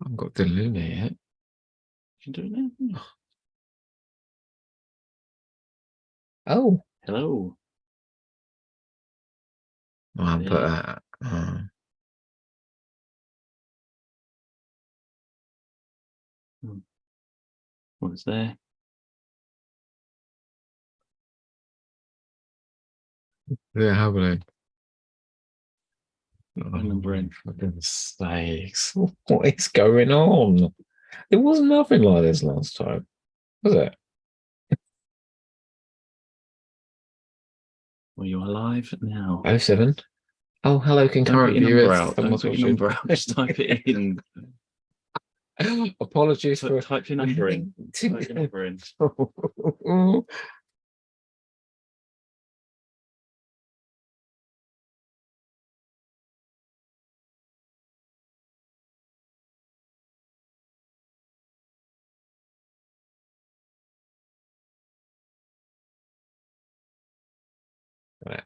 I haven't got Dylan in there yet. You can do it now. Oh, hello. I'll Yeah. put that. What is there? Yeah, how about it? Number in. For goodness sakes, what is going on? It was nothing like this last time, was it? Well, you're alive now. 07. Oh, hello, concurrent viewers. Don't put your number out. Just type it in. Apologies for type your number in. Type your number in. Right.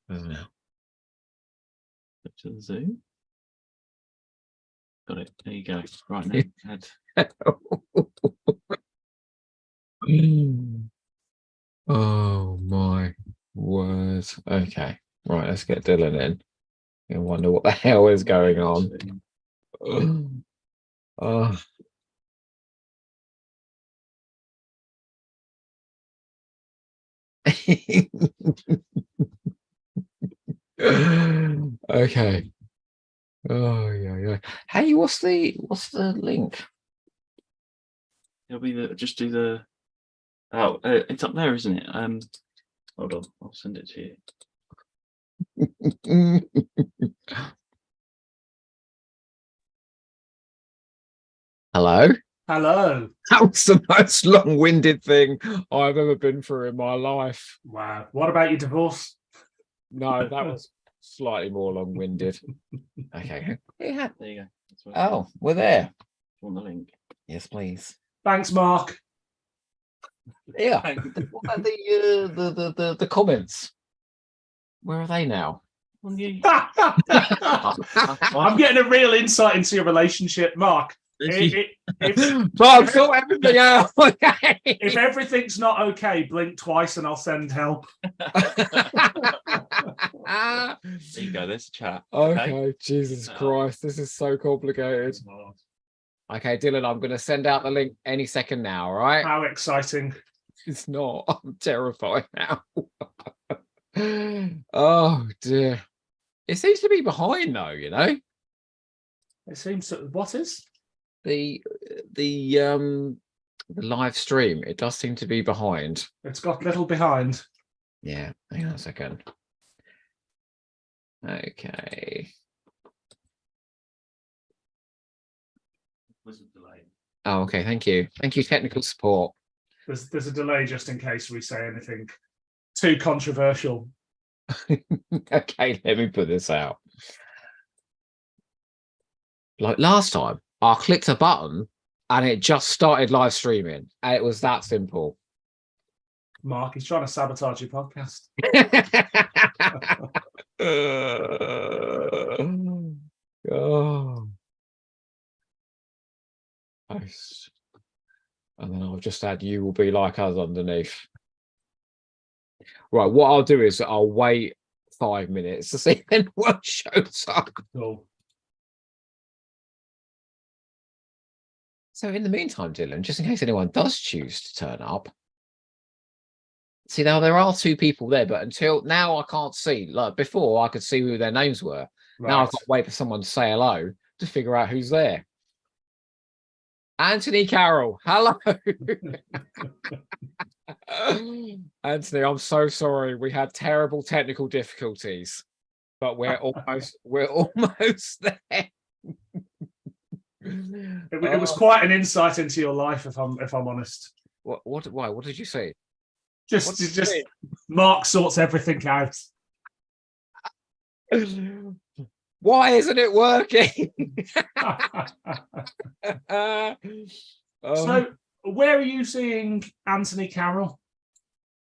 Now. To the Zoom. Got it. There you go. Right now. Oh my word. Okay. Right, let's get Dylan in. I wonder what the hell is going on. Oh. Okay. Oh yeah. Hey, what's the link? It'll be just do the. Oh, it's up there, isn't it? Hold on, I'll send it to you. Hello. Hello. That was the most long-winded thing I've ever been through in my life. Wow. What about your divorce? No, that was slightly more long-winded. Okay. Yeah. There you go. Oh, we're there. Want the link? Yes, please. Thanks, Mark. Yeah. What about the comments? Where are they now? I'm getting a real insight into your relationship, Mark. Mark, sort everything out. If everything's not okay, blink twice and I'll send help. There you go. There's a chat. Okay. Jesus Christ, this is so complicated. Okay, Dylan, I'm going to send out the link any second now, all right? How exciting. It's not. I'm terrified now. Oh, dear. It seems to be behind, though, you know? It seems to... What is? The live stream. It does seem to be behind. It's got a little behind. Yeah, hang on a second. Okay. There's a delay. Oh, okay. Thank you. Thank you, technical support. There's a delay just in case we say anything too controversial. Okay, let me put this out. Like last time, I clicked a button and it just started live streaming. And it was that simple. Mark, he's trying to sabotage your podcast. Oh. And then I'll just add "you will be like us" underneath. Right, what I'll do is I'll wait 5 minutes to see if anyone shows up. Cool. So in the meantime, Dylan, just in case anyone does choose to turn up, see, now there are 2 people there, but until now I can't see. Like before, I could see who their names were. Right. Now I've got to wait for someone to say hello to figure out who's there. Anthony Carroll, hello. Anthony, I'm so sorry. We had terrible technical difficulties, but we're almost there. It was quite an insight into your life, if I'm honest. Why? What did you say? Just Mark sorts everything out. Why isn't it working? So, where are you seeing Anthony Carroll?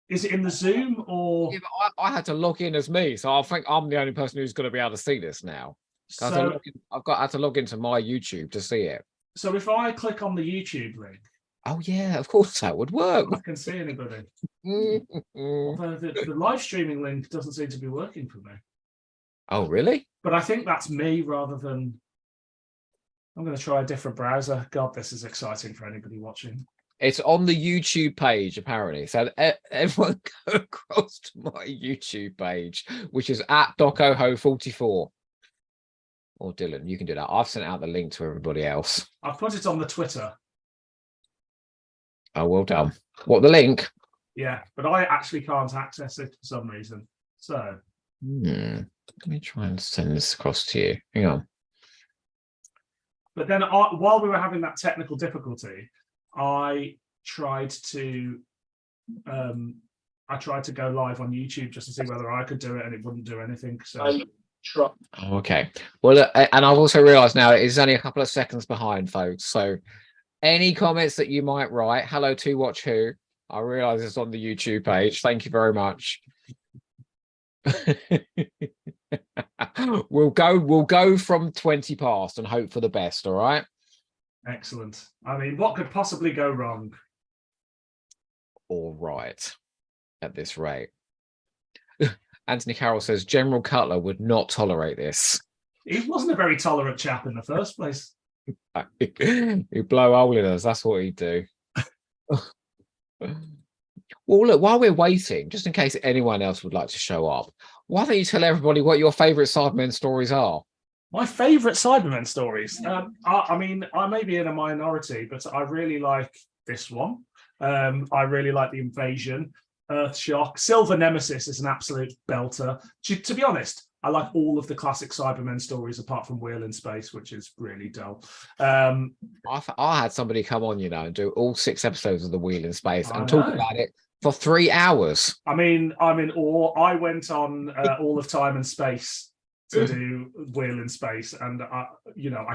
Is it in the Zoom or? Yeah, but I had to log in as me, so I think I'm the only person who's going to be able to see this now. So, I had to log into my YouTube to see it. so if I click on the YouTube link, Oh yeah, of course that would work. I can see anybody. Although the live streaming link doesn't seem to be working for me. Oh really? But I think that's me rather than. I'm going to try a different browser. God, this is exciting for anybody watching. It's on the YouTube page, apparently. So everyone go across to my YouTube page, which is at Docoho44. Or Dylan, you can do that. I've sent out the link to everybody else. I've put it on the Twitter. Oh, well done. What, the link? Yeah, but I actually can't access it for some reason. So. Let me try and send this across to you. Hang on. But then while we were having that technical difficulty, I tried to go live on YouTube just to see whether I could do it, and it wouldn't do anything. So Oh, okay. Well, and I've also realized now it is only a couple of seconds behind, folks. So any comments that you might write, hello to watch who, I realize it's on the YouTube page. Thank you very much. We'll go from 20 past and hope for the best. All right. Excellent. I mean, what could possibly go wrong? All right. At this rate. Anthony Carroll says General Cutler would not tolerate this. He wasn't a very tolerant chap in the first place. He'd blow a hole in us. That's what he'd do. Well, look, while we're waiting, just in case anyone else would like to show up, why don't you tell everybody what your favourite Cybermen stories are? My favourite Cybermen stories? I mean, I may be in a minority, but I really like this one. I really like The Invasion, Earthshock. Silver Nemesis is an absolute belter. To be honest, I like all of the classic Cybermen stories apart from Wheel in Space, which is really dull. I had somebody come on, and do all 6 episodes of The Wheel in Space and talk about it for 3 hours. I mean, I'm in awe. I went on All of Time and Space to do Wheel in Space, and I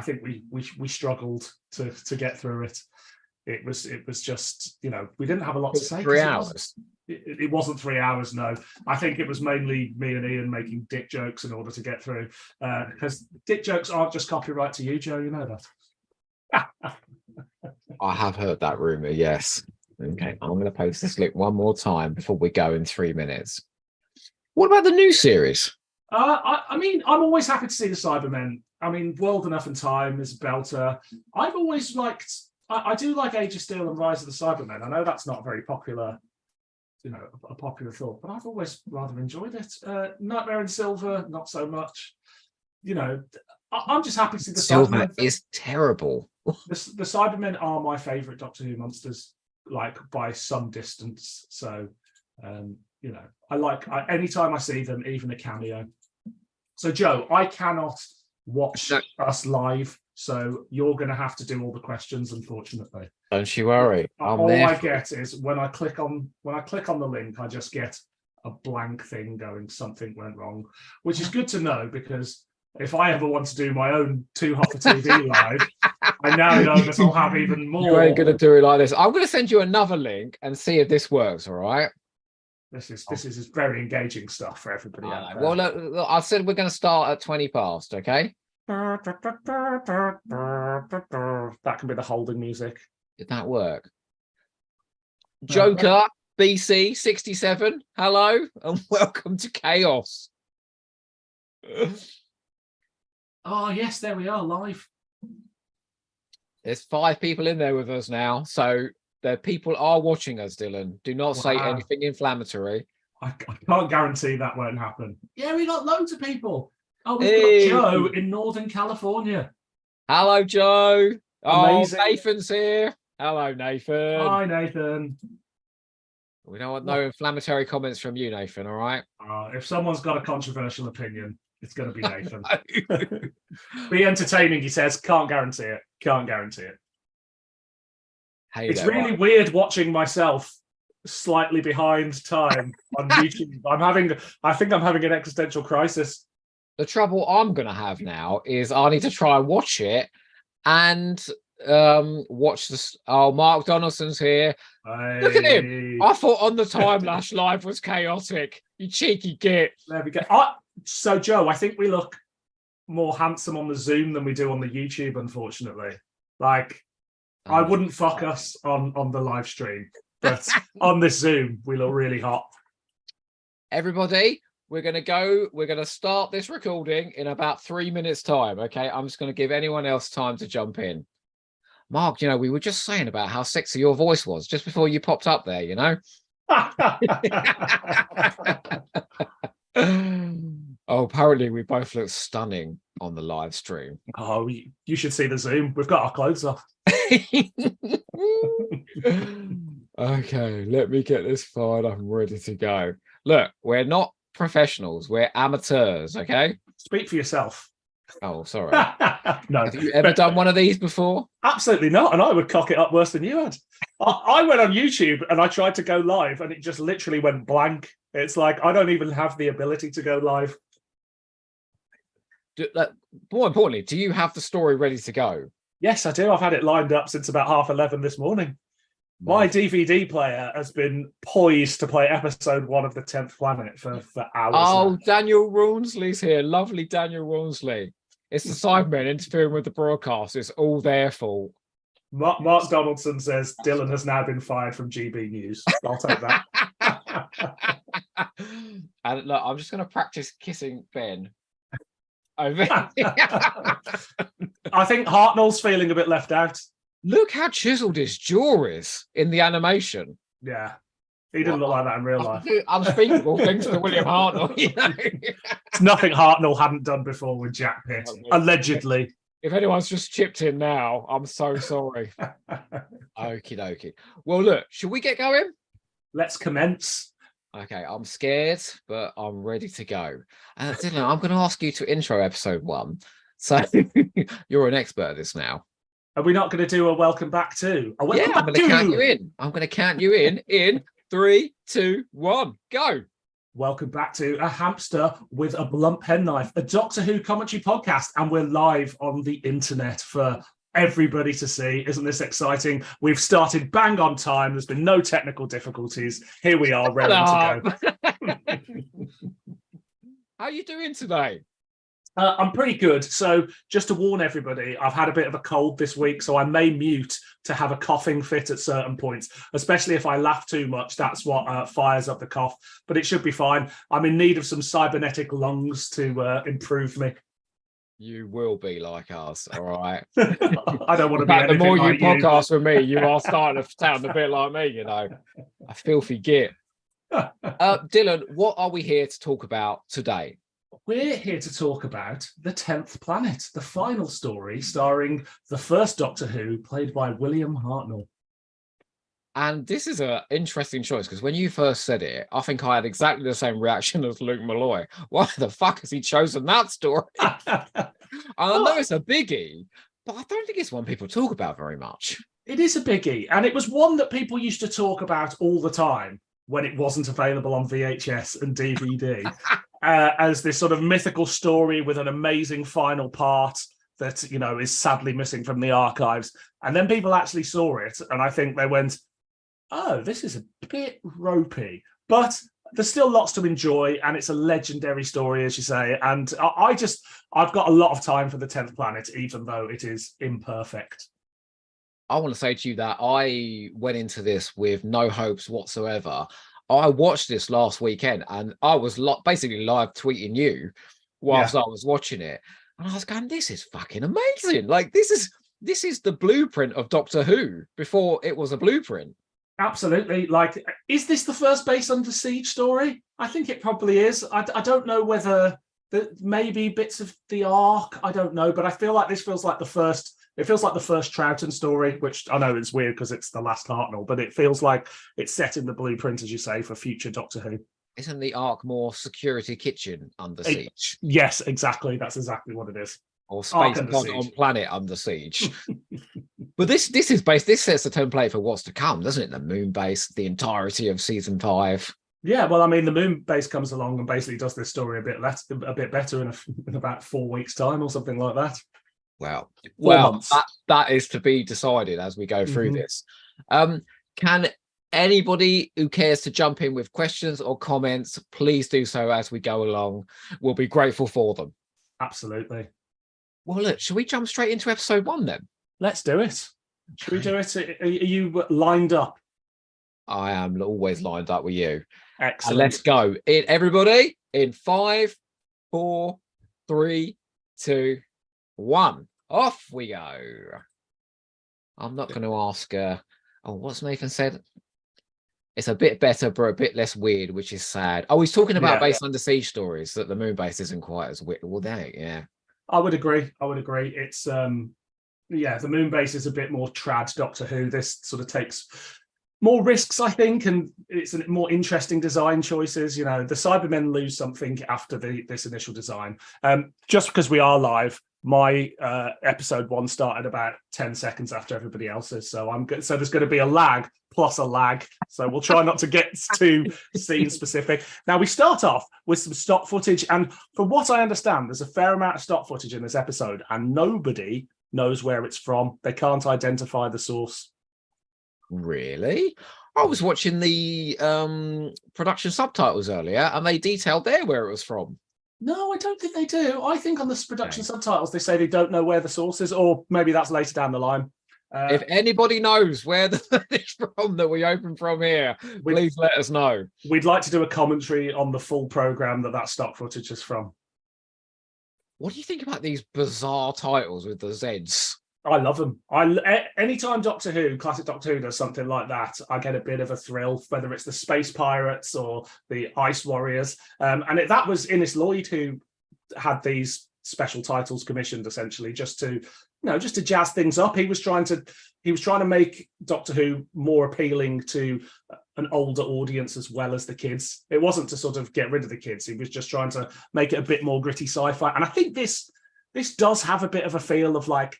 think we struggled to get through it. It was just, we didn't have a lot to say. 3 hours. It wasn't 3 hours, no. I think it was mainly me and Ian making dick jokes in order to get through, because dick jokes aren't just copyright to you, Joe. You know that. I have heard that rumor. Yes. Okay, I'm going to post this link one more time before we go in 3 minutes. What about the new series? I mean, I'm always happy to see the Cybermen. I mean, World Enough and Time is a belter. I've always liked. I do like Age of Steel and Rise of the Cybermen. I know that's not very popular, a popular thought, but I've always rather enjoyed it. Nightmare in Silver, not so much. I'm just happy to see the Silver Cybermen. is terrible. The Cybermen are my favourite Doctor Who monsters, like by some distance. So, I like anytime I see them, even a cameo. So, Joe, I cannot watch us live. So you're going to have to do all the questions, unfortunately. Don't you worry. All I get is when I click on the link, I just get a blank thing going, something went wrong, which is good to know, because if I ever want to do my own Too Hot for TV live, I now know that I'll have even more. You ain't going to do it like this. I'm going to send you another link and see if this works. All right. This is very engaging stuff for everybody out there. Well, look, I said we're going to start at 20 past. Okay. That can be the holding music. Did that work? Joker BC 67. Hello and welcome to Chaos. Oh yes, there we are live. There's 5 people in there with us now, so the people are watching us. Dylan, do not say anything inflammatory. I can't guarantee that won't happen. Yeah, we got loads of people. Oh, we've got Joe in Northern California. Hello, Joe. Amazing. Oh, Nathan's here. Hello, Nathan. Hi, Nathan. We don't want no inflammatory comments from you, Nathan, all right? If someone's got a controversial opinion, it's going to be Nathan. Be entertaining, he says. Can't guarantee it. Can't guarantee it. Hey, it's really weird watching myself slightly behind time on YouTube. I think I'm having an existential crisis. The trouble I'm gonna have now is I need to try and watch it and watch this. Oh, Mark Donaldson's here. Look at him. I thought On the Time Lash Live was chaotic. You cheeky git. There we go. So Joe, I think we look more handsome on the Zoom than we do on the YouTube, unfortunately. Like, I wouldn't fuck us on the live stream, but on this Zoom, we look really hot. Everybody, we're gonna start this recording in about 3 minutes time. Okay, I'm just gonna give anyone else time to jump in. Mark, we were just saying about how sexy your voice was just before you popped up there, Oh, apparently we both look stunning on the live stream. Oh, you should see the Zoom. We've got our clothes off. Okay, let me get this fired up and ready to go. Look, we're not professionals, we're amateurs, okay? Speak for yourself. Oh, sorry. No. Have you ever done one of these before? Absolutely not, and I would cock it up worse than you had. I went on YouTube and I tried to go live and it just literally went blank. It's like, I don't even have the ability to go live. More importantly, do you have the story ready to go? Yes, I do. I've had it lined up since about 11:30 this morning. My DVD player has been poised to play episode 1 of The 10th Planet for hours. Oh, now. Daniel Rawnsley's here. Lovely Daniel Rawnsley. It's the Cybermen interfering with the broadcast. It's all their fault. Mark Donaldson says Dylan has now been fired from GB News. I'll take that. And look, I'm just going to practice kissing Ben. Over. I think Hartnell's feeling a bit left out. Look how chiseled his jaw is in the animation. Yeah. He didn't look like that in real life. Unspeakable thanks to William Hartnell. It's nothing Hartnell hadn't done before with Jack Pitt, allegedly. If anyone's just chipped in now, I'm so sorry. Okie dokie. Well, look, should we get going? Let's commence. Okay, I'm scared, but I'm ready to go. Dylan, I'm going to ask you to intro episode 1. So you're an expert at this now. Are we not going to do a welcome back to? I'm going to count you in. I'm going to count you in 3, 2, 1, go. Welcome back to A Hamster with a Blunt Penknife, a Doctor Who commentary podcast, and we're live on the internet for everybody to see. Isn't this exciting? We've started bang on time. There's been no technical difficulties. Here we are, ready to go. How are you doing today? I'm pretty good. So just to warn everybody, I've had a bit of a cold this week, so I may mute to have a coughing fit at certain points, especially if I laugh too much. That's what fires up the cough, but it should be fine. I'm in need of some cybernetic lungs to improve me. You will be like us, all right? I don't want to be anything the more like you podcast with me, you are starting to sound a bit like me, a filthy git. Dylan, what are we here to talk about today? We're here to talk about The 10th Planet, the final story starring the first Doctor Who, played by William Hartnell. And this is an interesting choice, because when you first said it, I think I had exactly the same reaction as Luke Malloy. Why the fuck has he chosen that story? And I know it's a biggie, but I don't think it's one people talk about very much. It is a biggie, and it was one that people used to talk about all the time when it wasn't available on VHS and DVD. As this sort of mythical story with an amazing final part that, is sadly missing from the archives. And then people actually saw it, and I think they went, oh, this is a bit ropey. But there's still lots to enjoy, and it's a legendary story, as you say. And I've got a lot of time for The 10th Planet, even though it is imperfect. I want to say to you that I went into this with no hopes whatsoever. I watched this last weekend and I was basically live tweeting you whilst I was watching it. And I was going, this is fucking amazing. Like, this is the blueprint of Doctor Who before it was a blueprint. Absolutely. Like, is this the first Base Under Siege story? I think it probably is. I don't know whether maybe bits of the Ark. I don't know. But I feel like this feels like the first. It feels like the first Troughton story, which I know it's weird because it's the last Hartnell, but it feels like it's set in the blueprint, as you say, for future Doctor Who. Isn't the Ark more security kitchen under siege? Yes, exactly. That's exactly what it is. Or space pod on planet under siege. But this sets the template for what's to come, doesn't it? The moon base, the entirety of season 5. Yeah, well, I mean, the moon base comes along and basically does this story a bit better in about 4 weeks' time or something like that. Well, 4 months. that is to be decided as we go through Mhm. this. Can anybody who cares to jump in with questions or comments, please do so as we go along. We'll be grateful for them. Absolutely. Well, look, shall we jump straight into episode 1 then? Let's do it. Should we Okay. do it? Are you lined up? I am always lined up with you. Excellent. And let's go. Everybody, in 5, 4, 3, 2, 1. Off we go. I'm not going to ask. What's Nathan said? It's a bit better, but a bit less weird, which is sad. Oh, he's talking about base under siege stories, that the moon base isn't quite as weird. Well, there, yeah. I would agree. It's the moon base is a bit more trad Doctor Who. This sort of takes more risks, I think, and it's a more interesting design choices. You know, the Cybermen lose something after this initial design. Just because we are live, my episode 1 started about 10 seconds after everybody else's, so I'm good. So there's going to be a lag plus a lag. So we'll try not to get too scene specific. Now we start off with some stock footage, and from what I understand, there's a fair amount of stock footage in this episode, and nobody knows where it's from. They can't identify the source. Really? I was watching the production subtitles earlier, and they detailed there where it was from. No, I don't think they do. I think on the production subtitles, they say they don't know where the source is, or maybe that's later down the line. If anybody knows where it's from that we open from here, please let us know. We'd like to do a commentary on the full program that stock footage is from. What do you think about these bizarre titles with the Zs? I love them. Anytime Doctor Who, classic Doctor Who, does something like that, I get a bit of a thrill, whether it's the Space Pirates or the Ice Warriors. That was Innes Lloyd who had these special titles commissioned, essentially, just to jazz things up. He was trying to make Doctor Who more appealing to an older audience as well as the kids. It wasn't to sort of get rid of the kids. He was just trying to make it a bit more gritty sci-fi. And I think this does have a bit of a feel of like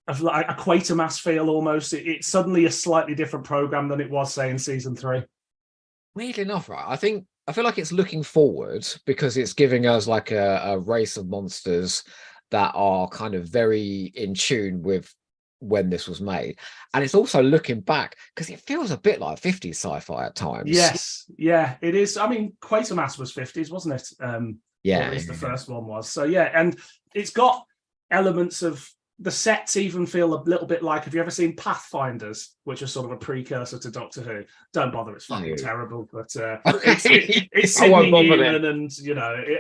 a Quatermass feel almost. It's suddenly a slightly different program than it was, say, in season 3. Weirdly enough, right? I feel like it's looking forward because it's giving us like a race of monsters that are kind of very in tune with when this was made, and it's also looking back because it feels a bit like 50s sci-fi at times. Yes, yeah, it is. I mean, Quatermass was 50s, wasn't it? Yeah, at least the first one was. So yeah, and it's got elements of the sets even feel a little bit like, have you ever seen Pathfinders, which is sort of a precursor to Doctor Who? Don't bother, it's fucking terrible. But it's Sydney Newman, and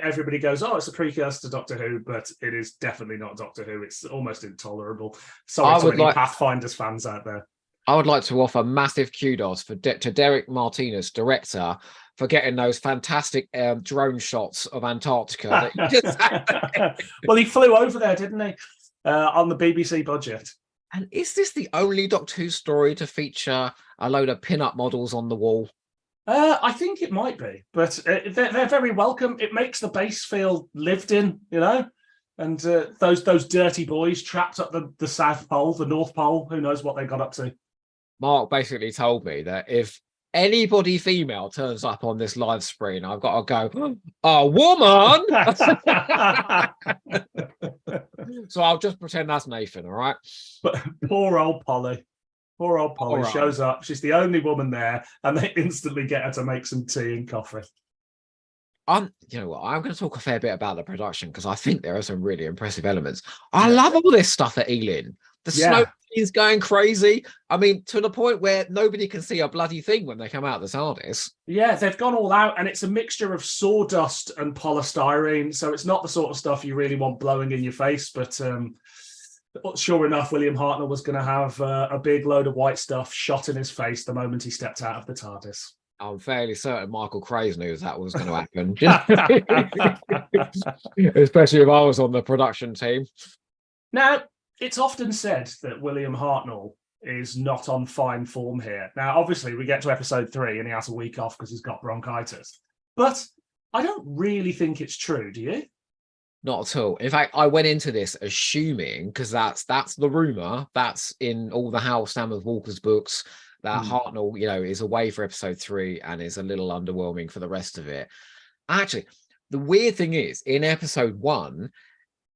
everybody goes, oh, it's a precursor to Doctor Who, but it is definitely not Doctor Who. It's almost intolerable. Sorry to any Pathfinders fans out there. I would like to offer massive kudos to Derek Martinez, director, for getting those fantastic drone shots of Antarctica. Well, he flew over there, didn't he? On the BBC budget. And is this the only Doctor Who story to feature a load of pin-up models on the wall? I think it might be, but they're very welcome. It makes the base feel lived in, and those dirty boys trapped up the South Pole, the North Pole, who knows what they got up to. Mark basically told me that if anybody female turns up on this live stream, I've got to go, a woman! So I'll just pretend that's Nathan, all right? But poor old Polly shows up. She's the only woman there, and they instantly get her to make some tea and coffee. You know what? I'm going to talk a fair bit about the production because I think there are some really impressive elements. I love all this stuff at Ealing. The snow is going crazy. I mean, to the point where nobody can see a bloody thing when they come out of the TARDIS. Yeah, they've gone all out, and it's a mixture of sawdust and polystyrene, so it's not the sort of stuff you really want blowing in your face. But sure enough, William Hartnell was going to have a big load of white stuff shot in his face the moment he stepped out of the TARDIS. I'm fairly certain Michael Craze knew that was going to happen. Especially if I was on the production team. Now, it's often said that William Hartnell is not on fine form here. Now, obviously, we get to episode 3 and he has a week off because he's got bronchitis. But I don't really think it's true, do you? Not at all. In fact, I went into this assuming, because that's the rumour, that's in all the Hal Stammer Walker's books, that Hartnell, is away for episode 3 and is a little underwhelming for the rest of it. Actually, the weird thing is, in episode 1,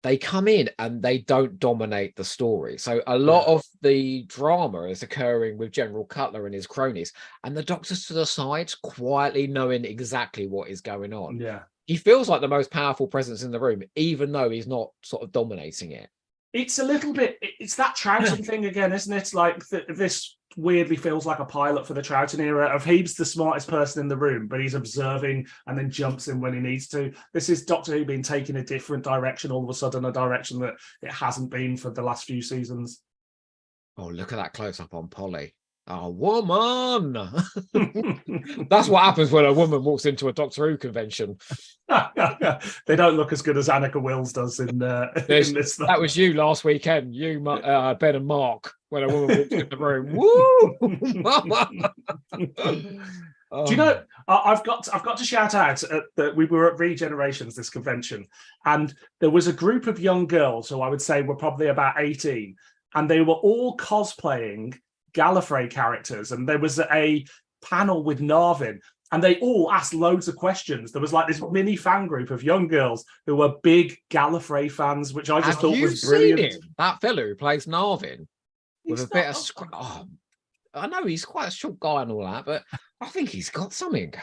they come in and they don't dominate the story. So a lot of the drama is occurring with General Cutler and his cronies, and the Doctor's to the side, quietly knowing exactly what is going on. Yeah. He feels like the most powerful presence in the room, even though he's not sort of dominating it. It's a little bit, it's that Troughton thing again, isn't it? Like this weirdly feels like a pilot for the Troughton era of he's the smartest person in the room, but he's observing and then jumps in when he needs to. This is Doctor Who being taken a different direction, all of a sudden, a direction that it hasn't been for the last few seasons. Oh, look at that close-up on Polly. A woman! That's what happens when a woman walks into a Doctor Who convention. They don't look as good as Annika Wills does in this. That was you last weekend, you, Ben and Mark, when a woman walked in the room. Woo! Do you know? I've got to shout out that we were at Regenerations, this convention, and there was a group of young girls who I would say were probably about 18, and they were all cosplaying Gallifrey characters, and there was a panel with Narvin, and they all asked loads of questions. There was like this mini fan group of young girls who were big Gallifrey fans, which I just thought was brilliant. Seen him? That fellow who plays Narvin with a bit of I know he's quite a short guy and all that, but I think he's got something.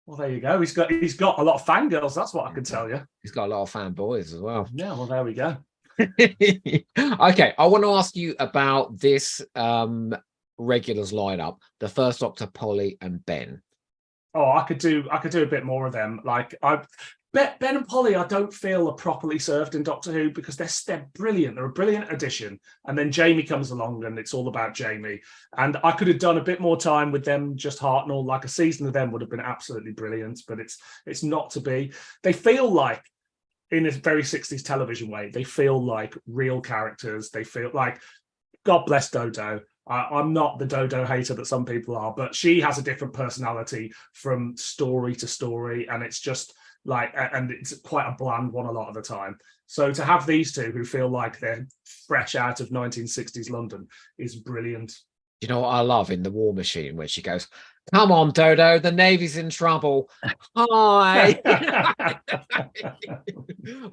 Well, there you go. He's got a lot of fangirls. That's what I can tell you. He's got a lot of fanboys as well. Yeah. Well, there we go. Okay, I want to ask you about this regulars lineup: the First Doctor, Polly, and Ben. Oh, I could do a bit more of them. Like Ben and Polly, I don't feel are properly served in Doctor Who because they're brilliant. They're a brilliant addition. And then Jamie comes along and it's all about Jamie. And I could have done a bit more time with them, just Hartnell. Like a season of them would have been absolutely brilliant, but it's not to be. They feel like, in a very 60s television way, they feel like real characters. They feel like, God bless Dodo. I'm not the Dodo hater that some people are, but she has a different personality from story to story. And it's just like, and it's quite a bland one a lot of the time. So to have these two who feel like they're fresh out of 1960s London is brilliant. You know what I love in The War Machine when she goes, "Come on, Dodo, the Navy's in trouble. Hi."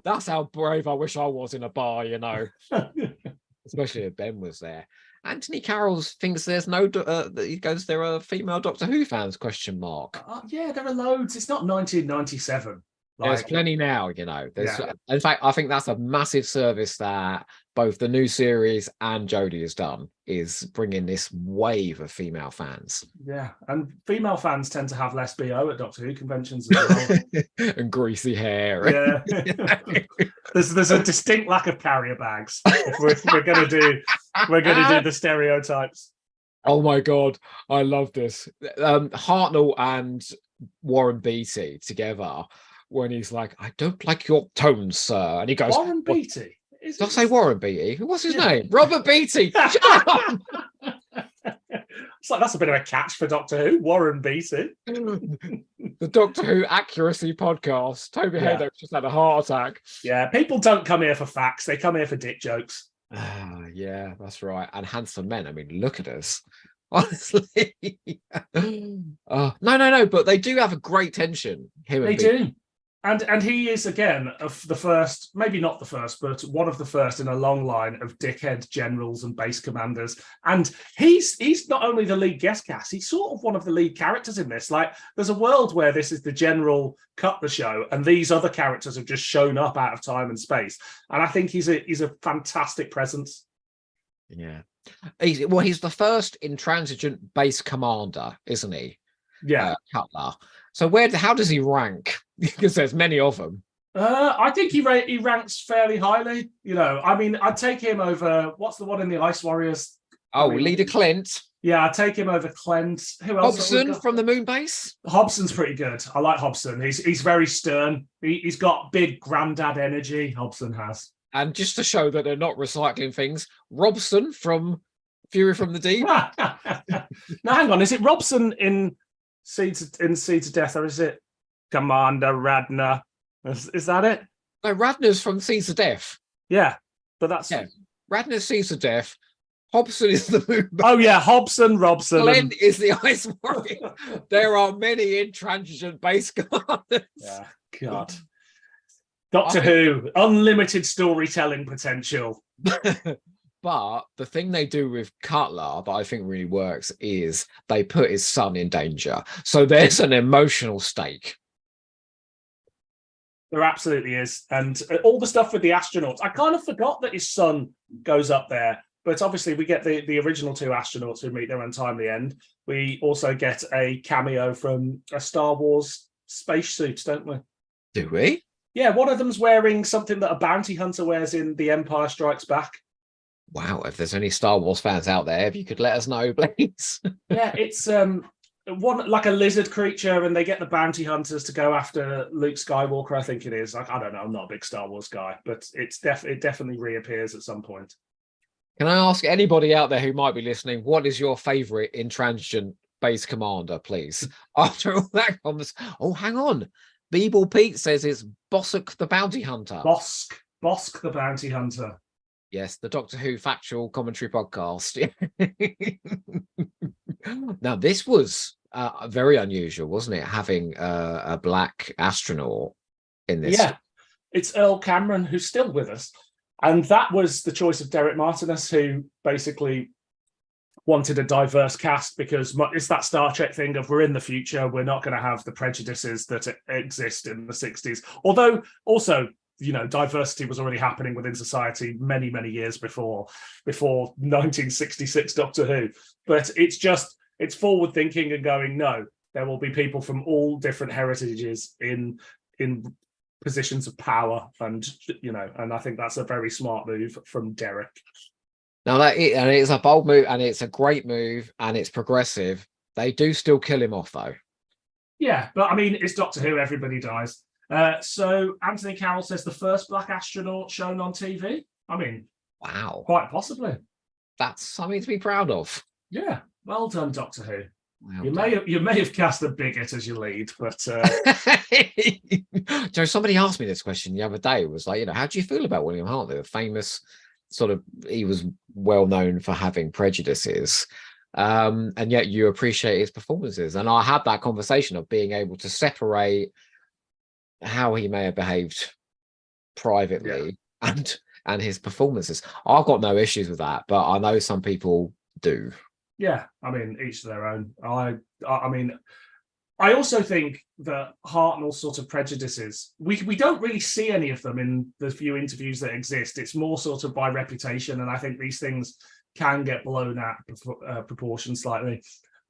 That's how brave I wish I was in a bar, especially if Ben was there. Anthony Carroll thinks there's no. He goes, "There are female Doctor Who fans?" ? Yeah, there are loads. It's not 1997. There's plenty now, There's, in fact, I think that's a massive service that both the new series and Jodie has done, is bringing this wave of female fans. Yeah, and female fans tend to have less BO at Doctor Who conventions as well. And greasy hair. Yeah. There's a distinct lack of carrier bags. If we're gonna do the stereotypes. Oh my God, I love this. Hartnell and Warren Beatty together, when he's like, "I don't like your tone, sir," and he goes, Warren Beatty. Did I say Warren Beatty? What's his name? Robert Beatty. Shut up! It's like, that's a bit of a catch for Doctor Who. Warren Beatty. The Doctor Who accuracy podcast. Toby Haydock just had a heart attack. Yeah, people don't come here for facts. They come here for dick jokes. Yeah, that's right. And handsome men. I mean, look at us. Honestly. No. But they do have a great tension. They do. And he is, again, of the first, maybe not the first, but one of the first in a long line of dickhead generals and base commanders. And he's not only the lead guest cast, he's sort of one of the lead characters in this. Like, there's a world where this is the general cut the show, and these other characters have just shown up out of time and space. And I think he's a fantastic presence. Yeah. He's the first intransigent base commander, isn't he? Yeah. Cutler. So how does he rank? Because there's many of them. I think he ranks fairly highly. I mean, I'd take him over. What's the one in the Ice Warriors? Oh, Leader Clint. Yeah, I'd take him over Clint. Who else? Hobson from the Moon Base. Hobson's pretty good. I like Hobson. He's very stern. He's got big granddad energy. Hobson has. And just to show that they're not recycling things, Robson from Fury from the Deep. Now, hang on. Is it Robson in Seed to Death, or is it Commander Radner? Is that it? No, Radner's from Seeds to Death. Yeah, but that's... Yeah. Radner Seeds to Death. Hobson is the moon. Oh yeah, Hobson, Robson. Glenn is the ice warrior. There are many intransigent base commanders. Yeah, God. Doctor Who, unlimited storytelling potential. But the thing they do with Cutler that I think really works is they put his son in danger. So there's an emotional stake. There absolutely is. And all the stuff with the astronauts. I kind of forgot that his son goes up there. But obviously we get the original two astronauts who meet their untimely end. We also get a cameo from a Star Wars spacesuit, don't we? Do we? Yeah, one of them's wearing something that a bounty hunter wears in The Empire Strikes Back. Wow, if there's any Star Wars fans out there, if you could let us know, please. Yeah, it's one like a lizard creature, and they get the bounty hunters to go after Luke Skywalker, I think it is. I don't know, I'm not a big Star Wars guy, but it definitely reappears at some point. Can I ask anybody out there who might be listening, what is your favorite intransigent base commander, please? After all that conversation. Oh, hang on. Beeble Pete says it's Bossk the Bounty Hunter. Bossk the Bounty Hunter. Yes, the Doctor Who factual commentary podcast. Now, this was very unusual, wasn't it? Having a black astronaut in this. Yeah, it's Earl Cameron, who's still with us. And that was the choice of Derek Martinus, who basically wanted a diverse cast because it's that Star Trek thing of we're in the future, we're not going to have the prejudices that exist in the 60s. Although also, you know, diversity was already happening within society many, many years before 1966 Doctor Who. But it's forward thinking and going, no, there will be people from all different heritages in positions of power, and I think that's a very smart move from Derek. Now and it's a bold move, and it's a great move, and it's progressive. They do still kill him off, though. Yeah, but I mean, it's Doctor Who. Everybody dies. So Anthony Carroll says the first black astronaut shown on TV. I mean, wow, quite possibly. That's something to be proud of. Yeah, well done, Doctor Who. Well you may have cast a bigot as your lead, but Joe, somebody asked me this question the other day. It was like, how do you feel about William Hartley, the famous he was well known for having prejudices, and yet you appreciate his performances. And I had that conversation of being able to separate how he may have behaved privately and his performances. I've got no issues with that, but I know some people do. Yeah, I mean, each to their own. I mean, I also think that Hartnell's sort of prejudices, we don't really see any of them in the few interviews that exist. It's more sort of by reputation, and I think these things can get blown out of proportion slightly.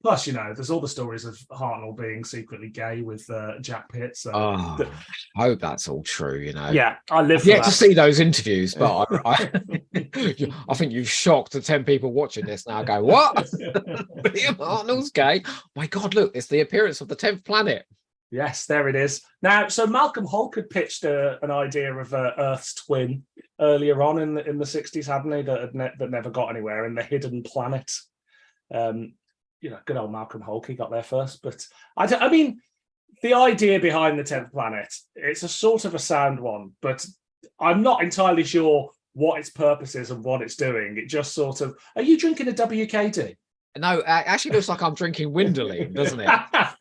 Plus, there's all the stories of Hartnell being secretly gay with Jack Pitt. So I hope that's all true, Yeah, I live for yet that. to see those interviews, but I think you've shocked the 10 people watching this now going, what? William Hartnell's gay? My God, look, it's the appearance of the 10th planet. Yes, there it is. Now, so Malcolm Hulke had pitched an idea of Earth's twin earlier on in the 60s, hadn't he? That never got anywhere, in The Hidden Planet. Good old Malcolm Hulke got there first. But I mean, the idea behind the 10th planet, it's a sort of a sound one, but I'm not entirely sure what its purpose is and what it's doing. It just sort of, are you drinking a WKD? No, it actually looks like I'm drinking Winderling, doesn't it?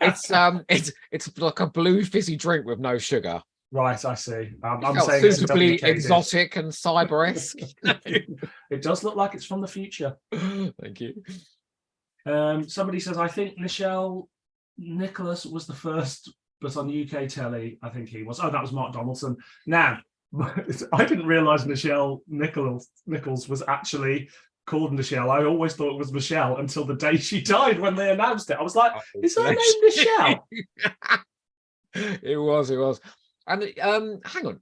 It's like a blue fizzy drink with no sugar. Right, I see. I'm saying it's suitably WKD. exotic and cyber-esque. It does look like it's from the future. Thank you. Somebody says, I think Nichelle Nicholas was the first, but on UK telly, I think he was. Oh, that was Mark Donaldson. Now, I didn't realise Nichelle Nichols was actually called Nichelle. I always thought it was Michelle until the day she died when they announced it. I was like, is her name Nichelle? It was. And hang on,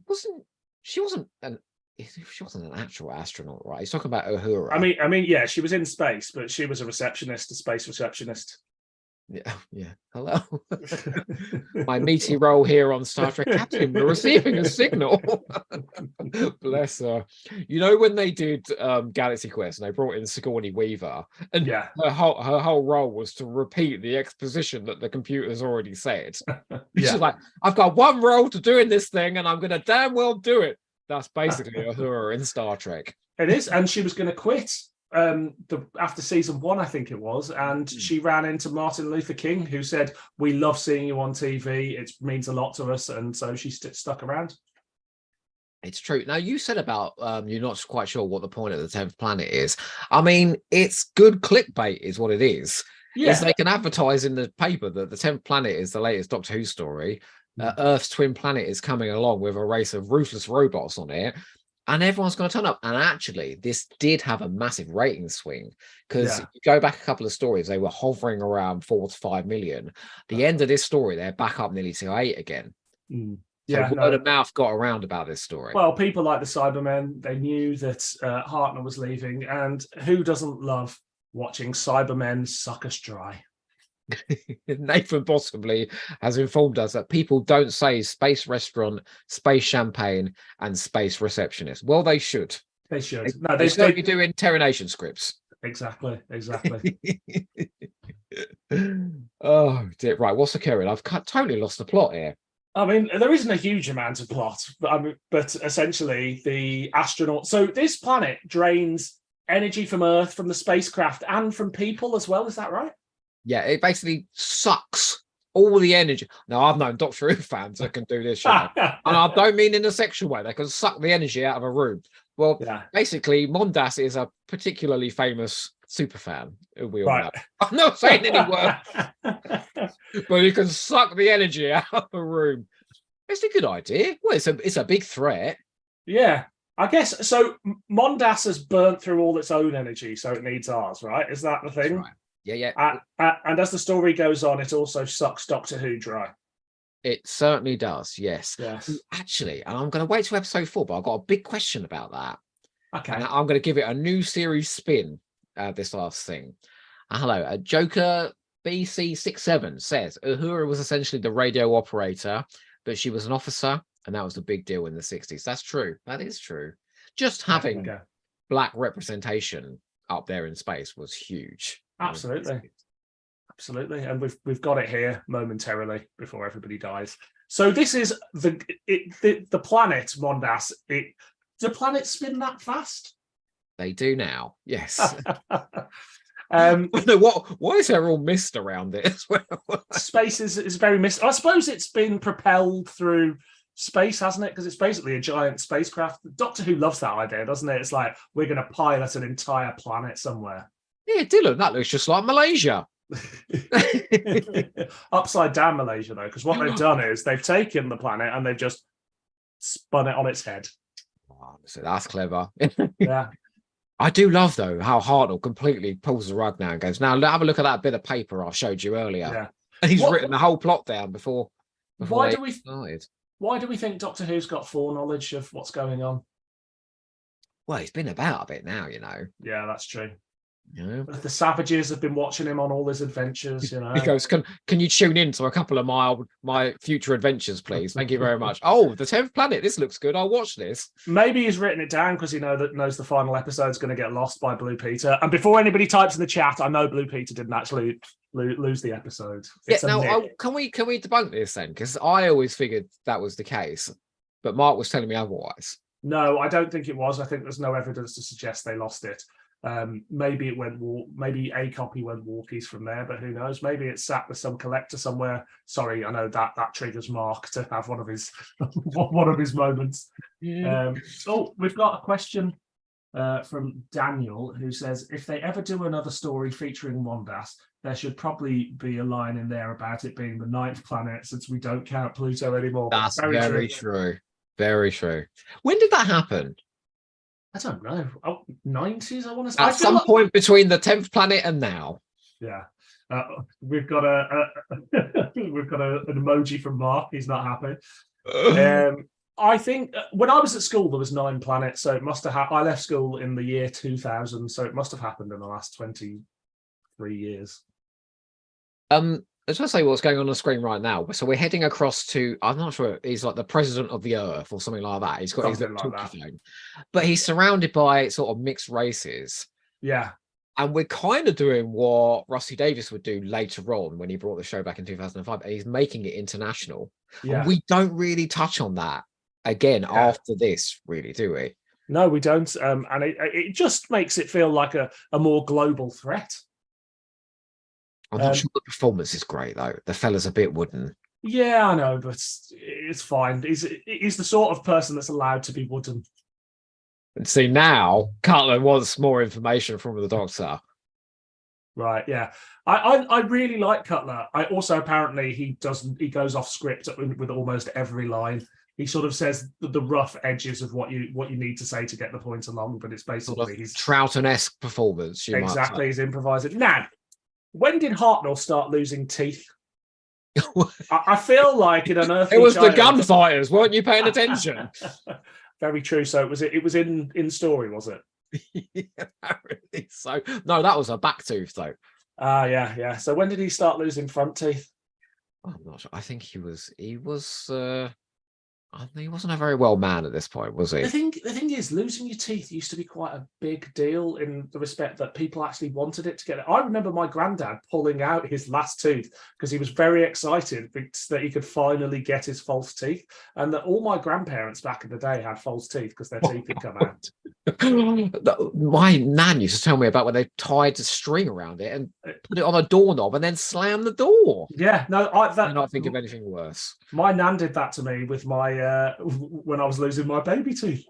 she wasn't an actual astronaut, right? He's talking about Uhura. I mean, yeah, she was in space, but she was a space receptionist. Yeah. Hello. My meaty role here on Star Trek Captain, we're receiving a signal. Bless her. When they did Galaxy Quest and they brought in Sigourney Weaver, and her whole role was to repeat the exposition that the computer's already said. She's like, I've got one role to do in this thing, and I'm going to damn well do it. That's basically Uhura in Star Trek. It is, and she was going to quit after season 1, I think it was, and she ran into Martin Luther King, who said, "We love seeing you on TV. It means a lot to us," and so she stuck around. It's true. Now, you said about you're not quite sure what the point of the 10th planet is. I mean, it's good clickbait is what it is. Yeah, Is they can advertise in the paper that the 10th planet is the latest Doctor Who story. Earth's twin planet is coming along with a race of ruthless robots on it, and everyone's going to turn up. And actually, this did have a massive rating swing, because you go back a couple of stories, they were hovering around 4 to 5 million. The end of this story, they're back up nearly to 8 again. Yeah, So word of mouth got around about this story. Well, people like the Cybermen, they knew that Hartnell was leaving, and who doesn't love watching Cybermen suck us dry? Nathan possibly has informed us that people don't say space restaurant, space champagne, and space receptionist. Well, they should. They should. They should be doing Termination scripts. Exactly. Oh, dear. Right. What's occurring? I've totally lost the plot here. I mean, there isn't a huge amount of plot, but essentially the astronaut. So this planet drains energy from Earth, from the spacecraft, and from people as well. Is that right? Yeah, it basically sucks all the energy. Now, I've known Doctor Who fans that can do this, and I don't mean in a sexual way. They can suck the energy out of a room. Well, basically, Mondas is a particularly famous super fan, who we all know. I'm not saying any word, but you can suck the energy out of a room. It's a good idea. Well, it's a big threat. Yeah, I guess so. Mondas has burnt through all its own energy, so it needs ours, right? Is that the thing? Right. Yeah. And as the story goes on, it also sucks Doctor Who dry. It certainly does, yes. Yes. Actually, and I'm going to wait till episode 4, but I've got a big question about that. Okay. And I'm going to give it a new series spin, this last thing. Hello, Joker BC67 says, Uhura was essentially the radio operator, but she was an officer, and that was a big deal in the 60s. That's true. That is true. Just having black representation up there in space was huge. Absolutely, and we've got it here momentarily before everybody dies. So this is the planet Mondas. Do planets spin that fast? They do now. Yes. Why is there all mist around it as well? Space is very mist. I suppose it's been propelled through space, hasn't it? Because it's basically a giant spacecraft. Doctor Who loves that idea, doesn't it? It's like, we're going to pilot an entire planet somewhere. Yeah, Dylan, that looks just like Malaysia. Upside down Malaysia, though, because what they've done is they've taken the planet and they've just spun it on its head. Oh, so that's clever. Yeah. I do love, though, how Hartnell completely pulls the rug now and goes, now have a look at that bit of paper I showed you earlier. Yeah. And he's written the whole plot down before why do we started. Why do we think Doctor Who's got foreknowledge of what's going on? Well, he's been about a bit now, you know. Yeah, that's true. Yeah. The Savages have been watching him on all his adventures, you know. He goes, can you tune in to a couple of my future adventures, please? Thank you very much. Oh, the 10th planet. This looks good. I'll watch this. Maybe he's written it down because he knows the final episode's going to get lost by Blue Peter. And before anybody types in the chat, I know Blue Peter didn't actually lose the episode. It's can we debunk this then? Because I always figured that was the case, but Mark was telling me otherwise. No, I don't think it was. I think there's no evidence to suggest they lost it. Maybe it went maybe a copy went walkies from there, but who knows? Maybe it's sat with some collector somewhere. Sorry, I know that triggers Mark to have one of his moments. Yeah. We've got a question from Daniel, who says, if they ever do another story featuring Mondas, there should probably be a line in there about it being the 9th planet, since we don't count Pluto anymore. That's very true. Very true. When did that happen? I don't know. 90s, I want to say. At some point between the 10th planet and now. Yeah. We've got an emoji from Mark. He's not happy. I think when I was at school, there was 9 planets, so it must have I left school in the year 2000, so it must have happened in the last 23 years. I just want to say what's going on the screen right now. So we're heading across to, I'm not sure, he's like the president of the Earth or something like that. He's got his little talkie phone, but he's surrounded by sort of mixed races. Yeah. And we're kind of doing what Rusty Davies would do later on when he brought the show back in 2005. And he's making it international. Yeah. And we don't really touch on that again after this, really, do we? No, we don't. And it just makes it feel like a more global threat. I'm not sure the performance is great though. The fella's a bit wooden. Yeah, I know, but it's fine. He's the sort of person that's allowed to be wooden. And see now, Cutler wants more information from the Doctor. Right, yeah. I really like Cutler. I also apparently he goes off script with almost every line. He sort of says the rough edges of what you need to say to get the point along, but it's basically Sort of Troughton-esque performance. Exactly, he's improvising. Now, when did Hartnell start losing teeth? I feel like in Unearthly It was Child, the gunfighters, weren't you paying attention? Very true. So it was in story, was it? Yeah, apparently so. No, that was a back tooth though. Yeah. So when did he start losing front teeth? I'm not sure. I think he wasn't a very well man at this point, was he? The thing is, losing your teeth used to be quite a big deal in the respect that people actually wanted it to get it. I remember my granddad pulling out his last tooth because he was very excited that he could finally get his false teeth, and that all my grandparents back in the day had false teeth because their teeth had come out. My nan used to tell me about when they tied a string around it and put it on a doorknob and then slam the door. Yeah, no, I cannot think of anything worse. My nan did that to me with my when I was losing my baby teeth.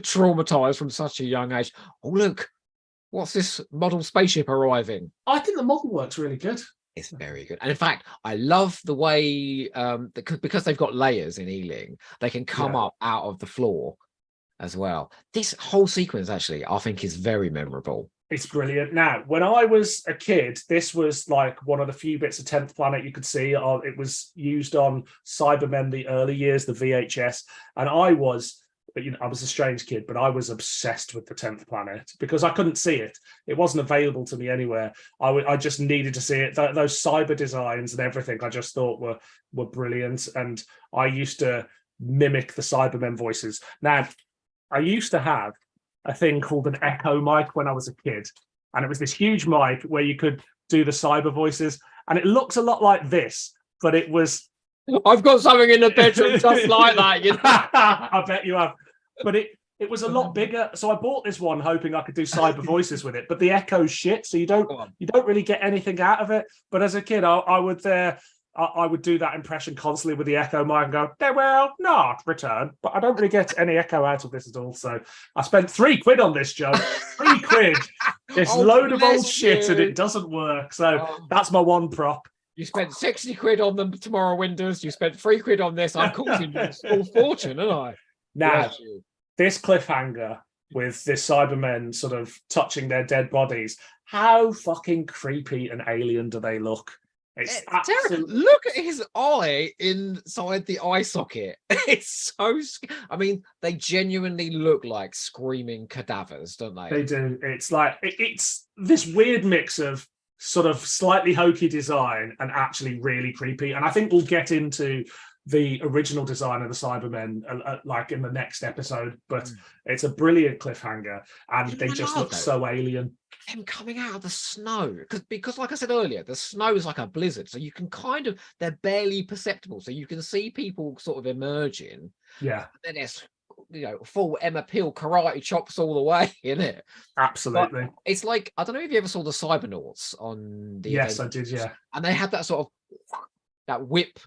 Traumatized from such a young age. Oh look, what's this model spaceship arriving? I think the model works really good. It's very good, and in fact, I love the way because they've got layers in Ealing, they can come up out of the floor as well. This whole sequence, actually, I think is very memorable. It's brilliant. Now, when I was a kid, this was like one of the few bits of 10th Planet you could see. It was used on Cybermen the early years, the VHS, and I was a strange kid, but I was obsessed with the 10th Planet because I couldn't see it. It wasn't available to me anywhere. I just needed to see it. Those cyber designs and everything I just thought were brilliant. And I used to mimic the Cybermen voices. Now, I used to have a thing called an echo mic when I was a kid. And it was this huge mic where you could do the cyber voices. And it looked a lot like this, but it was... I've got something in the bedroom just like that. You know? I bet you have. But it was a lot bigger. So I bought this one hoping I could do cyber voices with it. But the echo's shit, so you don't really get anything out of it. But as a kid, I would do that impression constantly with the echo mic and go, they will not return. But I don't really get any echo out of this at all. So I spent £3 on this, Joe. £3. This load of old shit and it doesn't work. So that's my one prop. You spent £60 on the Tomorrow Windows. You spent £3 on this. I'm causing you a small fortune, aren't I? Now, this cliffhanger with the Cybermen sort of touching their dead bodies, how fucking creepy and alien do they look? It's absolutely... Look at his eye inside the eye socket. It's so... I mean, they genuinely look like screaming cadavers, don't they? They do. It's like... It's this weird mix of sort of slightly hokey design and actually really creepy. And I think we'll get into the original design of the Cybermen like in the next episode, but it's a brilliant cliffhanger and they just look so alien. Them coming out of the snow, because like I said earlier, the snow is like a blizzard, so you can they're barely perceptible, so you can see people sort of emerging. Yeah. And then it's full Emma Peel karate chops all the way, isn't it? Absolutely. But it's like, I don't know if you ever saw the Cybernauts on the Yes, I did, yeah. And they had that sort of that whip.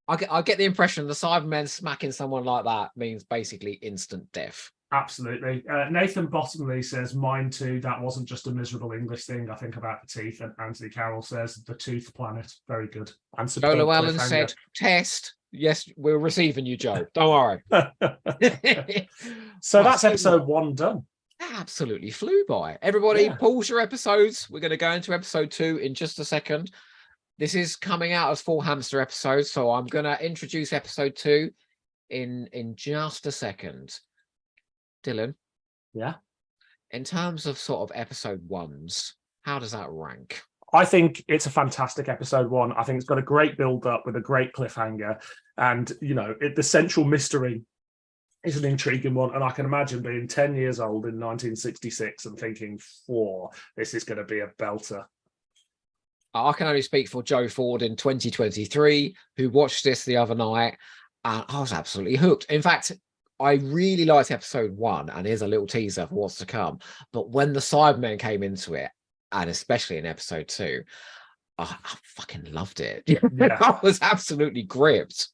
I get the impression the Cybermen smacking someone like that means basically instant death. Absolutely. Nathan Bottomley says, mine too, that wasn't just a miserable English thing. I think about the teeth. And Anthony Carroll says, the Tooth Planet. Very good. And Solo Allen said, test. Yes, we're receiving you, Joe. Don't worry. So that's episode 1 done. That absolutely flew by. Everybody, pause your episodes. We're going to go into episode 2 in just a second. This is coming out as 4 hamster episodes, so I'm going to introduce episode 2 in just a second. Dylan? Yeah? In terms of sort of episode 1s, how does that rank? I think it's a fantastic episode 1. I think it's got a great build-up with a great cliffhanger. And, the central mystery is an intriguing one. And I can imagine being 10 years old in 1966 and thinking, this is going to be a belter. I can only speak for Joe Ford in 2023, who watched this the other night, and I was absolutely hooked. In fact, I really liked episode 1, and here's a little teaser for what's to come. But when the Cybermen came into it, and especially in episode 2, I fucking loved it. Yeah. I was absolutely gripped.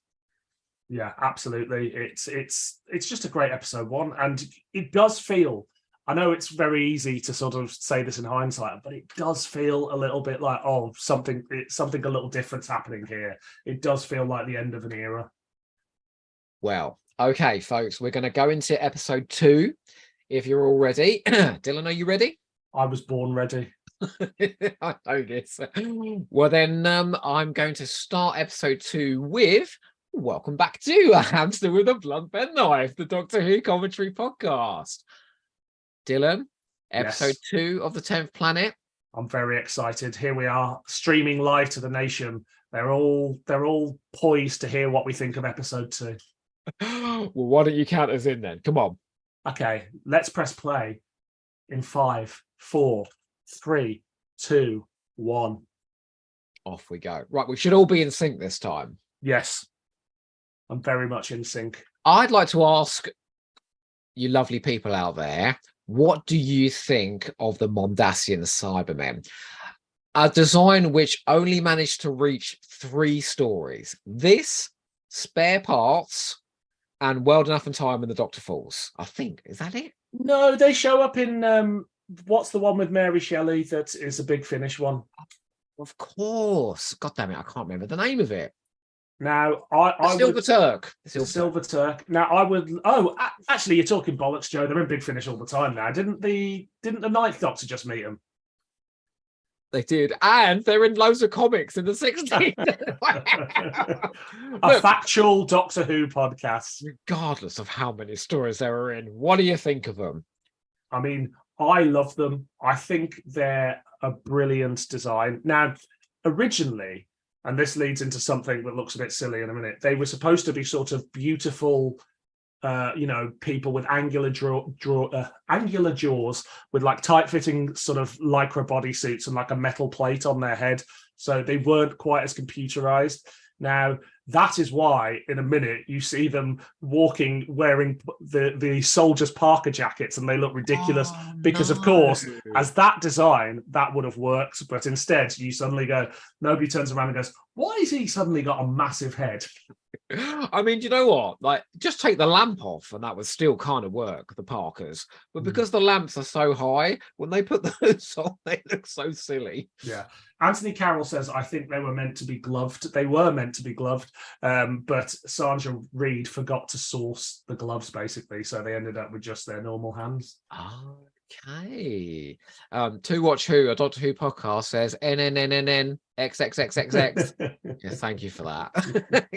Yeah, absolutely. It's just a great episode 1, and it does feel. I know it's very easy to sort of say this in hindsight, but it does feel a little bit like something a little different's happening here. It does feel like the end of an era. Well, okay, folks, we're going to go into episode 2. If you're all ready, Dylan, are you ready? I was born ready. I know this. Well, then I'm going to start episode 2 with welcome back to A Hamster with a Blunt Penknife, the Doctor Who commentary podcast. Dylan, episode Yes. 2 of the 10th Planet. I'm very excited. Here we are, streaming live to the nation. They're all poised to hear what we think of episode 2. Well, why don't you count us in then? Come on. Okay, let's press play in 5, 4, 3, 2, 1. Off we go. Right, we should all be in sync this time. Yes, I'm very much in sync. I'd like to ask you lovely people out there, what do you think of the Mondasian Cybermen? A design which only managed to reach 3 stories. This, Spare Parts, and World Enough and Time and the Doctor Falls. I think. Is that it? No, they show up in what's the one with Mary Shelley that is a Big Finish one? Of course. God damn it, I can't remember the name of it. Now, Silver Turk. Silver Turk. Now, I would. Oh, actually, you're talking bollocks, Joe. They're in Big Finish all the time now. Didn't the Ninth Doctor just meet them? They did, and they're in loads of comics in the 60s. A factual Doctor Who podcast. Regardless of how many stories they were in, what do you think of them? I mean, I love them. I think they're a brilliant design. Now, originally, and this leads into something that looks a bit silly in a minute, they were supposed to be sort of beautiful, people with angular jaws with like tight-fitting sort of lycra bodysuits and like a metal plate on their head. So they weren't quite as computerized. Now, that is why in a minute you see them walking wearing the soldiers' Parker jackets and they look ridiculous because, of course, as that design, that would have worked. But instead, you suddenly go, nobody turns around and goes, why has he suddenly got a massive head? I mean, do you know what? Like, just take the lamp off and that would still kind of work, the Parkers. But because the lamps are so high, when they put those on, they look so silly. Yeah. Anthony Carroll says, I think they were meant to be gloved. They were meant to be gloved, but Sandra Reed forgot to source the gloves, basically. So they ended up with just their normal hands. Okay. To Watch Who, a Doctor Who podcast, says NNNNN XXXXX. Yes, thank you for that.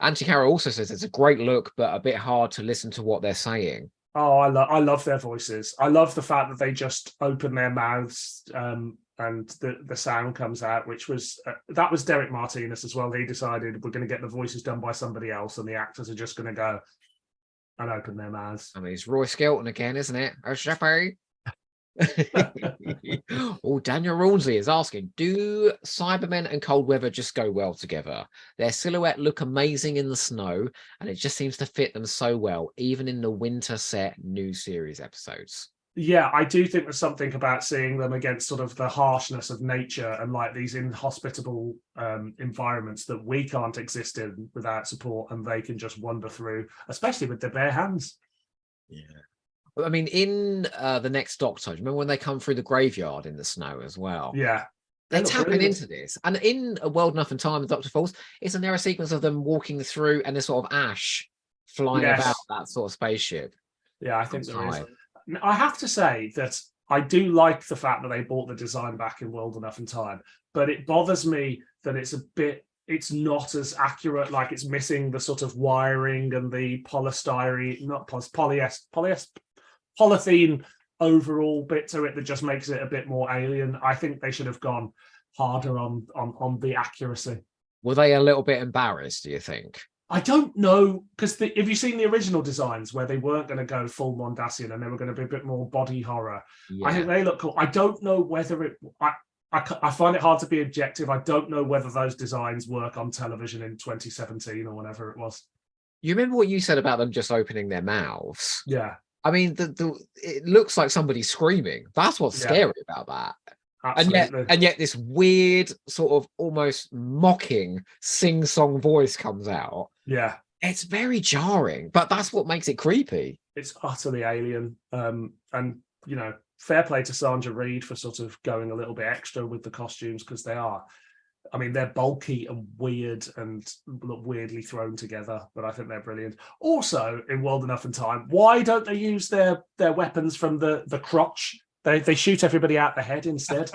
Anthony Carroll also says it's a great look, but a bit hard to listen to what they're saying. Oh, I love their voices. I love the fact that they just open their mouths and the sound comes out, which was that was Derek Martinez as well. He decided we're going to get the voices done by somebody else, and the actors are just going to go and open their mouths. I mean, it's Roy Skelton again, isn't it? Oh, Sheppy. Oh, Daniel Rawnsley is asking, do Cybermen and cold weather just go well together? Their silhouette look amazing in the snow, and it just seems to fit them so well, even in the winter set new series episodes. Yeah, I do think there's something about seeing them against sort of the harshness of nature and like these inhospitable environments that we can't exist in without support, and they can just wander through, especially with their bare hands. Yeah. I mean, in the next Doctor, remember when they come through the graveyard in the snow as well? Yeah. They're tapping into this. And in A World Enough and Time, the Doctor Falls, isn't there a sequence of them walking through and there's sort of ash flying about that sort of spaceship? Yeah, I think there is. I have to say that I do like the fact that they brought the design back in World Enough and Time, but it bothers me that it's not as accurate, like it's missing the sort of wiring and the polythene overall bit to it that just makes it a bit more alien. I think they should have gone harder on the accuracy. Were they a little bit embarrassed, do you think? I don't know, because have you seen the original designs where they weren't going to go full Mondasian and they were going to be a bit more body horror? Yeah. I think they look cool. I don't know whether I find it hard to be objective. I don't know whether those designs work on television in 2017 or whatever it was. You remember what you said about them just opening their mouths? Yeah, I mean, it looks like somebody screaming. That's what's Yeah. scary about that. absolutely. And yet this weird sort of almost mocking sing-song voice comes out. Yeah, It's very jarring, but that's what makes it creepy. it's utterly alien. And you know, fair play to Sandra Reid for sort of going a little bit extra with the costumes, because they are. I mean, they're bulky and weird and look weirdly thrown together, but I think they're brilliant. Also, in World Enough and Time, why don't they use their weapons from the crotch? They shoot everybody out the head instead.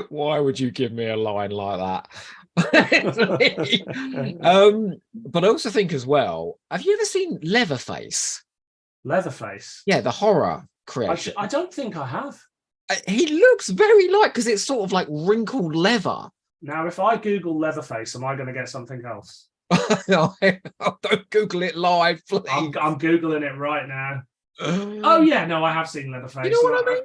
Why would you give me a line like that? But I also think as well, have you ever seen Leatherface? Leatherface. Yeah, the horror creation. I don't think I have. He looks very like, because it's sort of like wrinkled leather. Now, if I Google Leatherface, am I going to get something else? No, don't Google it live, please. I'm Googling it right now. Oh yeah, no, I have seen Leatherface. You know what I mean?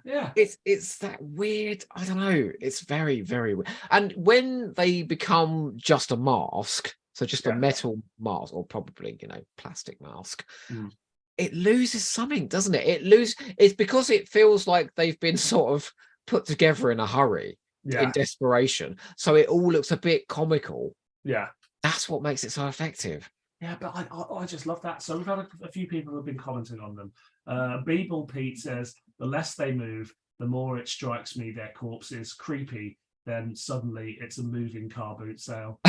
Yeah. It's that weird. I don't know. It's very, very weird. And when they become just a mask, so just a metal mask, or probably, plastic mask, it loses something, doesn't it? It's because it feels like they've been sort of put together in a hurry, in desperation. So it all looks a bit comical. Yeah. That's what makes it so effective. Yeah, but I just love that. So we've had a few people who have been commenting on them. Beeble Pete says, the less they move, the more it strikes me their corpse is creepy. Then suddenly it's a moving car boot sale.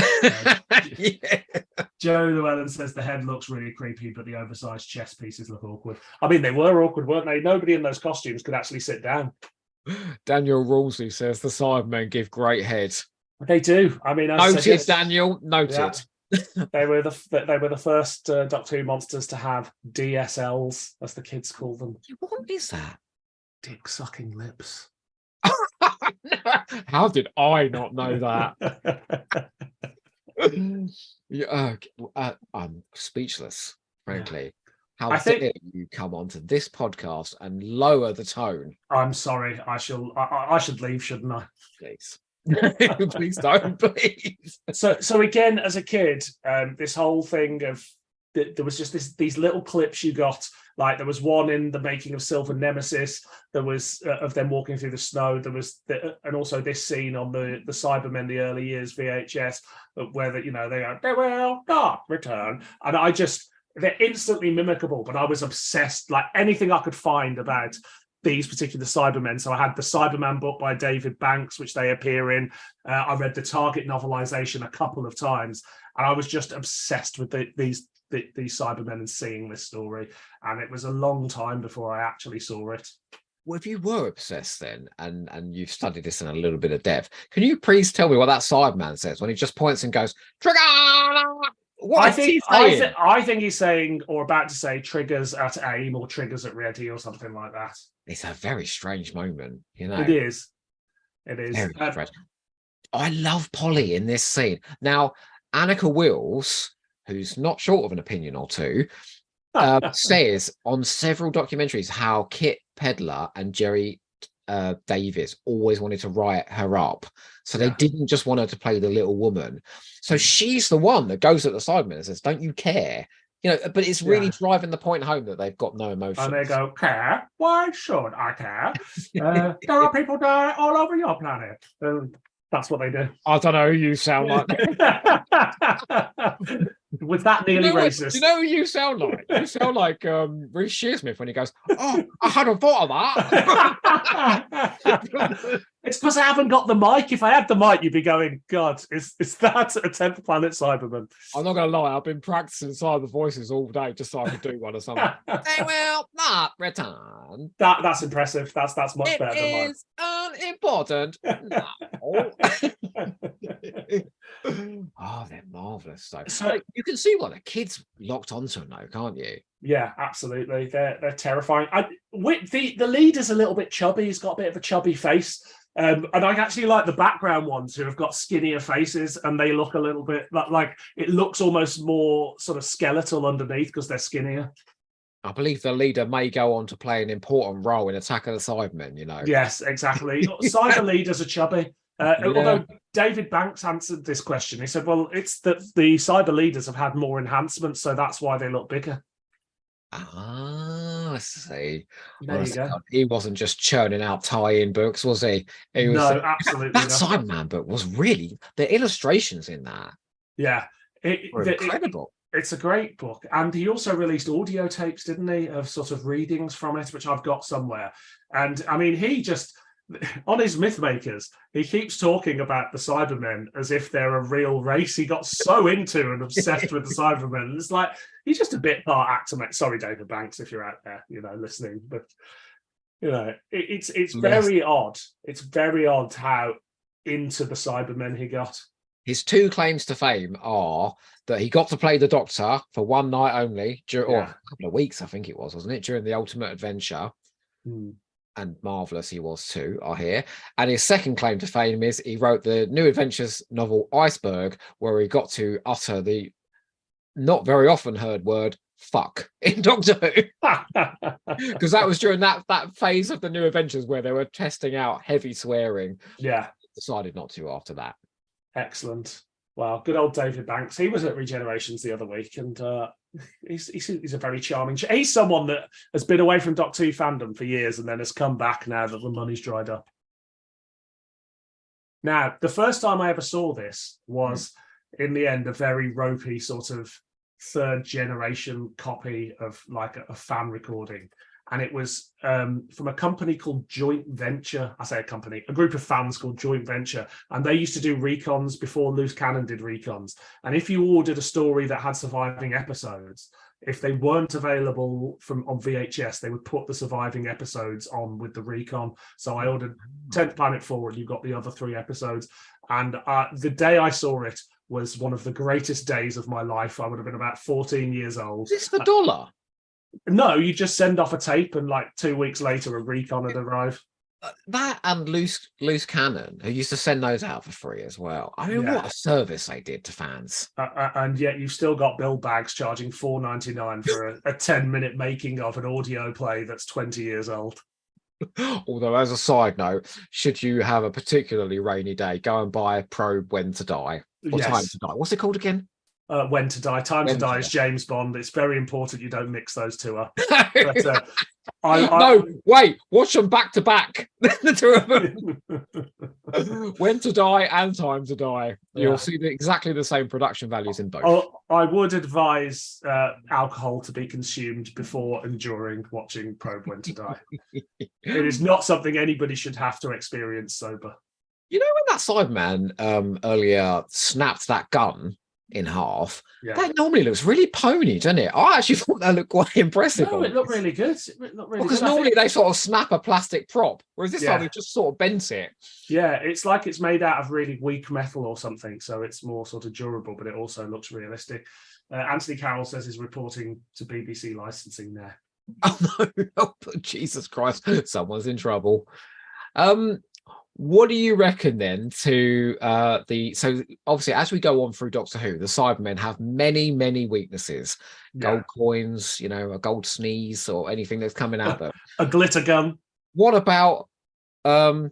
Joe Llewellyn says the head looks really creepy, but the oversized chest pieces look awkward. I mean, they were awkward, weren't they? Nobody in those costumes could actually sit down. Daniel Rulsey says the Cybermen give great head. They do. I mean, noted, Daniel. Noted. Yeah. They were the first Doctor Who monsters to have DSLs, as the kids call them. What is that? Dick sucking lips. How did I not know that? I'm speechless, frankly. How dare you come onto this podcast and lower the tone? I'm sorry. I should leave, shouldn't I? Please. Please don't, please. So again, as a kid, this whole thing of there was just these little clips you got. Like there was one in the making of Silver Nemesis. There was of them walking through the snow. There was and also this scene on the Cybermen, the early years VHS, where they go, they will not return, and they're instantly mimicable. But I was obsessed, like anything I could find about these particular Cybermen. So I had the Cyberman book by David Banks, which they appear in. I read the Target novelization a couple of times, and I was just obsessed with these Cybermen and seeing this story. And it was a long time before I actually saw it. Well, if you were obsessed then, and you've studied this in a little bit of depth, can you please tell me what that Cyberman says when he just points and goes, "Trigger"? I think he's saying, or about to say, triggers at aim or triggers at ready or something like that. It's a very strange moment, It is. Very strange. I love Polly in this scene. Now, Annika Wills, who's not short of an opinion or two, says on several documentaries how Kit Pedler and Jerry Davis always wanted to write her up. So they didn't just want her to play the little woman. So she's the one that goes at the Cybermen and says, "Don't you care?" But it's really driving the point home that they've got no emotion. And they go, "Care? Why should I care? There are people die all over your planet." That's what they do. I don't know who you sound like. Was that nearly racist? You know who you sound like? You sound like Reece Shearsmith when he goes, "Oh, I hadn't thought of that." It's because I haven't got the mic. If I had the mic, you'd be going, "God, is that a 10th Planet Cyberman?" I'm not going to lie. I've been practicing cyber voices all day just so I could do one or something. They will not return. That's impressive. That's much better than mine. It is unimportant. No. Oh, they're marvelous. So you can see what the kids locked onto them, though, can't you? Yeah, absolutely. They're terrifying. The leader's a little bit chubby. He's got a bit of a chubby face. And I actually like the background ones who have got skinnier faces, and they look a little bit like it looks almost more sort of skeletal underneath because they're skinnier. I believe the leader may go on to play an important role in Attack of the Cybermen, Yes, exactly. Cyber leaders are chubby. Although David Banks answered this question. He said, well, it's that the cyber leaders have had more enhancements, so that's why they look bigger. Ah, I see. There you go. He wasn't just churning out tie-in books, was he? He was. No, absolutely That not. Cyberman book was really, the illustrations in that Yeah. were incredible. It's a great book. And he also released audio tapes, didn't he, of sort of readings from it, which I've got somewhere. And I mean, he just, on his Mythmakers, he keeps talking about the Cybermen as if they're a real race. He got so into and obsessed with the Cybermen. It's like, he's just a bit part actor, mate. Sorry, David Banks, if you're out there, listening. But, it's very odd. It's very odd how into the Cybermen he got. His two claims to fame are that he got to play the Doctor for one night only, or a couple of weeks, I think it was, wasn't it, during the Ultimate Adventure. And marvelous he was too, I hear. And his second claim to fame is he wrote the New Adventures novel Iceberg, where he got to utter the not very often heard word fuck in Doctor Who. Because that was during that phase of the New Adventures where they were testing out heavy swearing. Yeah. Decided not to after that. Excellent. Well, good old David Banks. He was at Regenerations the other week, and he's a very charming. He's someone that has been away from Doctor Who fandom for years and then has come back now that the money's dried up. Now, the first time I ever saw this was, in the end, a very ropey sort of third generation copy of like a fan recording. And it was from a company called Joint Venture. I say a company, a group of fans called Joint Venture. And they used to do recons before Loose Cannon did recons. And if you ordered a story that had surviving episodes, if they weren't available on VHS, they would put the surviving episodes on with the recon. So I ordered 10th Planet Forward. You got the other 3 episodes. And the day I saw it was one of the greatest days of my life. I would have been about 14 years old. Is this the dollar? No, you just send off a tape and like 2 weeks later a recon would arrive. That and Loose Cannon, who used to send those out for free as well. I mean, what a service they did to fans. And yet you've still got Bill Baggs charging $4.99 for a 10-minute making of an audio play that's 20 years old. Although, as a side note, should you have a particularly rainy day, go and buy Probe When to Die. Or Time to Die. What's it called again? When to Die. Time to Die is James Bond. It's very important you don't mix those two up. But, no, wait, watch them back to back. The two of them. When to Die and Time to Die. You'll see exactly the same production values in both. I would advise alcohol to be consumed before and during watching Probe When to Die. It is not something anybody should have to experience sober. You know when that Cyberman earlier snapped that gun in half, that normally looks really pony, doesn't it? I actually thought that looked quite impressive. No, it looked really good. Because normally they sort of snap a plastic prop, whereas this time they just sort of bent it. Yeah, it's like it's made out of really weak metal or something, so it's more sort of durable, but it also looks realistic. Anthony Carroll says he's reporting to BBC licensing there. Oh no! Oh, Jesus Christ! Someone's in trouble. What do you reckon then to so obviously as we go on through Doctor Who, the Cybermen have many, many weaknesses. Gold coins, a gold sneeze or anything that's coming at them. A glitter gun. What about a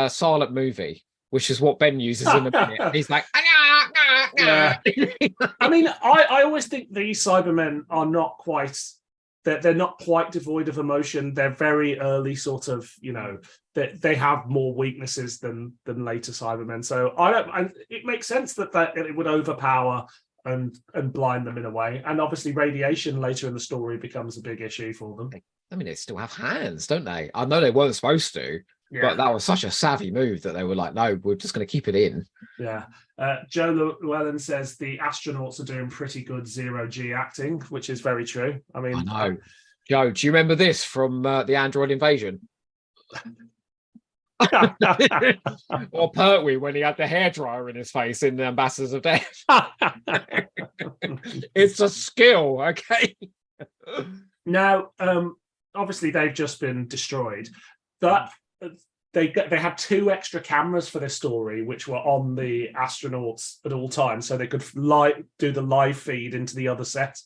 silent movie, which is what Ben uses in a minute? He's like, I mean, I always think these Cybermen are not quite they're not quite devoid of emotion. They're very early sort of, they have more weaknesses than later Cybermen. So it makes sense that it would overpower and blind them in a way. And obviously radiation later in the story becomes a big issue for them. I mean, they still have hands, don't they? I know they weren't supposed to, but that was such a savvy move that they were like, no, we're just going to keep it in. Yeah. Joe Llewellyn says the astronauts are doing pretty good zero-G acting, which is very true. I mean, I know. Joe, do you remember this from the Android Invasion? Or Pertwee when he had the hairdryer in his face in the Ambassadors of Death. It's a skill, okay? Now, obviously, they've just been destroyed. They had 2 extra cameras for this story, which were on the astronauts at all times, so they could do the live feed into the other set.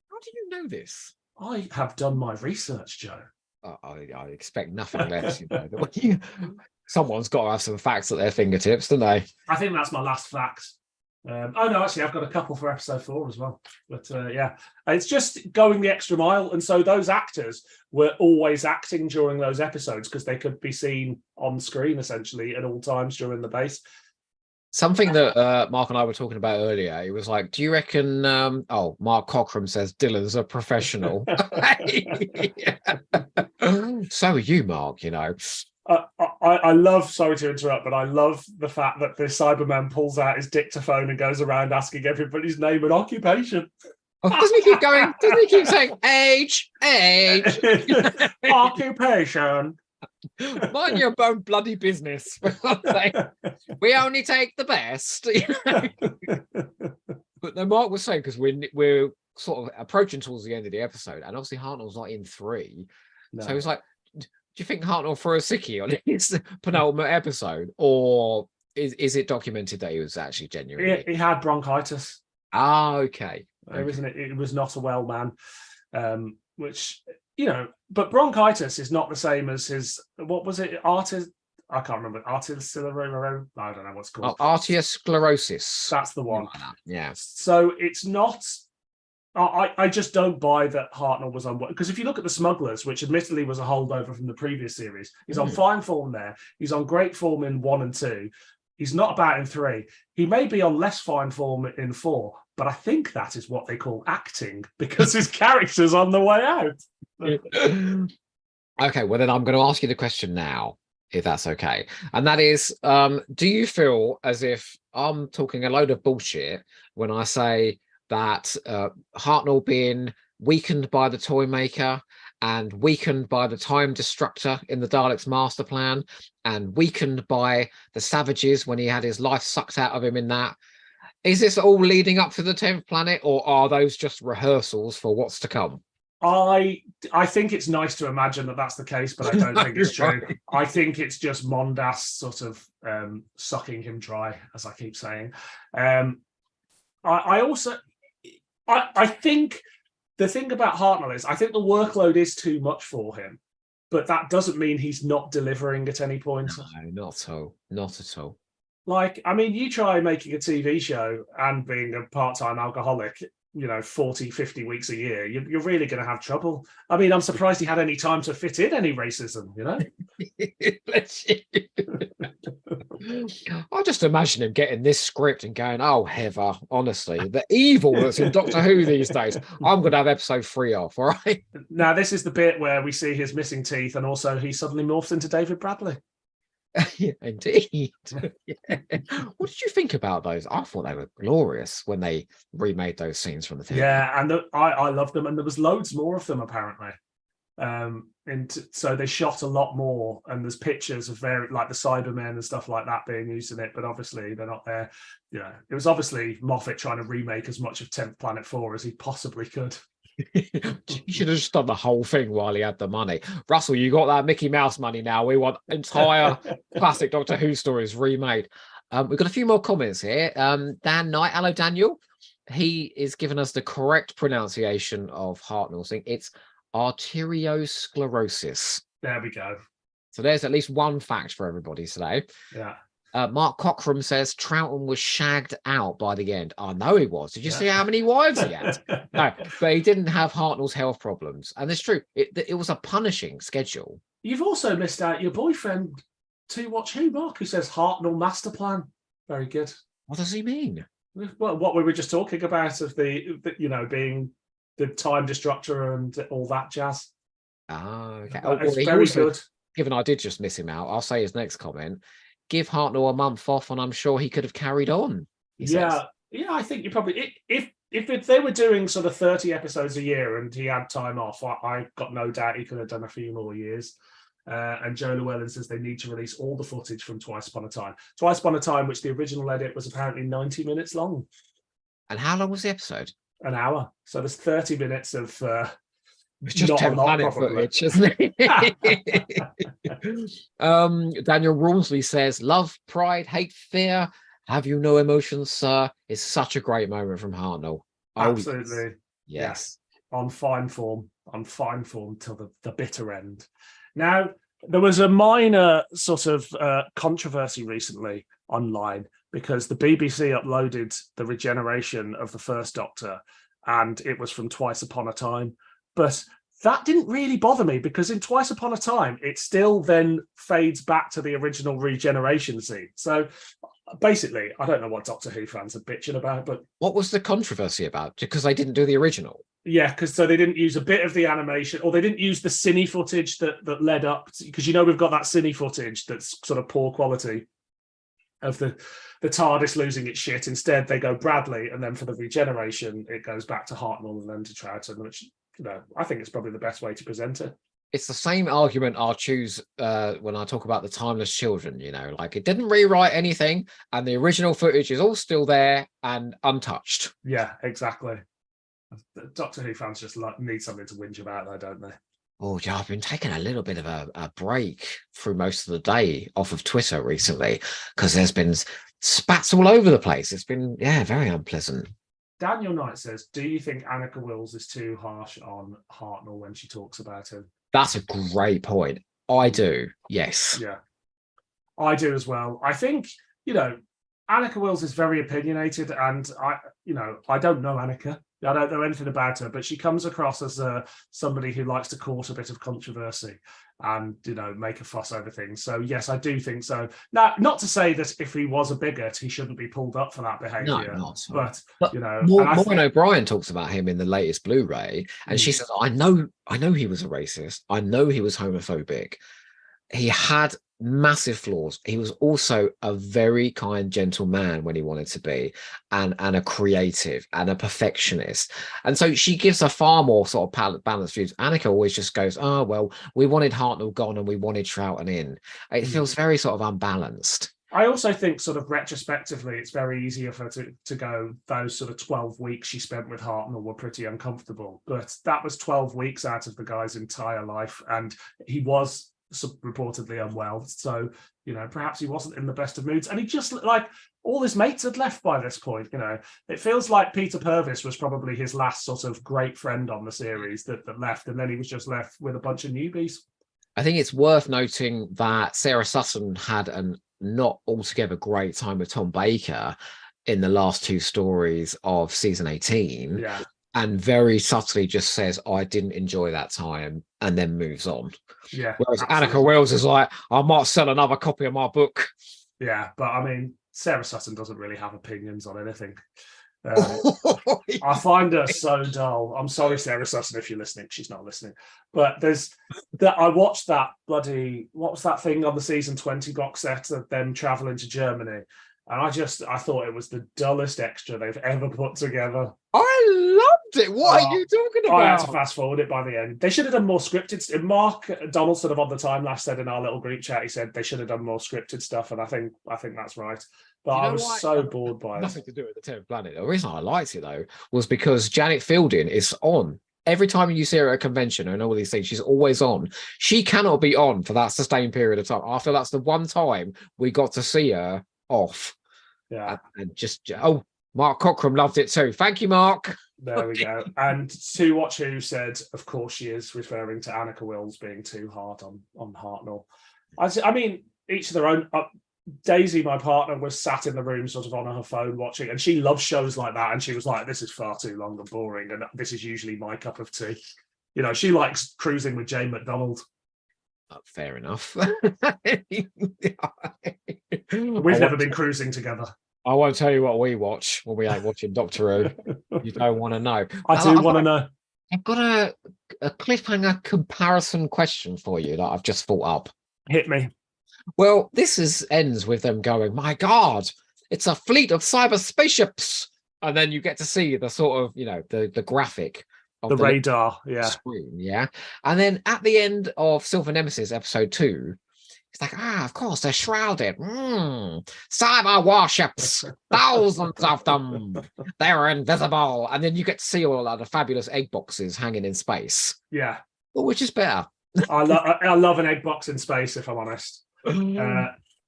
How do you know this? I have done my research, Joe. I expect nothing less. Someone's got to have some facts at their fingertips, don't they? I think that's my last fact. Oh no, actually, I've got a couple for episode 4 as well. But yeah, it's just going the extra mile, and so those actors were always acting during those episodes because they could be seen on screen essentially at all times during the base. Something that Mark and I were talking about earlier, he was like, do you reckon, Mark Cockram says Dylan's a professional. So are you, Mark, you know. I love, sorry to interrupt, but I love the fact that the Cyberman pulls out his dictaphone and goes around asking everybody's name and occupation. Oh, doesn't he keep going? Doesn't he keep saying age, occupation? Mind your own bloody business. We only take the best. But no, Mark was saying, because we're sort of approaching towards the end of the episode, and obviously Hartnell's not in 3. No. So he's like, do you think Hartnell threw a sickie on his penultimate episode, or is it documented that he was actually genuinely? He had bronchitis. Ah, okay. It was not a well man, which, you know, but bronchitis is not the same as his, what was it? I can't remember. I don't know what's called. Arteriosclerosis. That's the one. Like that. Yeah. So it's not. I just don't buy that Hartnell was on, because if you look at the Smugglers, which admittedly was a holdover from the previous series, he's on fine form there. He's on great form in 1 and 2. He's not about in 3. He may be on less fine form in 4, but I think that is what they call acting, because his character's on the way out. Okay, well then I'm going to ask you the question now, if that's okay. And that is, do you feel as if I'm talking a load of bullshit when I say that Hartnell being weakened by the toy maker and weakened by the time destructor in the Daleks' master plan and weakened by the savages when he had his life sucked out of him in that, is this all leading up to the 10th planet, or are those just rehearsals for what's to come? I think it's nice to imagine that that's the case, but I don't think it's true. Right. I think it's just Mondas sort of sucking him dry, as I keep saying. I think the thing about Hartnell is I think the workload is too much for him, but that doesn't mean he's not delivering at any point. No, not at all. Like, I mean, you try making a TV show and being a part-time alcoholic, you know, 40, 50 weeks a year, you're really going to have trouble. I mean, I'm surprised he had any time to fit in any racism, you know? Bless you. I just imagine him getting this script and going, oh, Heather, honestly, the evil that's in Doctor Who these days, I'm going to have episode 3 off, all right? Now, this is the bit where we see his missing teeth, and also he suddenly morphs into David Bradley. Yeah, indeed. Yeah. What did you think about those? I thought they were glorious when they remade those scenes from the film. Yeah, and I loved them, and there was loads more of them apparently. And so they shot a lot more, and there's pictures of like the Cybermen and stuff like that being used in it, but obviously they're not there. Yeah, it was obviously Moffat trying to remake as much of 10th Planet 4 as he possibly could. He should have just done the whole thing while he had the money. Russell, you got that Mickey Mouse money now. We want entire classic Doctor Who stories remade. We've got a few more comments here. Dan Knight, hello Daniel. He is giving us the correct pronunciation of Hartnell's thing. It's arteriosclerosis. There we go. So there's at least one fact for everybody today. Yeah. Mark Cockram says Troughton was shagged out by the end. I know he was. Did you see how many wives he had? No, but he didn't have Hartnell's health problems. And it's true. It was a punishing schedule. You've also missed out your boyfriend to watch who, Mark, who says Hartnell master plan. Very good. What does he mean? Well, what we were just talking about of the you know, being the time destructor and all that jazz. Ah, okay. It's very good. Given I did just miss him out, I'll say his next comment. Give Hartnell a month off, and I'm sure he could have carried on. Yeah, I think you probably if they were doing sort of 30 episodes a year and he had time off, I got no doubt he could have done a few more years. And Joe Llewellyn says they need to release all the footage from Twice Upon a Time. Twice Upon a Time, which the original edit was apparently 90 minutes long. And how long was the episode? An hour. So there's 30 minutes of it's just 10 planet footage, isn't it? Daniel Rawnsley says, love, pride, hate, fear. Have you no emotions, sir? It's such a great moment from Hartnell. Absolutely. Yes. On fine form till the bitter end. Now, There was a minor sort of controversy recently online because the BBC uploaded the regeneration of the first Doctor, and it was from Twice Upon a Time. But that didn't really bother me because in Twice Upon a Time, it still then fades back to the original regeneration scene. So basically, I don't know what Doctor Who fans are bitching about, but What was the controversy about? Because they didn't do the original. yeah, because so they didn't use a bit of the animation, or they didn't use the cine footage that led up, because we've got that cine footage that's sort of poor quality of the TARDIS losing its shit. Instead, they go Bradley, and then for the regeneration, it goes back to Hartnell and then to Troughton, which I think it's probably the best way to present it. It's the same argument I'll choose when I talk about the Timeless Children. Like it didn't rewrite anything, and the original footage is all still there and untouched. Yeah, exactly. Doctor Who fans just need something to whinge about, though, don't they? Oh, yeah, I've been taking a little bit of a break through most of the day off of Twitter recently because there's been spats all over the place. It's been, very unpleasant. Daniel Knight says, do you think Annika Wills is too harsh on Hartnell when she talks about him? That's a great point. I do, yes. Yeah, I do as well. I think, Annika Wills is very opinionated, and I don't know Annika. I don't know anything about her, but she comes across as somebody who likes to court a bit of controversy and, make a fuss over things. So, yes, I do think so. Now, not to say that if he was a bigot, he shouldn't be pulled up for that behaviour. No, not. But Maureen O'Brien talks about him in the latest Blu-ray, and she says, I know he was a racist. I know he was homophobic. He had massive flaws. He was also a very kind, gentle man when he wanted to be, and a creative and a perfectionist. And so she gives a far more sort of balanced views. Annika always just goes, oh, well, we wanted Hartnell gone and we wanted Troughton in. It feels very sort of unbalanced. I also think sort of retrospectively, it's very easier for her to go, those sort of 12 weeks she spent with Hartnell were pretty uncomfortable. But that was 12 weeks out of the guy's entire life. And he was reportedly unwell, so perhaps he wasn't in the best of moods, and he just like all his mates had left by this point. It feels like Peter Purvis was probably his last sort of great friend on the series that left, and then he was just left with a bunch of newbies. I think it's worth noting that Sarah Sutton had a not altogether great time with Tom Baker in the last two stories of season 18. Yeah. And very subtly just says, I didn't enjoy that time, and then moves on. Yeah. Whereas Annika Wills is like, I might sell another copy of my book. Yeah, but I mean, Sarah Sutton doesn't really have opinions on anything. I find her so dull. I'm sorry, Sarah Sutton, if you're listening. She's not listening. But there's that. I watched that bloody, what was that thing on the season 20 box set of them traveling to Germany? And I thought it was the dullest extra they've ever put together. I loved it. What are you talking about? I had to fast forward it by the end. They should have done more scripted. Mark Donald sort of on the time last said in our little group chat, he said they should have done more scripted stuff, and I think that's right. But I was so bored by it. Nothing to do with the 10th Planet. The reason I liked it though was because Janet Fielding is on. Every time you see her at a convention and all these things, she's always on. She cannot be on for that sustained period of time. I feel that's the one time we got to see her off. Yeah. And just, Mark Cockram loved it too. Thank you, Mark. There we go. And To Watch Who said, of course she is, referring to Annika Wills being too hard on Hartnell. I mean, each of their own. Daisy, my partner, was sat in the room sort of on her phone watching, and she loves shows like that, and she was like, this is far too long and boring, and this is usually my cup of tea. She likes cruising with Jane McDonald. Fair enough. We've never been cruising together. I won't tell you what we watch when we ain't watching Doctor Who. You don't want to know. I do want to know. I've got a cliffhanger comparison question for you that I've just thought up. Hit me. Well, this ends with them going, my God, it's a fleet of cyber spaceships. And then you get to see the sort of, the graphic of the radar, screen, And then at the end of Silver Nemesis episode 2, it's like, of course, they're shrouded. Cyber warships, thousands of them. They're invisible. And then you get to see all of the fabulous egg boxes hanging in space. Yeah. Well, which is better? I love an egg box in space, if I'm honest.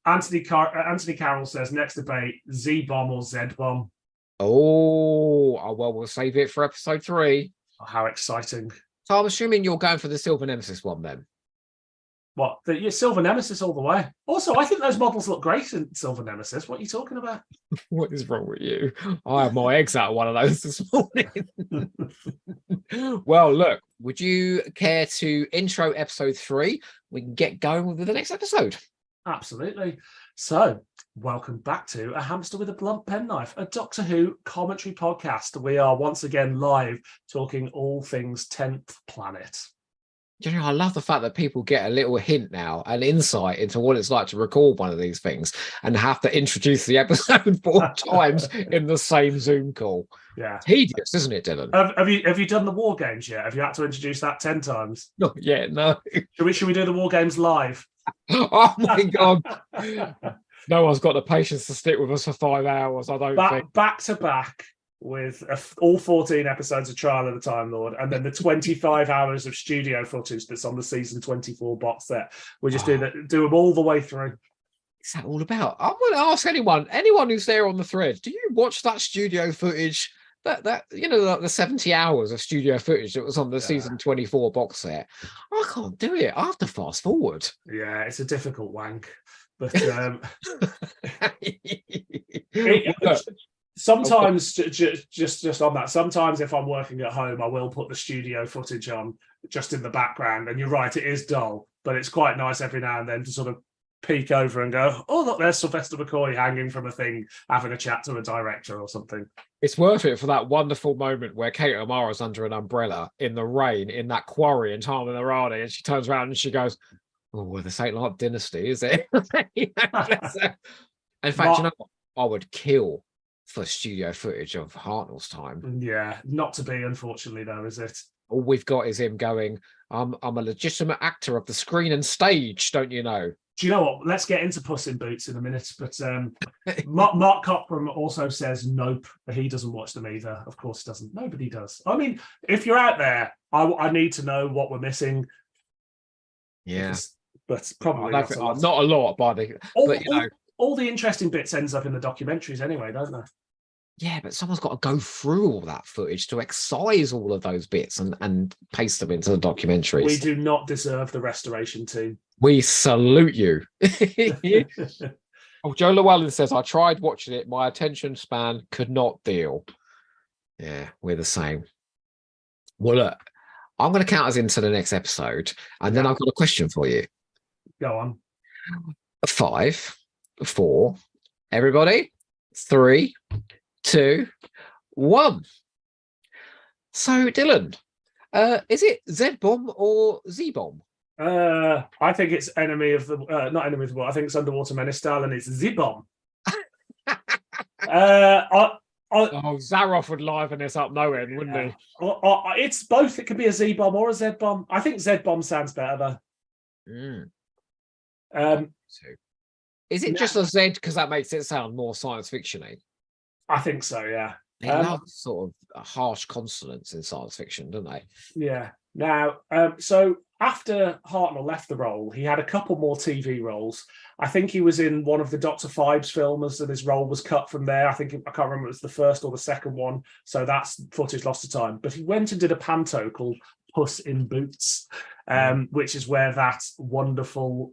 Anthony Carroll says, next debate, Z-bomb or Z-bomb? Oh, well, we'll save it for episode 3. Oh, how exciting. So I'm assuming you're going for the Silver Nemesis one then? What? The Silver Nemesis all the way. Also, I think those models look great in Silver Nemesis. What are you talking about? What is wrong with you? I had my eggs out of one of those this morning. Well, look, would you care to intro episode 3? We can get going with the next episode. Absolutely. So, welcome back to A Hamster with a Blunt Penknife, a Doctor Who commentary podcast. We are once again live talking all things 10th Planet. You know, I love the fact that people get a little hint now, an insight into what it's like to record one of these things and have to introduce the episode 4 times in the same Zoom call. Yeah. Tedious, isn't it, Dylan? Have you done the War Games yet? Have you had to introduce that 10 times? Not yet, no. Should we do the War Games live? Oh my God. No one's got the patience to stick with us for 5 hours, I don't think. Back to back with all 14 episodes of Trial of the Time Lord, and then the 25 hours of studio footage that's on the season 24 box set. We just do them all the way through. What's that all about? I want to ask anyone who's there on the thread, do you watch that studio footage? That you know, like the 70 hours of studio footage that was on the season 24 box set. I can't do it. I have to fast forward. Yeah, it's a difficult wank. But sometimes just on that, sometimes if I'm working at home, I will put the studio footage on just in the background. And you're right, it is dull, but it's quite nice every now and then to sort of peek over and go, oh, look, there's Sylvester McCoy hanging from a thing, having a chat to a director or something. It's worth it for that wonderful moment where Kate O'Mara's under an umbrella in the rain in that quarry in Time and Arani, and she turns around and she goes, oh, well, this ain't like Dynasty, is it? In fact, you know what? I would kill for studio footage of Hartnell's time. Yeah, not to be, unfortunately, though, is it? All we've got is him going, I'm a legitimate actor of the screen and stage, don't you know? Do you know what? Let's get into Puss in Boots in a minute. But Mark Cockram also says nope, he doesn't watch them either. Of course he doesn't. Nobody does. I mean, if you're out there, I need to know what we're missing. Yeah. But probably not a lot, but you know. All the interesting bits ends up in the documentaries anyway, don't they? Yeah, but someone's got to go through all that footage to excise all of those bits and paste them into the documentaries. We do not deserve the restoration team. We salute you. Oh, Joe Llewellyn says, I tried watching it. My attention span could not deal. Yeah, we're the same. Well, look, I'm going to count us into the next episode, and then I've got a question for you. Go on. 5, 4, everybody, 3, 2, 1. So, Dylan, is it Z-bomb or Z-bomb? I think it's not enemy of the world. I think it's Underwater Menace style, and it's Z-bomb. Zaroff would liven this up no end, wouldn't he? It's both. It could be a Z-bomb or a Z-bomb. I think Z-bomb sounds better though. Is it just a Z because that makes it sound more science fiction-y? I think so, yeah. They love sort of harsh consonants in science fiction, don't they? Yeah. Now, so after Hartnell left the role, he had a couple more TV roles. I think he was in one of the Dr. Phibes films, and his role was cut from there. I can't remember if it was the first or the second one. So that's footage lost to time. But he went and did a panto called Puss in Boots, which is where that wonderful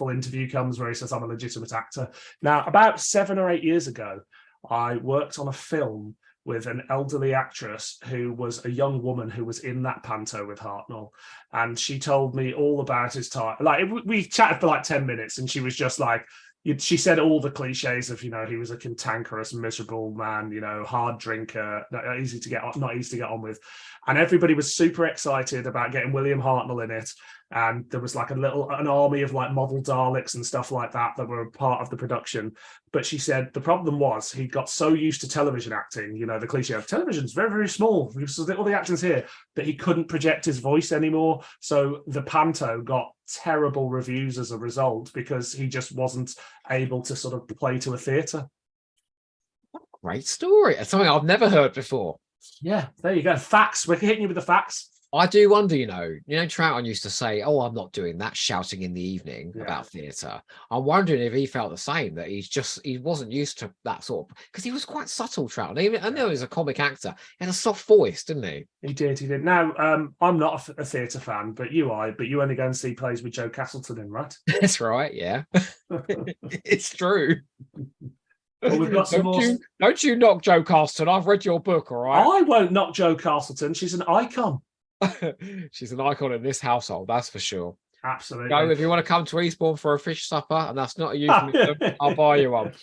interview comes where he says, I'm a legitimate actor. Now, about 7 or 8 years ago, I worked on a film with an elderly actress who was a young woman who was in that panto with Hartnell. And she told me all about his time. Like, we chatted for like 10 minutes, and she was just like, she said all the cliches of, you know, he was a cantankerous, miserable man, you know, hard drinker, not easy to get on with. And everybody was super excited about getting William Hartnell in it. And there was like an army of like model Daleks and stuff like that were a part of the production. But she said the problem was he got so used to television acting, you know, the cliche of television's very, very small, so all the action's here, that he couldn't project his voice anymore. So the panto got terrible reviews as a result because he just wasn't able to sort of play to a theatre. Great story. It's something I've never heard before. Yeah, there you go. Facts. We're hitting you with the facts. I do wonder, Troughton used to say, "Oh, I'm not doing that shouting in the evening Yeah. about theatre." I'm wondering if he felt the same, that he wasn't used to that sort of, because he was quite subtle, Troughton. Even I know he's a comic actor. He had a soft voice, didn't he? He did. Now, I'm not a theatre fan, but you only go and see plays with Joe Castleton in, right? That's right. Yeah, it's true. Well, we've got some more. Don't you knock Joe Castleton. I've read your book, all right? I won't knock Joe Castleton. She's an icon. She's an icon in this household, that's for sure. Absolutely. Joe, if you want to come to Eastbourne for a fish supper, and that's not a euphemism, I'll buy you one.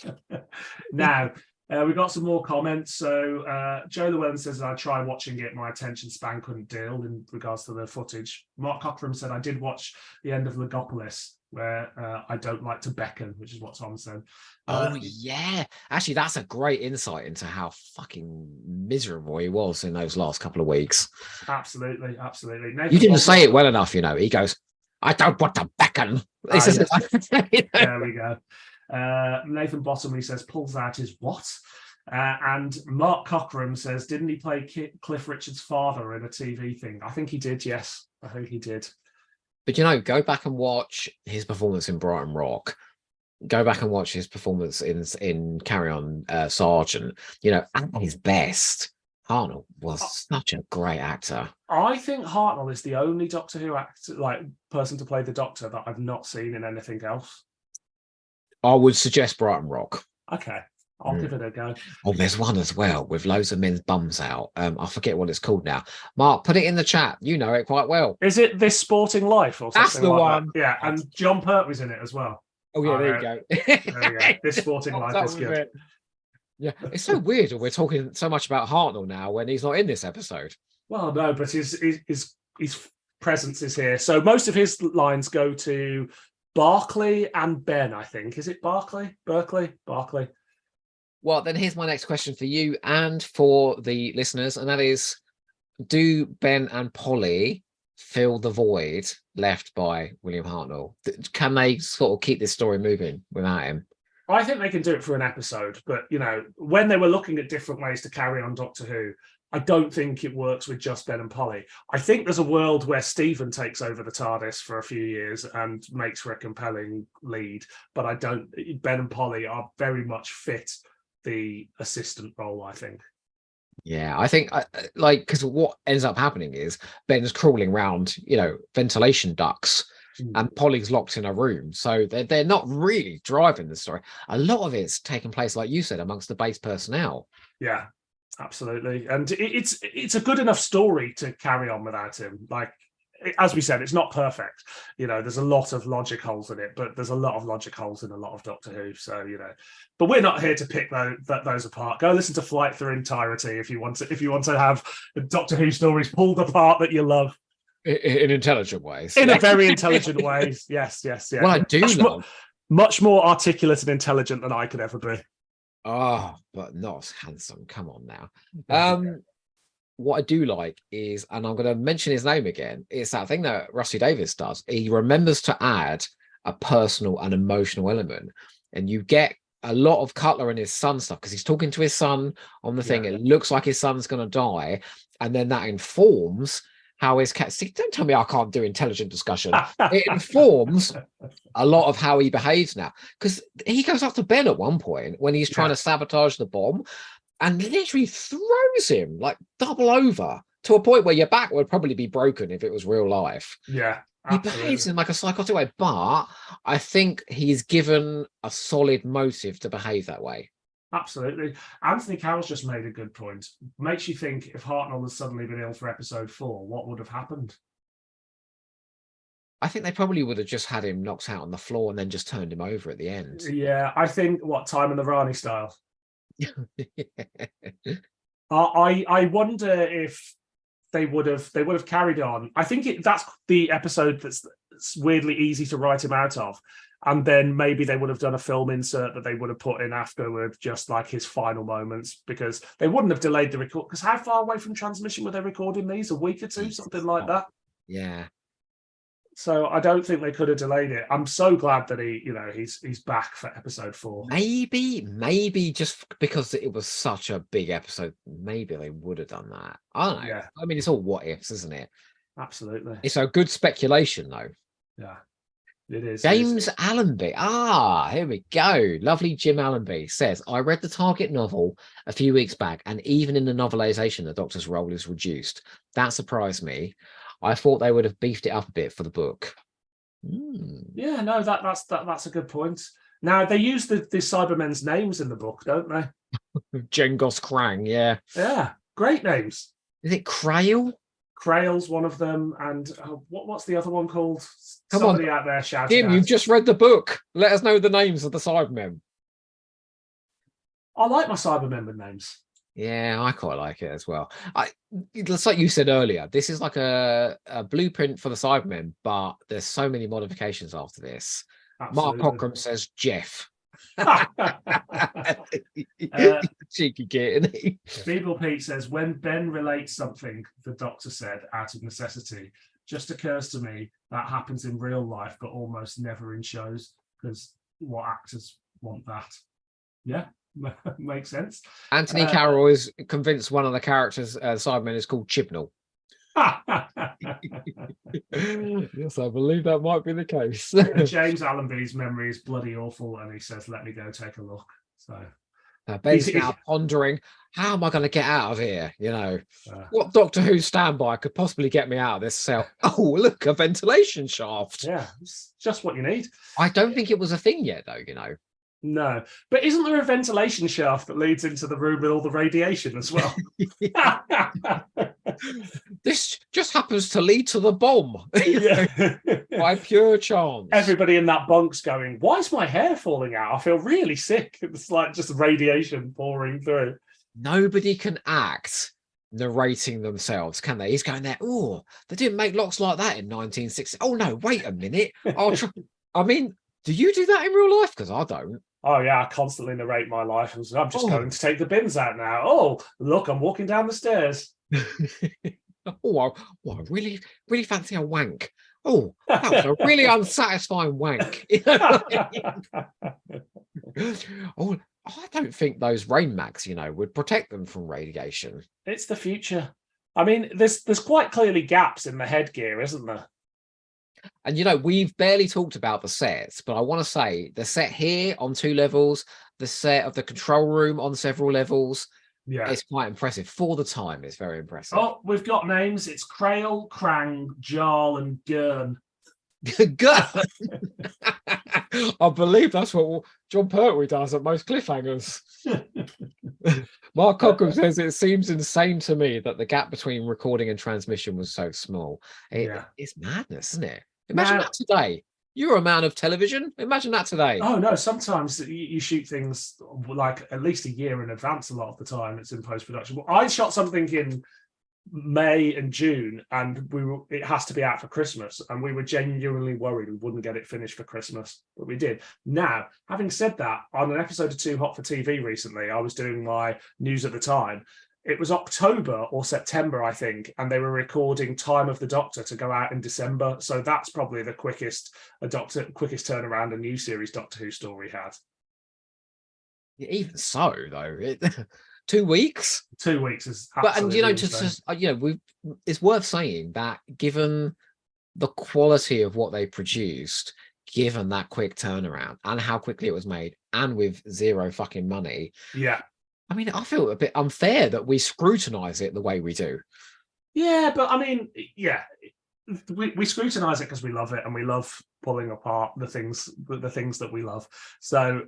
Now, we've got some more comments. So Joe Llewellyn says, I tried watching it. My attention span couldn't deal in regards to the footage. Mark Cockram said, I did watch the end of Legopolis, where I don't like to beckon, which is what Tom said. Oh, yeah. Actually, that's a great insight into how fucking miserable he was in those last couple of weeks. Absolutely. Nathan You didn't say it well enough, He goes, I don't want to beckon. Yes. There we go. Nathan Bottomley says, pulls out his what? And Mark Cockram says, didn't he play Cliff Richard's father in a TV thing? I think he did, yes. I think he did. But, go back and watch his performance in Brighton Rock. Go back and watch his performance in Carry On Sergeant. At his best, Hartnell was such a great actor. I think Hartnell is the only Doctor Who person to play the Doctor that I've not seen in anything else. I would suggest Brighton Rock. Okay, I'll give it a go. Oh, there's one as well with loads of men's bums out. I forget what it's called now. Mark, put it in the chat. You know it quite well. Is it This Sporting Life or something? That's the one. That? Yeah, and John Pertwee's in it as well. Oh yeah, there you go. There we go. This Sporting Life is good. It. Yeah, it's so weird that we're talking so much about Hartnell now when he's not in this episode. Well, no, but his presence is here. So most of his lines go to Barclay and Ben, I think. Is it Barclay? Barclay? Well, then here's my next question for you and for the listeners, and that is, do Ben and Polly fill the void left by William Hartnell? Can they sort of keep this story moving without him? I think they can do it for an episode, but when they were looking at different ways to carry on Doctor Who, I don't think it works with just Ben and Polly. I think there's a world where Stephen takes over the TARDIS for a few years and makes for a compelling lead, but Ben and Polly are very much fit the assistant role, I think. Yeah, I think because what ends up happening is Ben's crawling around, ventilation ducts, and Polly's locked in a room. So they're not really driving the story. A lot of it's taking place, like you said, amongst the base personnel. Yeah, absolutely. And it's a good enough story to carry on without him. Like, as we said, it's not perfect. There's a lot of logic holes in it, but there's a lot of logic holes in a lot of Doctor Who. So, but we're not here to pick those apart. Go listen to Flight through entirety if you want to have Doctor Who stories pulled apart that you love. In intelligent ways. In a very intelligent way. Yes. Well, I do love. Much more articulate and intelligent than I could ever be. Oh, but not as handsome. Come on now. What I do like is, and I'm going to mention his name again, it's that thing that Rusty Davies does. He remembers to add a personal and emotional element. And you get a lot of Cutler and his son stuff because he's talking to his son on the thing. It looks like his son's going to die. And then that informs how his cat. See, don't tell me I can't do intelligent discussion. It informs a lot of how he behaves now, because he goes up to Ben at one point when he's trying to sabotage the bomb and literally throws him like double over to a point where your back would probably be broken if it was real life. Yeah, absolutely. He behaves in like a psychotic way, but I think he's given a solid motive to behave that way. Absolutely. Anthony Carroll's just made a good point. Makes you think, if Hartnell had suddenly been ill for episode 4, what would have happened? I think they probably would have just had him knocked out on the floor and then just turned him over at the end. Yeah, I think Time and the Rani style. I wonder if they would have carried on. I think that's the episode that's weirdly easy to write him out of. And then maybe they would have done a film insert that they would have put in afterward, just like his final moments, because they wouldn't have delayed the record. Because how far away from transmission were they recording these? A week or two, something like that? Yeah. So I don't think they could have delayed it. I'm so glad that he's back for episode 4. Maybe just because it was such a big episode, maybe they would have done that. I don't know. Yeah. I mean, it's all what ifs, isn't it? Absolutely. It's a good speculation, though. Yeah, it is. James Allenby. Ah, here we go. Lovely Jim Allenby says, I read the Target novel a few weeks back, and even in the novelization, the Doctor's role is reduced. That surprised me. I thought they would have beefed it up a bit for the book. Yeah, no, that's a good point. Now they use the Cybermen's names in the book, don't they? Jengos Krang, yeah. Yeah, great names. Is it Krail? Krail's one of them, and what's the other one called? Come Somebody on, out there shouting. Jim, you've just read the book. Let us know the names of the Cybermen. I like my Cybermen names. Yeah, I quite like it as well. It's like you said earlier, this is like a blueprint for the Cybermen, but there's so many modifications after this. Absolutely. Mark Cockram says Jeff. Cheeky git, isn't he? Beeble Pete says, when Ben relates something the Doctor said out of necessity, just occurs to me that happens in real life, but almost never in shows, because what actors want that? Yeah, makes sense. Anthony Carroll is convinced one of the characters, Cybermen, is called Chibnall. Yes, I believe that might be the case. James Allenby's memory is bloody awful, and he says, let me go take a look. So Ben's now pondering, how am I going to get out of here? You know, what Doctor Who standby could possibly get me out of this cell? Oh, look, a ventilation shaft. Yeah, it's just what you need. I don't think it was a thing yet, though, you know. No, but isn't there a ventilation shaft that leads into the room with all the radiation as well? This just happens to lead to the bomb. By pure chance. Everybody in that bunk's going, why is my hair falling out? I feel really sick. It's like just radiation pouring through. Nobody can act narrating themselves, can they? He's going there, oh, they didn't make locks like that in 1960. Oh, no, wait a minute. I mean, do you do that in real life? Because I don't. Oh, yeah, I constantly narrate my life. I'm just going to take the bins out now. Oh, look, I'm walking down the stairs. I really, really fancy a wank. Oh, that was a really unsatisfying wank. Oh, I don't think those rain mags, you know, would protect them from radiation. It's the future. I mean, there's quite clearly gaps in the headgear, isn't there? And, you know, we've barely talked about the sets, but I want to say the set here on 2 levels, the set of the control room on several levels, yeah, it's quite impressive. For the time, it's very impressive. Oh, we've got names. It's Krail, Krang, Jarl, and Gurn. Gurn! I believe that's what John Pertwee does at most cliffhangers. Mark Cockram says, it seems insane to me that the gap between recording and transmission was so small. It's madness, isn't it? Imagine that today. You're a man of television. Imagine that today. Oh, no. Sometimes you shoot things like at least a year in advance. A lot of the time it's in post-production. Well, I shot something in May and June, and it has to be out for Christmas, and we were genuinely worried we wouldn't get it finished for Christmas, but we did. Now, having said that, on an episode of Too Hot for TV recently, I was doing my news at the time. It was October or September, I think, and they were recording Time of the Doctor to go out in December. So that's probably the quickest turnaround a new series Doctor Who story had. Even so, though, 2 weeks. 2 weeks is absolutely. But you know, it's worth saying that given the quality of what they produced, given that quick turnaround and how quickly it was made, and with zero fucking money, yeah. I mean, I feel a bit unfair that we scrutinize it the way we do. Yeah, but I mean, yeah, we scrutinize it because we love it, and we love pulling apart the things that we love. So,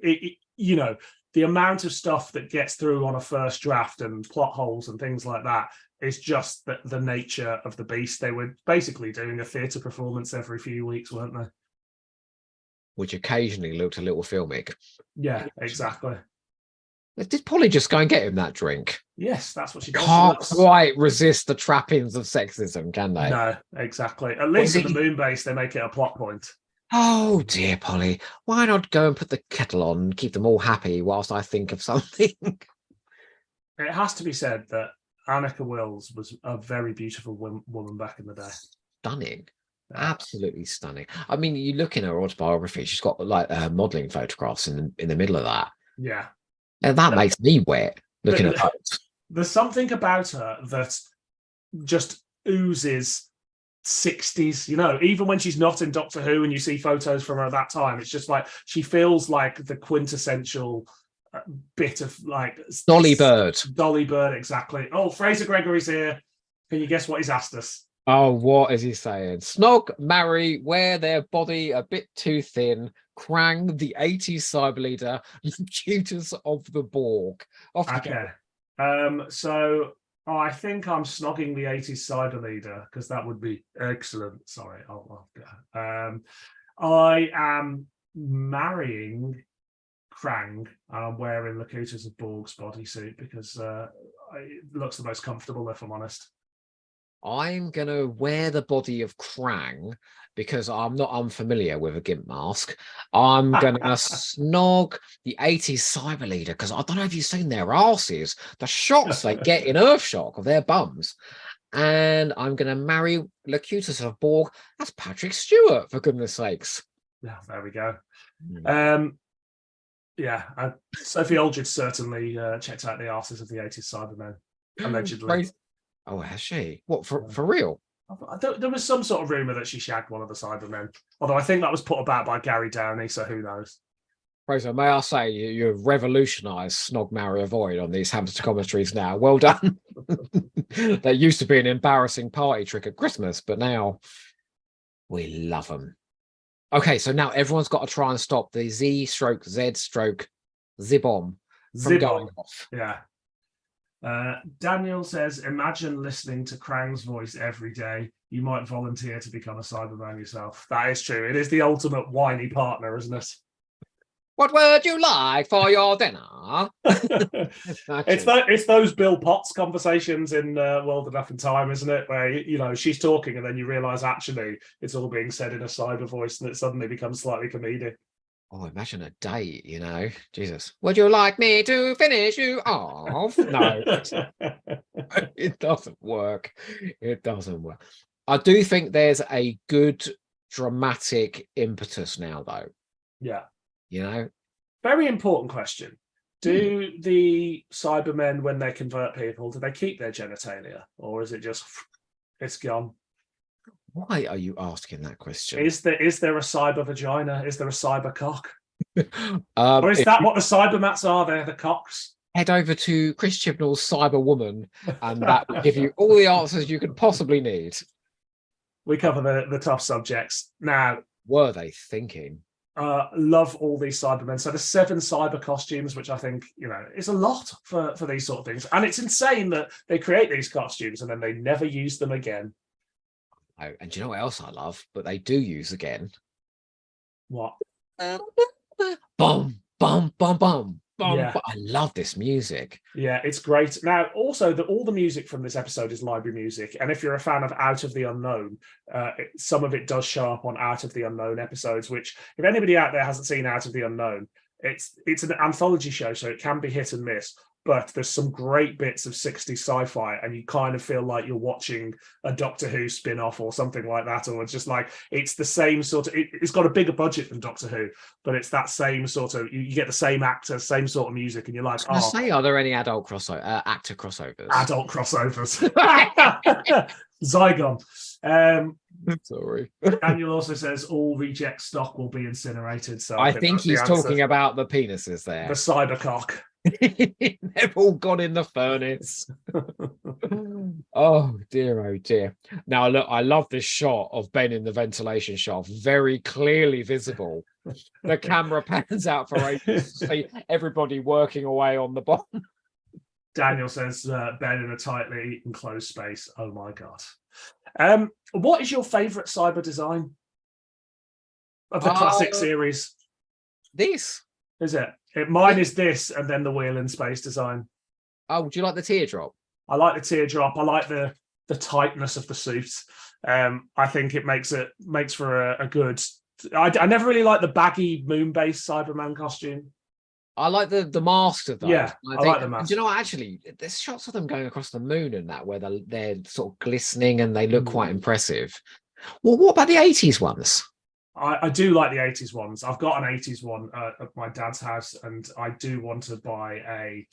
you know, the amount of stuff that gets through on a first draft and plot holes and things like that is just the nature of the beast. They were basically doing a theatre performance every few weeks, weren't they? Which occasionally looked a little filmic. Yeah, exactly. Did Polly just go and get him that drink? Yes, that's what she does. Can't quite resist the trappings of sexism, can they? No, exactly. At least at the moon base, they make it a plot point. Oh, dear, Polly. Why not go and put the kettle on and keep them all happy whilst I think of something? It has to be said that Annika Wills was a very beautiful woman back in the day. Stunning. Absolutely stunning. I mean, you look in her autobiography, she's got like modelling photographs in the middle of that. Yeah. And that makes me wet looking at those. There's something about her that just oozes 60s, you know, even when she's not in Doctor Who and you see photos from her at that time, it's just like she feels like the quintessential bit of like Dolly Bird. Dolly Bird, exactly. Oh, Fraser Gregory's here. Can you guess what he's asked us? Oh, what is he saying? Snog, marry, wear their body a bit too thin. Krang, the 80s cyber leader, tutors of the Borg. Off you go. Okay. So I think I'm snogging the 80s cyber leader because that would be excellent. Sorry, I'll go. I am marrying Krang and I'm wearing Locutus of Borg's bodysuit because it looks the most comfortable, if I'm honest. I'm going to wear the body of Krang because I'm not unfamiliar with a gimp mask. I'm going to snog the 80s cyber leader because I don't know if you've seen their asses, the shots they get in Earthshock of their bums. And I'm going to marry Locutus of Borg. That's Patrick Stewart, for goodness sakes. Yeah, there we go. Sophie Aldred certainly checked out the asses of the 80s Cybermen, allegedly. Oh, has she? What, for real? There was some sort of rumour that she shagged one of the Cybermen, although I think that was put about by Gary Downey, so who knows? Fraser, may I say you've revolutionised Snog, Marry, Avoid on these hamster commentaries now. Well done. That used to be an embarrassing party trick at Christmas, but now we love them. Okay, so now everyone's got to try and stop the Z/Z/Zibom from going off. Yeah. Daniel says, imagine listening to Krang's voice every day. You might volunteer to become a Cyberman yourself. That is true. It is the ultimate whiny partner, isn't it? What would you like for your dinner? It's those Bill Potts conversations in World Enough and Time, isn't it? Where, you know, she's talking and then you realise actually it's all being said in a cyber voice and it suddenly becomes slightly comedic. Oh, imagine a date, you know. Jesus. Would you like me to finish you off? No, it doesn't work. It doesn't work. I do think there's a good dramatic impetus now, though. Yeah. You know? Very important question. Do the Cybermen, when they convert people, do they keep their genitalia? Or is it just, it's gone? Why are you asking that question? Is there a cyber vagina? Is there a cyber cock? Or is that what the cybermats are? They're the cocks? Head over to Chris Chibnall's Cyber Woman, and that will give you all the answers you could possibly need. We cover the tough subjects. Now, were they thinking? Love all these Cybermen. So the 7 cyber costumes, which I think, you know, is a lot for these sort of things. And it's insane that they create these costumes and then they never use them again. Oh, and do you know what else I love? But they do use again. What? Bum, bum, bum, bum. Yeah. I love this music. Yeah, it's great. Now, also, all the music from this episode is library music. And if you're a fan of Out of the Unknown, some of it does show up on Out of the Unknown episodes, which, if anybody out there hasn't seen Out of the Unknown, it's an anthology show, so it can be hit and miss. But there's some great bits of 60s sci-fi, and you kind of feel like you're watching a Doctor Who spin-off or something like that, or it's just like, it's the same sort of, it's got a bigger budget than Doctor Who, but it's that same sort of, you get the same actors, same sort of music, and you're like, I say, are there any adult actor crossovers? Adult crossovers. Zygon. Sorry. Daniel also says all reject stock will be incinerated. So I think he's talking about the penises there. The cybercock. They've all gone in the furnace. Oh dear. Now look, I love this shot of Ben in the ventilation shaft, very clearly visible. The camera pans out for ages to see everybody working away on the bottom. Daniel says Ben in a tightly enclosed space. Oh my god. What is your favorite cyber design of the classic series? This is it. Mine is this, and then the wheel in space design. Oh, do you like the teardrop? I like the teardrop. I like the tightness of the suit. I think it makes for a good. I never really like the baggy moon-based Cyberman costume. I like the mask of those. Yeah, I like the mask. Do you know what, actually, there's shots of them going across the moon and that, where they're sort of glistening and they look quite impressive. Well, what about the 80s ones? I do like the 80s ones. I've got an 80s one at my dad's house, and I do want to buy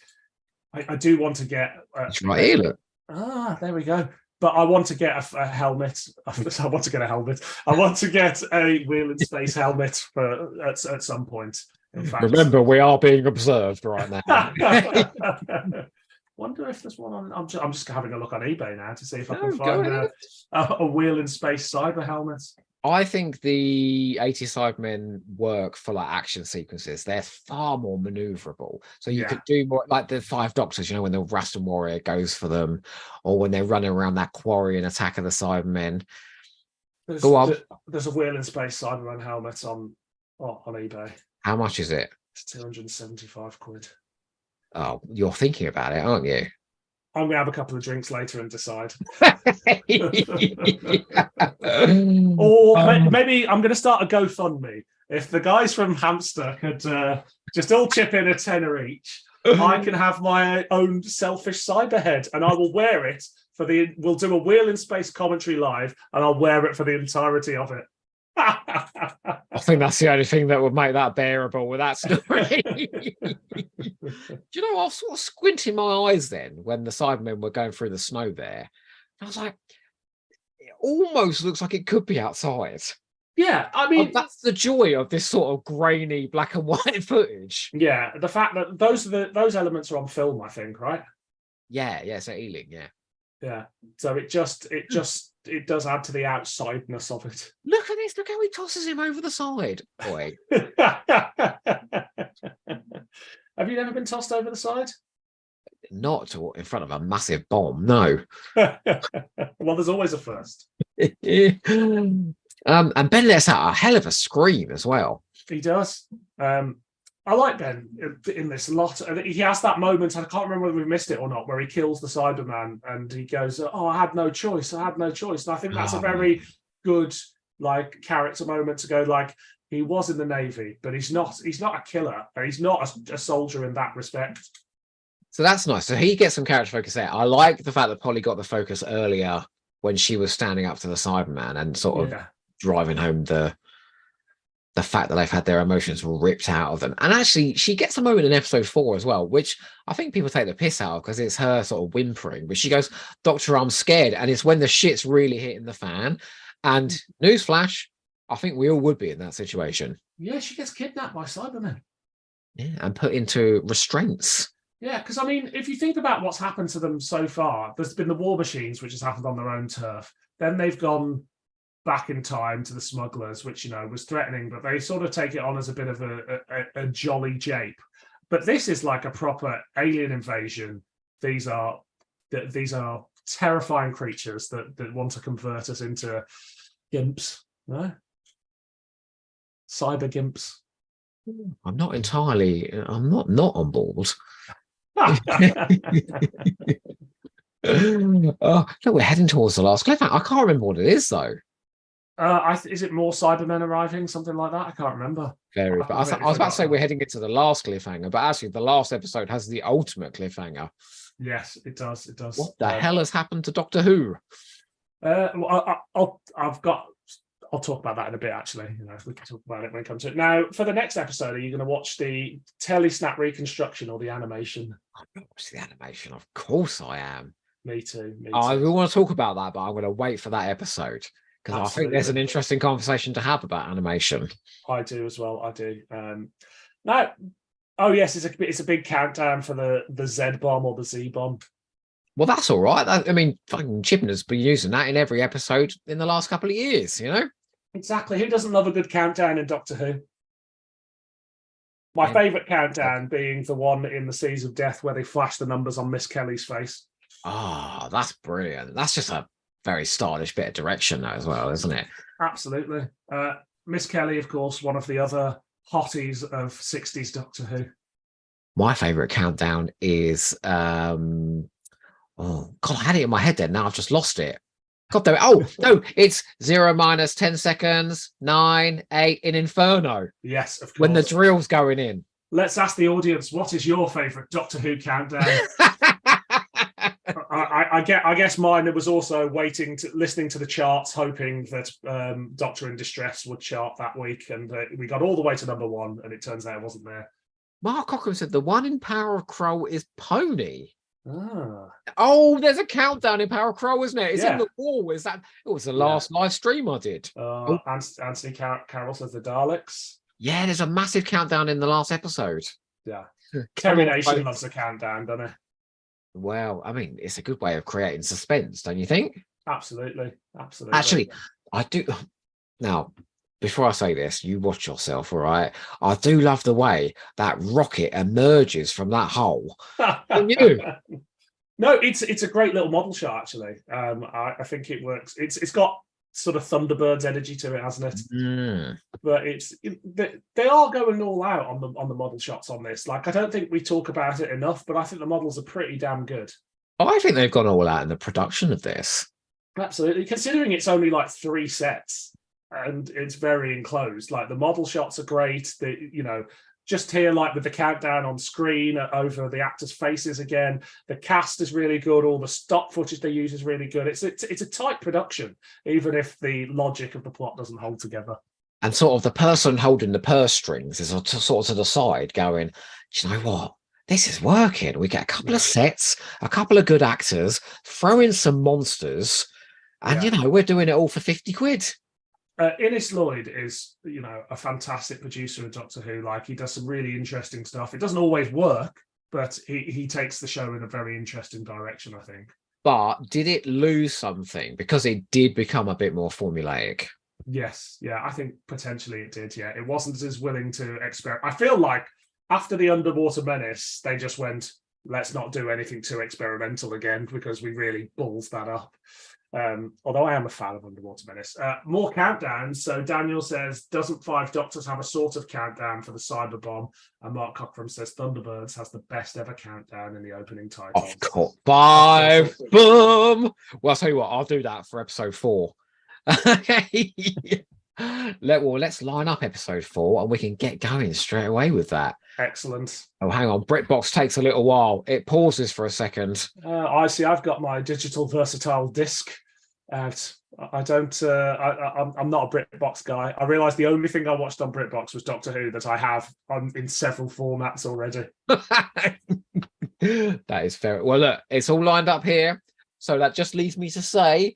I do want to get... it's right here, look. Ah, there we go. but I want to get a helmet. I want to get a helmet. I want to get a wheel in space helmet for at some point. In fact, Remember, we are being observed right now. Wonder if there's one on. I'm just having a look on eBay now to see if I No, can go find ahead. a wheel in space cyber helmet. I think the 80 Cybermen work for like action sequences. They're far more maneuverable. So you could do more like the Five Doctors, when the Rastan Warrior goes for them, or when they're running around that quarry and Attack of the Cybermen. Go on. There's a wheel in space Cyberman helmet on eBay. How much is it? It's 275 quid. Oh, you're thinking about it, aren't you? I'm gonna have a couple of drinks later and decide. Or maybe I'm gonna start a GoFundMe. If the guys from Hamster could just all chip in a tenner each, I can have my own selfish cyberhead, and I will wear it we'll do a wheel in space commentary live, and I'll wear it for the entirety of it. I think that's the only thing that would make that bearable with that story. Do you know, I was sort of squinting my eyes then when the Cybermen were going through the snow there. I was like, it almost looks like it could be outside. Yeah, I mean, that's the joy of this sort of grainy black and white footage. Yeah, the fact that those elements are on film, I think, right? Yeah, so Ealing, yeah. So it does add to the outsideness of it. Look at this! Look how he tosses him over the side, boy. Have you never been tossed over the side? Not in front of a massive bomb, no. Well, there's always a first. And Ben lets out a hell of a scream as well. He does. I like Ben in this a lot. He has that moment, I can't remember whether we missed it or not, where he kills the Cyberman and he goes, "Oh, I had no choice. I had no choice." And I think that's a very good character moment to go he was in the Navy, but he's not a killer. He's not a soldier in that respect. So that's nice. So he gets some character focus there. I like the fact that Polly got the focus earlier when she was standing up to the Cyberman and sort of driving home the fact that they've had their emotions ripped out of them. And actually, she gets a moment in episode 4 as well, which I think people take the piss out of because it's her sort of whimpering. But she goes, "Doctor, I'm scared." And it's when the shit's really hitting the fan. And newsflash, I think we all would be in that situation. Yeah, she gets kidnapped by Cybermen. Yeah, and put into restraints. Yeah, because I mean, if you think about what's happened to them so far, there's been the War Machines, which has happened on their own turf. Then they've gone back in time to the smugglers, which was threatening, but they sort of take it on as a bit of a jolly jape. But this is like a proper alien invasion. These are terrifying creatures that want to convert us into gimps, no? Cyber gimps. I'm not on board. Oh, look, we're heading towards the last cliffhanger. I can't remember what it is though. Is it more Cybermen arriving? Something like that? I can't remember. But I was about to say we're heading into the last cliffhanger, but actually the last episode has the ultimate cliffhanger. Yes, it does. It does. What the hell has happened to Doctor Who? I'll talk about that in a bit, actually. We can talk about it when it comes to it. Now, for the next episode, are you going to watch the telesnap reconstruction or the animation? I'm going to watch the animation. Of course I am. Me too. I will want to talk about that, but I'm going to wait for that episode because I think there's an interesting conversation to have about animation. I do as well. I do. Now, oh yes, it's a big countdown for the Z bomb or the Z bomb. Well, that's all right. I mean, fucking Chibnall's been using that in every episode in the last couple of years, Exactly. Who doesn't love a good countdown in Doctor Who? My favourite countdown being the one in the Seas of Death where they flash the numbers on Miss Kelly's face. Oh, that's brilliant. That's just a very stylish bit of direction though, as well, isn't it? Absolutely. Miss Kelly, of course, one of the other hotties of 60s Doctor Who. My favourite countdown is oh God, I had it in my head then. Now I've just lost it. God damn it. Oh no, it's 0 - 10 seconds, 9, 8 in Inferno. Yes, of course. When the drill's going in. Let's ask the audience, what is your favourite Doctor Who countdown? I guess mine was also listening to the charts, hoping that Doctor in Distress would chart that week, and we got all the way to number 1, and it turns out it wasn't there. Mark Cochrane said the one in Power of Crow is Pony. Ah, Oh, there's a countdown in Power Crow, isn't it? It's in Yeah. the wall. Is that? It was the Yeah. last live stream I did. Anthony Carroll says the Daleks. Yeah, there's a massive countdown in the last episode. Yeah. Come Terry on, Nation folks. loves a countdown, doesn't it? Well, I mean, it's a good way of creating suspense, don't you think? Absolutely. Absolutely. Actually, I do. Now, before I say this, you watch yourself, all right? I do love the way that rocket emerges from that hole. Don't you? No, it's a great little model shot, actually. I think it works. It's got sort of Thunderbird's energy to it, hasn't it? Mm. But they are going all out on the model shots on this. Like, I don't think we talk about it enough, but I think the models are pretty damn good. I think they've gone all out in the production of this. Absolutely, considering it's only like 3 sets and it's very enclosed. Like, the model shots are great. Just here, like with the countdown on screen over the actors' faces again. The cast is really good. All the stock footage they use is really good. It's a tight production, even if the logic of the plot doesn't hold together. And sort of the person holding the purse strings is sort of to the side going, do you know what? This is working. We get a couple of sets, a couple of good actors, throw in some monsters, and, we're doing it all for 50 quid. Innes Lloyd is, a fantastic producer of Doctor Who. Like, he does some really interesting stuff. It doesn't always work, but he takes the show in a very interesting direction, I think. But did it lose something? Because it did become a bit more formulaic. Yes, yeah, I think potentially it did, yeah. It wasn't as willing to experiment. I feel like after the Underwater Menace, they just went, let's not do anything too experimental again, because we really balls that up. Although I am a fan of Underwater Menace. More countdowns. So Daniel says, doesn't Five Doctors have a sort of countdown for the cyber bomb? And Mark Cockram says Thunderbirds has the best ever countdown in the opening title. Of course. 5, boom. Well, I'll tell you what, I'll do that for episode 4. Okay. Let's line up episode 4 and we can get going straight away with that. Excellent. Oh, hang on. BritBox takes a little while. It pauses for a second. I see. I've got my digital versatile disc out. I'm not a BritBox guy. I realised the only thing I watched on BritBox was Doctor Who that I have in several formats already. That is fair. Well, look, it's all lined up here. So that just leaves me to say,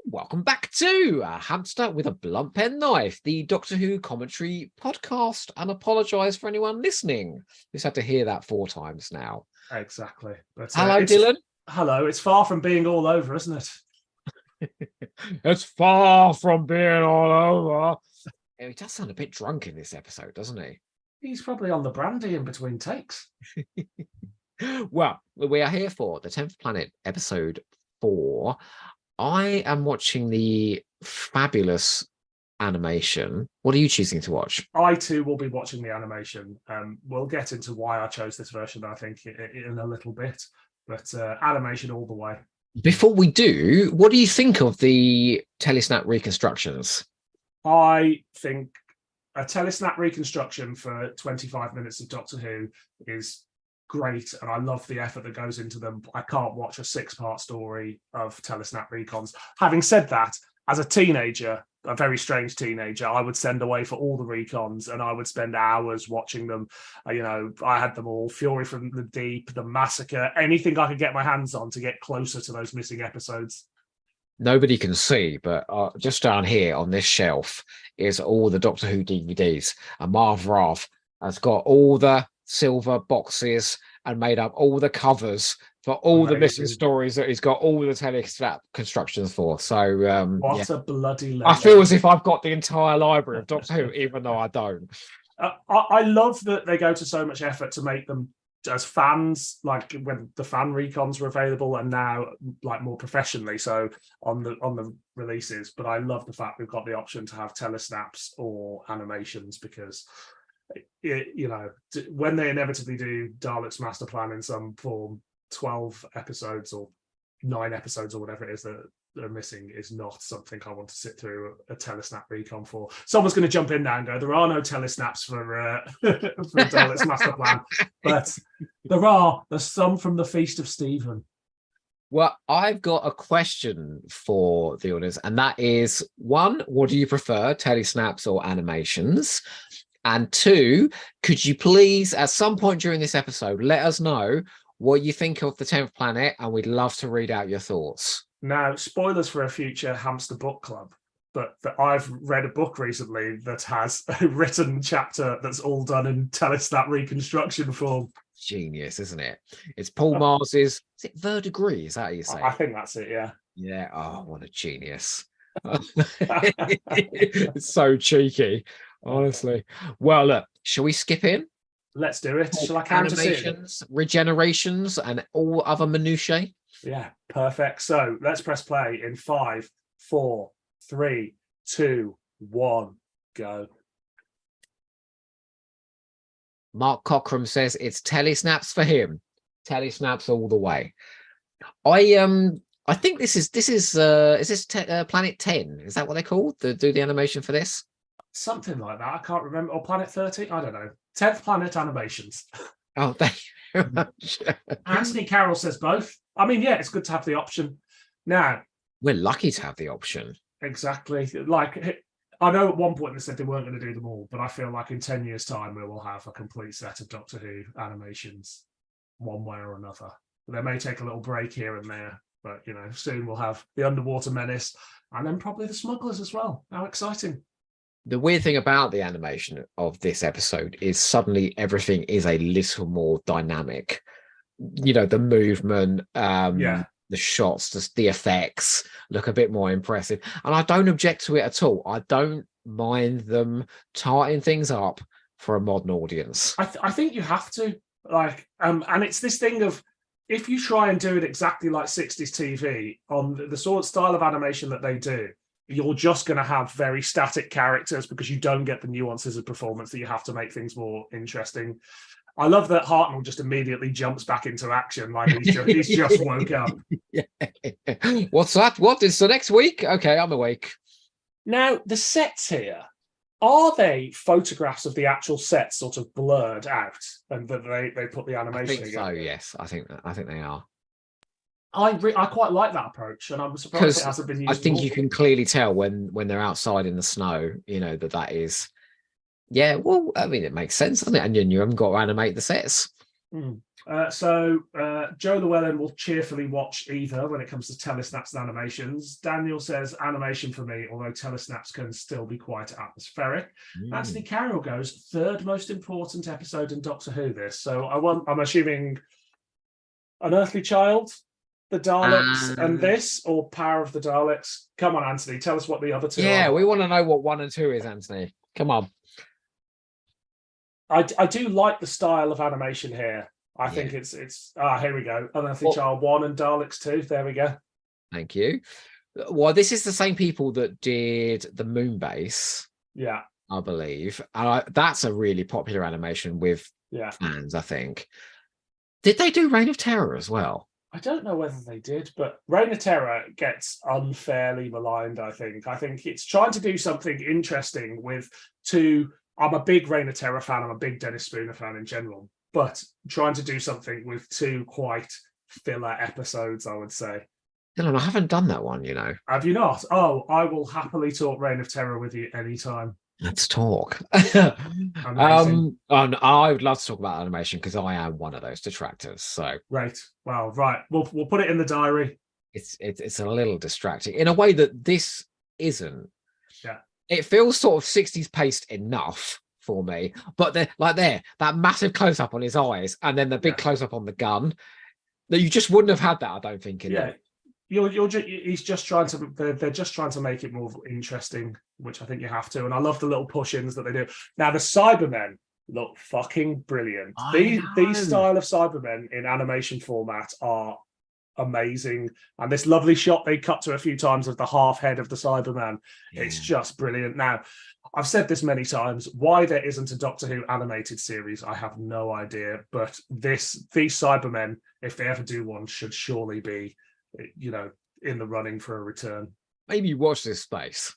welcome back to A Hamster with a Blunt Pen Knife, the Doctor Who commentary podcast, and apologise for anyone listening who's had to hear that 4 times now. Exactly. But, hello, Dylan. Hello. It's far from being all over, isn't it? It's far from being all over. He does sound a bit drunk in this episode, doesn't he? He's probably on the brandy in between takes. Well, we are here for the 10th Planet, episode 4. I am watching the fabulous animation. What are you choosing to watch? I too will be watching the animation. We'll get into why I chose this version, I think, in a little bit. But animation all the way. Before we do, what do you think of the Telesnap reconstructions? I think a Telesnap reconstruction for 25 minutes of Doctor Who is great, and I love the effort that goes into them. I can't watch a 6-part story of Telesnap recons. Having said that, as a teenager, a very strange teenager, I would send away for all the recons and I would spend hours watching them. I had them all: Fury from the Deep, The Massacre, anything I could get my hands on to get closer to those missing episodes. Nobody can see, but just down here on this shelf is all the Doctor Who DVDs, and Marv Rav has got all the silver boxes and made up all the covers for all the missing stories that he's got all the Telesnap constructions for. So what a bloody legend. I feel as if I've got the entire library of Doctor Who, even though I don't. I love that they go to so much effort to make them as fans, like when the fan recons were available, and now like more professionally so on the releases. But I love the fact we've got the option to have telesnaps or animations, because when they inevitably do Dalek's Master Plan in some form, 12 episodes or 9 episodes or whatever it is that are missing is not something I want to sit through a telesnap recon for. Someone's going to jump in now and go, there are no telesnaps for Dalek's Master Plan, but there's some from the Feast of Stephen. Well, I've got a question for the audience, and that is, 1, what do you prefer, telesnaps or animations? And 2, could you please, at some point during this episode, let us know what you think of the 10th planet, and we'd love to read out your thoughts. Now, spoilers for a future Hamster book club, but I've read a book recently that has a written chapter that's all done in telesnap reconstruction form. Genius, isn't it? It's Paul Mars's, is it verdigris? Is that how you say I it? think that's it, yeah. Yeah. Oh, what a genius. It's so cheeky, honestly. Well, look, shall we skip in? Let's do it. Shall I count us in? Animations, regenerations, and all other minutiae? Yeah, perfect. So let's press play in 5, 4, 3, 2, 1, go. Mark Cockram says it's telesnaps for him. Telesnaps all the way. I think this is Planet 10? Is that what they're called? Do the animation for this? Something like that. I can't remember. Or Planet 30? I don't know. 10th Planet Animations. Oh, thank you very much. Anthony Carroll says both. I mean, yeah, it's good to have the option. Now, we're lucky to have the option. Exactly. Like, I know at one point they said they weren't going to do them all, but I feel like in 10 years' time we will have a complete set of Doctor Who animations, one way or another. They may take a little break here and there, but you know, soon we'll have the Underwater Menace and then probably the Smugglers as well. How exciting! The weird thing about the animation of this episode is suddenly everything is a little more dynamic. You know, the movement, the shots, the effects look a bit more impressive. And I don't object to it at all. I don't mind them tarting things up for a modern audience. I think you have to, like, and it's this thing of, if you try and do it exactly like 60s TV on the sort of style of animation that they do, you're just going to have very static characters because you don't get the nuances of performance that you have to make things more interesting. I love that Hartnell just immediately jumps back into action like he's just woke up. What's that? What is the next week? Okay, I'm awake. Now, the sets here, are they photographs of the actual sets sort of blurred out and that they put the animation I think together? so, yes. I think they are. I quite like that approach, and I'm surprised it hasn't been used. I think you can clearly tell when they're outside in the snow, you know, that is. Yeah, well, I mean, it makes sense, doesn't it? And you haven't got to animate the sets. So Joe Llewellyn will cheerfully watch either when it comes to telesnaps and animations. Daniel says animation for me, although telesnaps can still be quite atmospheric. Anthony Carroll goes third most important episode in Doctor Who. This, so I'm assuming Unearthly Child, the Daleks, and this, or Power of the Daleks. Come on, Anthony, tell us what the other two are. Yeah, we want to know what 1 and 2 is, Anthony. Come on. I do like the style of animation here. I think it's here we go. Unearthly Child 1 and Daleks 2. There we go. Thank you. Well, this is the same people that did the Moon Base. Yeah. I believe. That's a really popular animation with fans, I think. Did they do Reign of Terror as well? I don't know whether they did, but Reign of Terror gets unfairly maligned, I think. I think it's trying to do something interesting with two. I'm a big Reign of Terror fan. I'm a big Dennis Spooner fan in general, but trying to do something with two quite filler episodes, I would say. Dylan, I haven't done that one, you know. Have you not? Oh, I will happily talk Reign of Terror with you anytime. Let's talk. I would love to talk about animation because I am one of those detractors. So right. Well, right. We'll put it in the diary. It's a little distracting in a way that this isn't. Yeah. It feels sort of 60s paced enough for me, but that massive close up on his eyes and then the big close up on the gun that you just wouldn't have had that, I don't think. He's just trying to. They're just trying to make it more interesting, which I think you have to. And I love the little push-ins that they do. Now the Cybermen look fucking brilliant. These style of Cybermen in animation format are amazing. And this lovely shot they cut to a few times of the half head of the Cyberman, it's just brilliant. Now, I've said this many times, why there isn't a Doctor Who animated series, I have no idea. But these Cybermen, if they ever do one, should surely be, you know, in the running for a return. Maybe watch this space.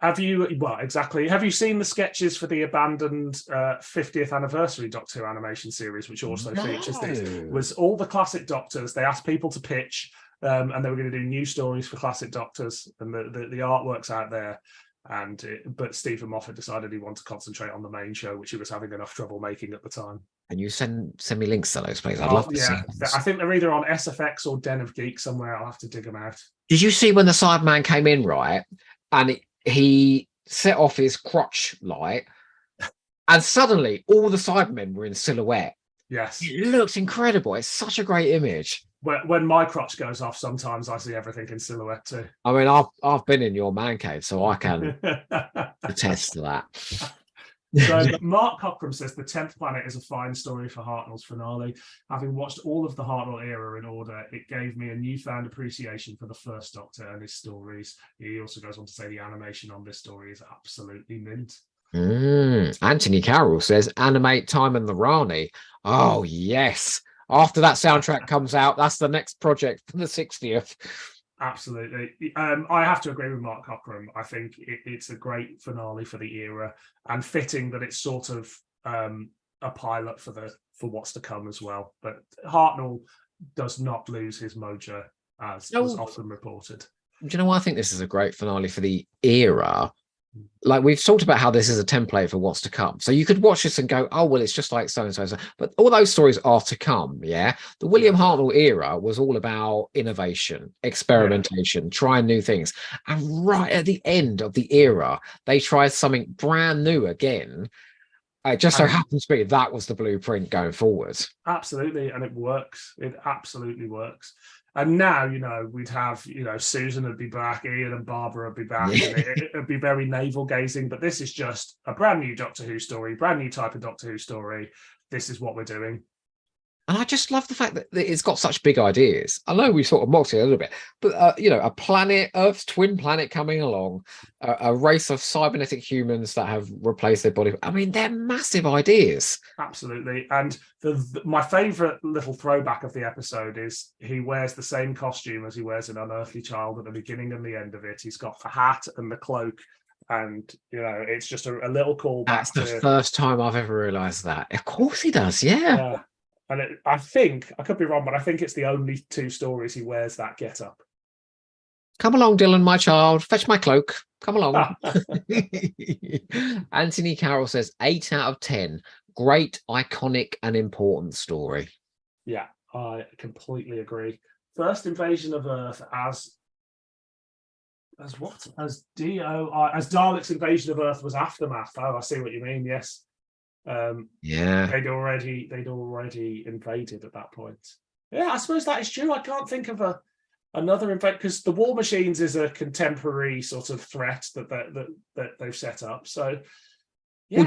Have you? Well, exactly. Have you seen the sketches for the abandoned 50th anniversary Doctor Who animation series, which also features this? It was all the classic Doctors. They asked people to pitch, and they were going to do new stories for classic Doctors, and the artwork's out there. but Stephen Moffat decided he wanted to concentrate on the main show, which he was having enough trouble making at the time. And you send me links to those, please. I'd love to see those. I think they're either on SFX or Den of Geek somewhere. I'll have to dig them out. Did you see when the Cyberman came in, right? And he set off his crotch light, and suddenly all the Cybermen were in silhouette. Yes. It looks incredible. It's such a great image. When my crotch goes off, sometimes I see everything in silhouette too. I mean, I've been in your man cave, so I can attest to that. So Mark Cockram says the 10th Planet is a fine story for Hartnell's finale. Having watched all of the Hartnell era in order, it gave me a newfound appreciation for the first Doctor and his stories. He also goes on to say the animation on this story is absolutely mint. Anthony Carroll says animate Time and the Rani. Oh yes. After that soundtrack comes out, that's the next project for the 60th. Absolutely. I have to agree with Mark Cockram. I think it's a great finale for the era, and fitting that it's sort of a pilot for what's to come as well. But Hartnell does not lose his mojo, as was often reported. Do you know why I think this is a great finale for the era? Like, we've talked about how this is a template for what's to come. So you could watch this and go, oh, well, it's just like so and so. But all those stories are to come. Yeah. The William Hartnell era was all about innovation, experimentation, trying new things. And right at the end of the era, they tried something brand new again. It just so happens to be that was the blueprint going forward. Absolutely. And it works. It absolutely works. And now, we'd have, Susan would be back, Ian and Barbara would be back, and it'd be very navel gazing. But this is just a brand new Doctor Who story, brand new type of Doctor Who story. This is what we're doing. And I just love the fact that it's got such big ideas. I know we sort of mocked it a little bit, but, a planet, Earth's twin planet coming along, a race of cybernetic humans that have replaced their body. I mean, they're massive ideas. Absolutely. And my favourite little throwback of the episode is he wears the same costume as he wears in Unearthly Child at the beginning and the end of it. He's got the hat and the cloak. And, it's just a little callback. That's the first time I've ever realised that. Of course he does, yeah. And I think, I could be wrong, but I think it's the only two stories he wears that get up. Come along, Dylan, my child. Fetch my cloak. Come along. Anthony Carroll says 8 out of 10. Great, iconic, and important story. Yeah, I completely agree. First invasion of Earth as what? As Daleks' invasion of Earth was Aftermath. Oh, I see what you mean. Yes. They'd already invaded at that point. Yeah, I suppose that is true. I can't think of another invade, because the War Machines is a contemporary sort of threat that they've set up. So yeah.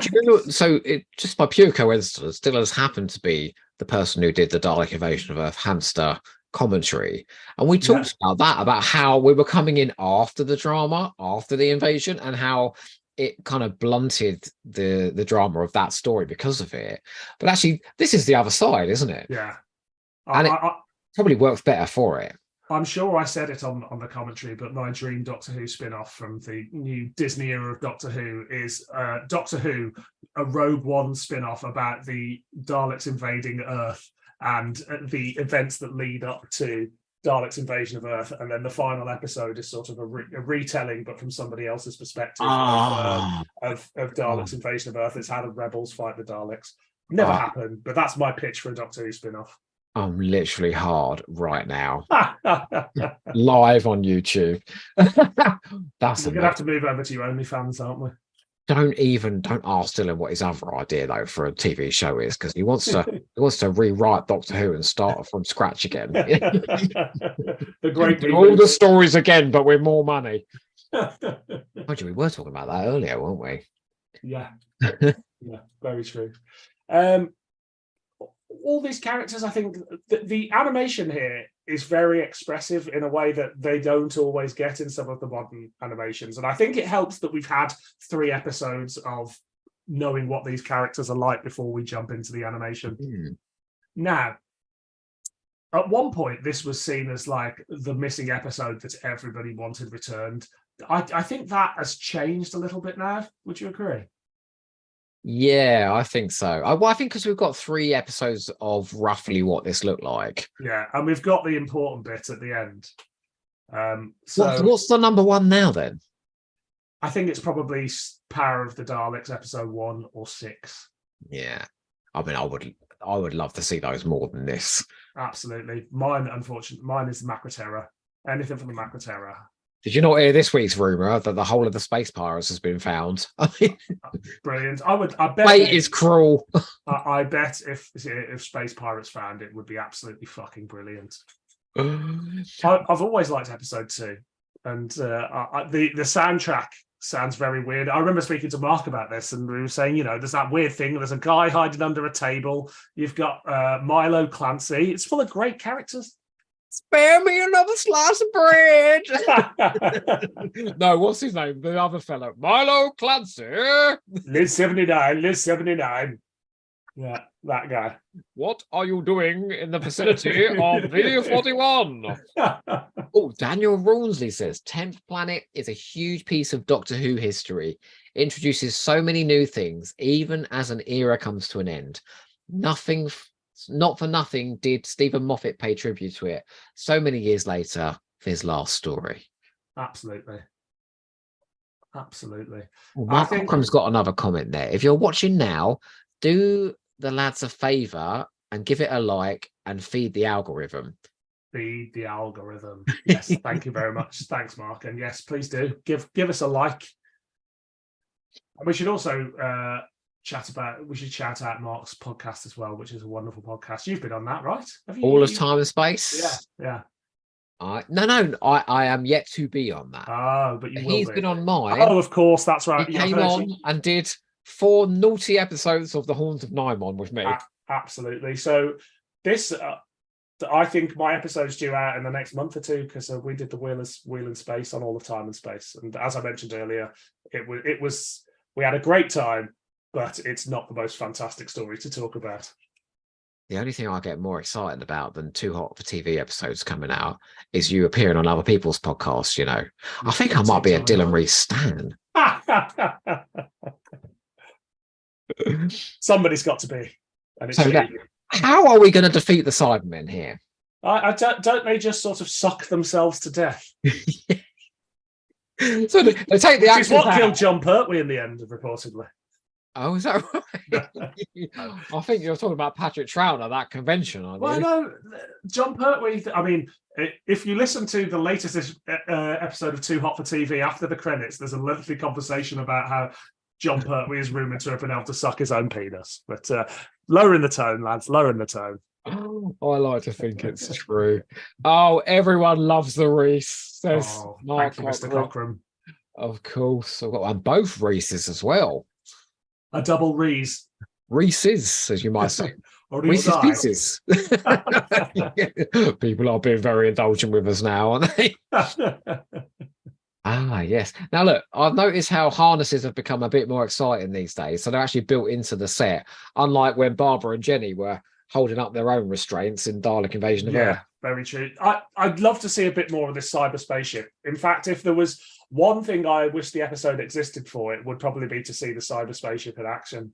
So it just by pure coincidence, Dylan's happened to be the person who did the Dalek invasion of Earth hamster commentary, and we talked about how we were coming in after the drama, after the invasion, and how it kind of blunted the drama of that story because of it. But actually, this is the other side, isn't it? Yeah. And it probably works better for it. I'm sure I said it on the commentary, but my dream Doctor Who spin-off from the new Disney era of Doctor Who is Doctor Who, a Rogue One spin-off about the Daleks invading Earth and the events that lead up to Daleks' invasion of Earth, and then the final episode is sort of a retelling, but from somebody else's perspective of Daleks' invasion of Earth. It's how the rebels fight the Daleks. Never happened, but that's my pitch for a Doctor Who spin-off. I'm literally hard right now, live on YouTube. We're gonna have to move over to your OnlyFans, aren't we? Don't ask Dylan what his other idea though for a TV show is, because he wants to rewrite Doctor Who and start from scratch again. The great do all the stories again, but with more money. We were talking about that earlier, weren't we? Yeah, yeah, very true. All these characters, I think the animation here is very expressive in a way that they don't always get in some of the modern animations. And I think it helps that we've had 3 episodes of knowing what these characters are like before we jump into the animation. Now, at one point, this was seen as like the missing episode that everybody wanted returned. I think that has changed a little bit now. Would you agree? Yeah, I think so. I think because we've got 3 episodes of roughly what this looked like. Yeah, and we've got the important bit at the end. So what's the number 1 now then? I think it's probably Power of the Daleks episode 1 or 6. Yeah, I mean, I would love to see those more than this. Absolutely. Mine, unfortunately, mine is the Macra Terror. Anything from the Macra Terror. Did you not hear this week's rumor that the whole of the space pirates has been found? I mean, Brilliant. I bet fate is cruel. I bet if Space Pirates found it, would be absolutely fucking brilliant. I've always liked episode 2, and the soundtrack sounds very weird. I remember speaking to Mark about this, and we were saying, there's that weird thing. There's a guy hiding under a table. You've got Milo Clancy. It's full of great characters. Spare me another slice of bread. No, what's his name? The other fellow, Milo Clancy. Liz 79. Liz 79. Yeah, that guy. What are you doing in the vicinity of V41? Oh, Daniel Rawnsley says 10th Planet is a huge piece of Doctor Who history. Introduces so many new things, even as an era comes to an end. Not for nothing did Stephen Moffat pay tribute to it so many years later for his last story. Absolutely. Well, Mark Cockram's got another comment there. If you're watching now, do the lads a favour and give it a like and feed the algorithm. Feed the algorithm. Yes, thank you very much. Thanks, Mark. And yes, please do give us a like. And we should also shout out Mark's podcast as well, which is a wonderful podcast. You've been on that, right? Have you, All of Time and Space. Yeah. No, I am yet to be on that. Oh, but He's been on mine. Oh, of course, that's right. He came on and did 4 naughty episodes of The Haunt of Nymon with me. Absolutely. So this, I think my episode's due out in the next month or two, because we did the Wheel in Space on All of Time and Space, and as I mentioned earlier, it was we had a great time, but it's not the most fantastic story to talk about. The only thing I get more excited about than Too Hot for TV episodes coming out is you appearing on other people's podcasts, I think I might be a Dylan Reese stan. Somebody's got to be. And it's how are we going to defeat the Cybermen here? I don't they just sort of suck themselves to death? So they take the actors what out. killed John Pertwee in the end, reportedly. Oh, is that right? I think you're talking about Patrick Trout at that convention, aren't you? Well, no, John Pertwee. I mean, if you listen to the latest episode of Too Hot for TV after the credits, there's a lengthy conversation about how John Pertwee is rumoured to have been able to suck his own penis. But lowering the tone, lads, lowering the tone. Oh, I like to think it's true. Oh, everyone loves the Reese, says Mark. Thank you, Mr. Cockram. Of course. I've got both Reeses as well. A double Reese. Reese's, as you might say. Reese's Pieces. People are being very indulgent with us now, aren't they? Yes. Now, look, I've noticed how harnesses have become a bit more exciting these days. So they're actually built into the set, unlike when Barbara and Jenny were holding up their own restraints in Dalek Invasion of Earth. Very true. I'd love to see a bit more of this cyber spaceship. In fact, if there was one thing I wish the episode existed for, it would probably be to see the cyber spaceship in action.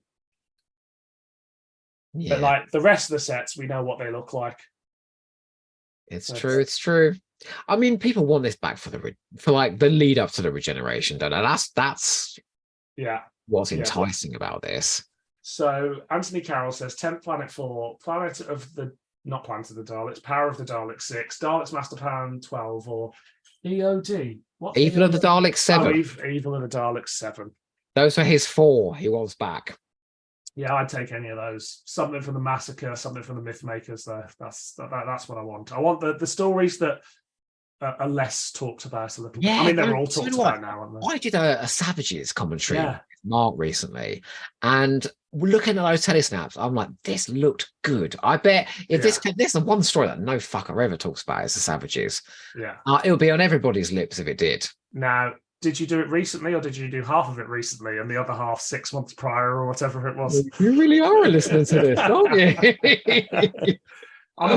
Yeah. But like the rest of the sets, we know what they look like. It's true. I mean, people want this back for the lead up to the regeneration, don't they? That's what's enticing about this. So Anthony Carroll says 10th Planet 4, not Planet of the Daleks, Power of the Daleks 6, Daleks Master Plan 12, or EOD. What's Evil of the Daleks 7. Evil of the Daleks 7. Those are his 4. He was back. Yeah, I'd take any of those. Something from the Massacre, something from the Mythmakers. There, that's what I want. I want the stories that are less talked about a little bit. I mean, they're all talked about now, aren't they? I did a Savages commentary with Mark recently, and looking at those telesnaps, I'm like, this looked good. I bet if this is the one story that no fucker ever talks about is the Savages. Yeah, it would be on everybody's lips if it did. Now, did you do it recently, or did you do half of it recently and the other half 6 months prior, or whatever it was? You really are listening to this, aren't you? I'm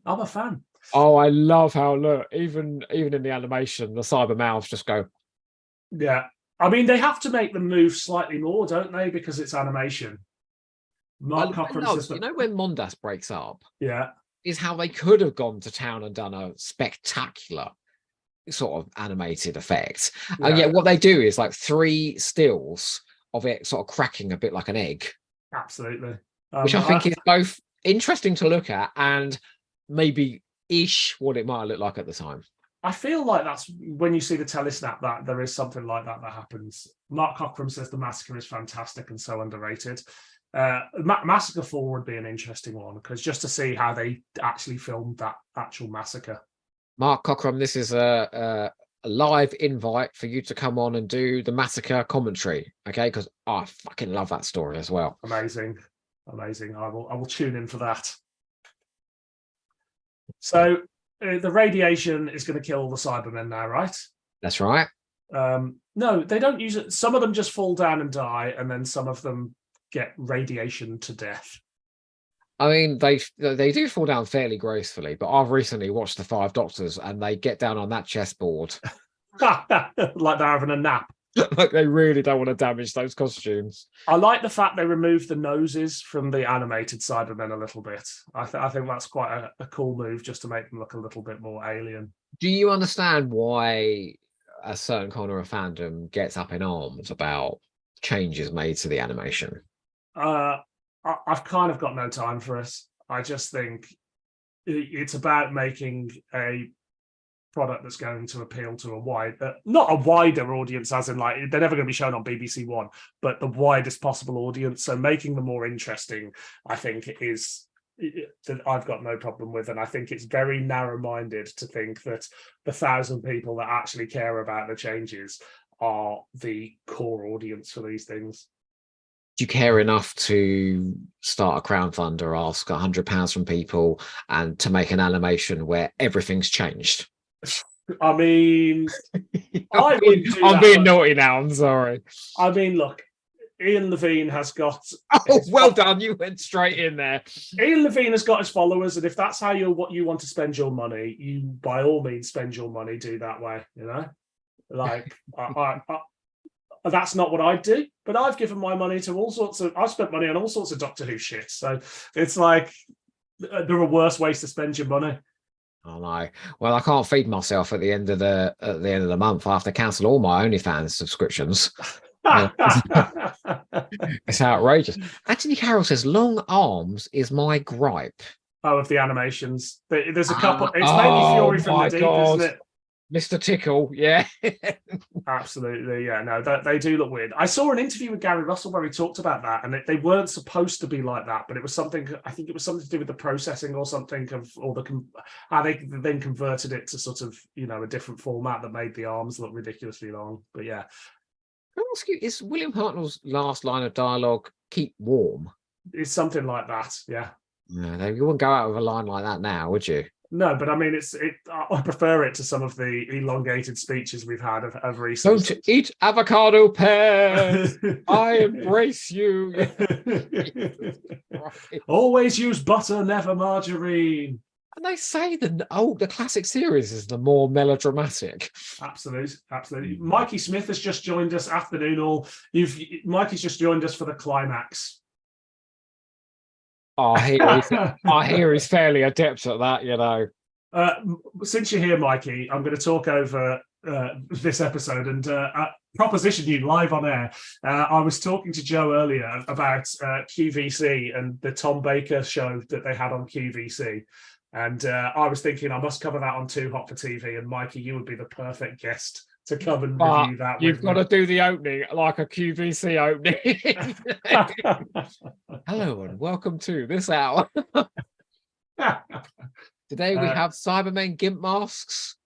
a fan. Oh, I love how even in the animation, the cyber mouths just go. Yeah, I mean they have to make them move slightly more, don't they? Because it's animation. Mark Cockram says that, when Mondas breaks up, is how they could have gone to town and done a spectacular sort of animated effect. Yeah. And yet what they do is like 3 stills of it sort of cracking a bit like an egg, Absolutely. which I think is both interesting to look at and maybe ish what it might have looked like at the time. I feel like that's when you see the telesnap that there is something like that happens. Mark Cockram says the Massacre is fantastic and so underrated. Massacre 4 would be an interesting one because just to see how they actually filmed that actual massacre. Mark Cockram, this is a live invite for you to come on and do the Massacre commentary, okay? Because I fucking love that story as well. Amazing. I will tune in for that. So the radiation is going to kill all the Cybermen now, right? That's right. No, they don't use it. Some of them just fall down and die, and then some of them get radiation to death. I mean, they do fall down fairly gracefully, but I've recently watched The 5 Doctors, and they get down on that chessboard like they're having a nap. like they really don't want to damage those costumes. I like the fact they removed the noses from the animated Cybermen a little bit. I think that's quite a cool move just to make them look a little bit more alien. Do you understand why a certain corner of fandom gets up in arms about changes made to the animation? I've kind of got no time for it. I just think it's about making a product that's going to appeal to a wide, not a wider audience, as in like they're never going to be shown on BBC One, but the widest possible audience. So making them more interesting, I think, is that I've got no problem with, and I think it's very narrow-minded to think that the 1,000 people that actually care about the changes are the core audience for these things. Do you care enough to start a crowdfunder or ask £100 from people and to make an animation where everything's changed? I mean, I'm being naughty now. I'm sorry. I mean, look, Ian Levine has got. Oh, well done! You went straight in there. Ian Levine has got his followers, and if that's how what you want to spend your money, you by all means spend your money. Do that way, you know. Like that's not what I'd do, but I've given my money to all sorts of. I've spent money on all sorts of Doctor Who shit. So it's like there are worse ways to spend your money. Oh no! Well, I can't feed myself at the end of the month. I have to cancel all my OnlyFans subscriptions. It's outrageous. Anthony Carroll says, "Long arms is my gripe." Oh, of the animations, there's a couple. It's mainly Fury from the Deep, isn't it? Mr. Tickle, yeah. Absolutely, yeah. No, they do look weird. I saw an interview with Gary Russell where he talked about that, and they weren't supposed to be like that, but it was something. I think it was something to do with the processing or something of, or how they then converted it to sort of, you know, a different format that made the arms look ridiculously long. But yeah. Can I ask you, is William Hartnell's last line of dialogue "keep warm"? It's something like that, yeah. Yeah, you wouldn't go out with a line like that now, would you? No, but I mean, I prefer it to some of the elongated speeches we've had of recent. Don't eat avocado pears. I embrace you. Always use butter, never margarine. And they say the classic series is the more melodramatic. Absolutely. Mikey Smith has just joined us. Afternoon all. Mikey's just joined us for the climax. I hear he's fairly adept at that, you know. Since you're here, Mikey, I'm going to talk over this episode and proposition you live on air. I was talking to Joe earlier about QVC and the Tom Baker show that they had on QVC. And I was thinking I must cover that on Too Hot for TV. And Mikey, you would be the perfect guest to come and review that. You've got to do the opening like a QVC opening. Hello and welcome to this hour. Today we have Cybermen gimp masks.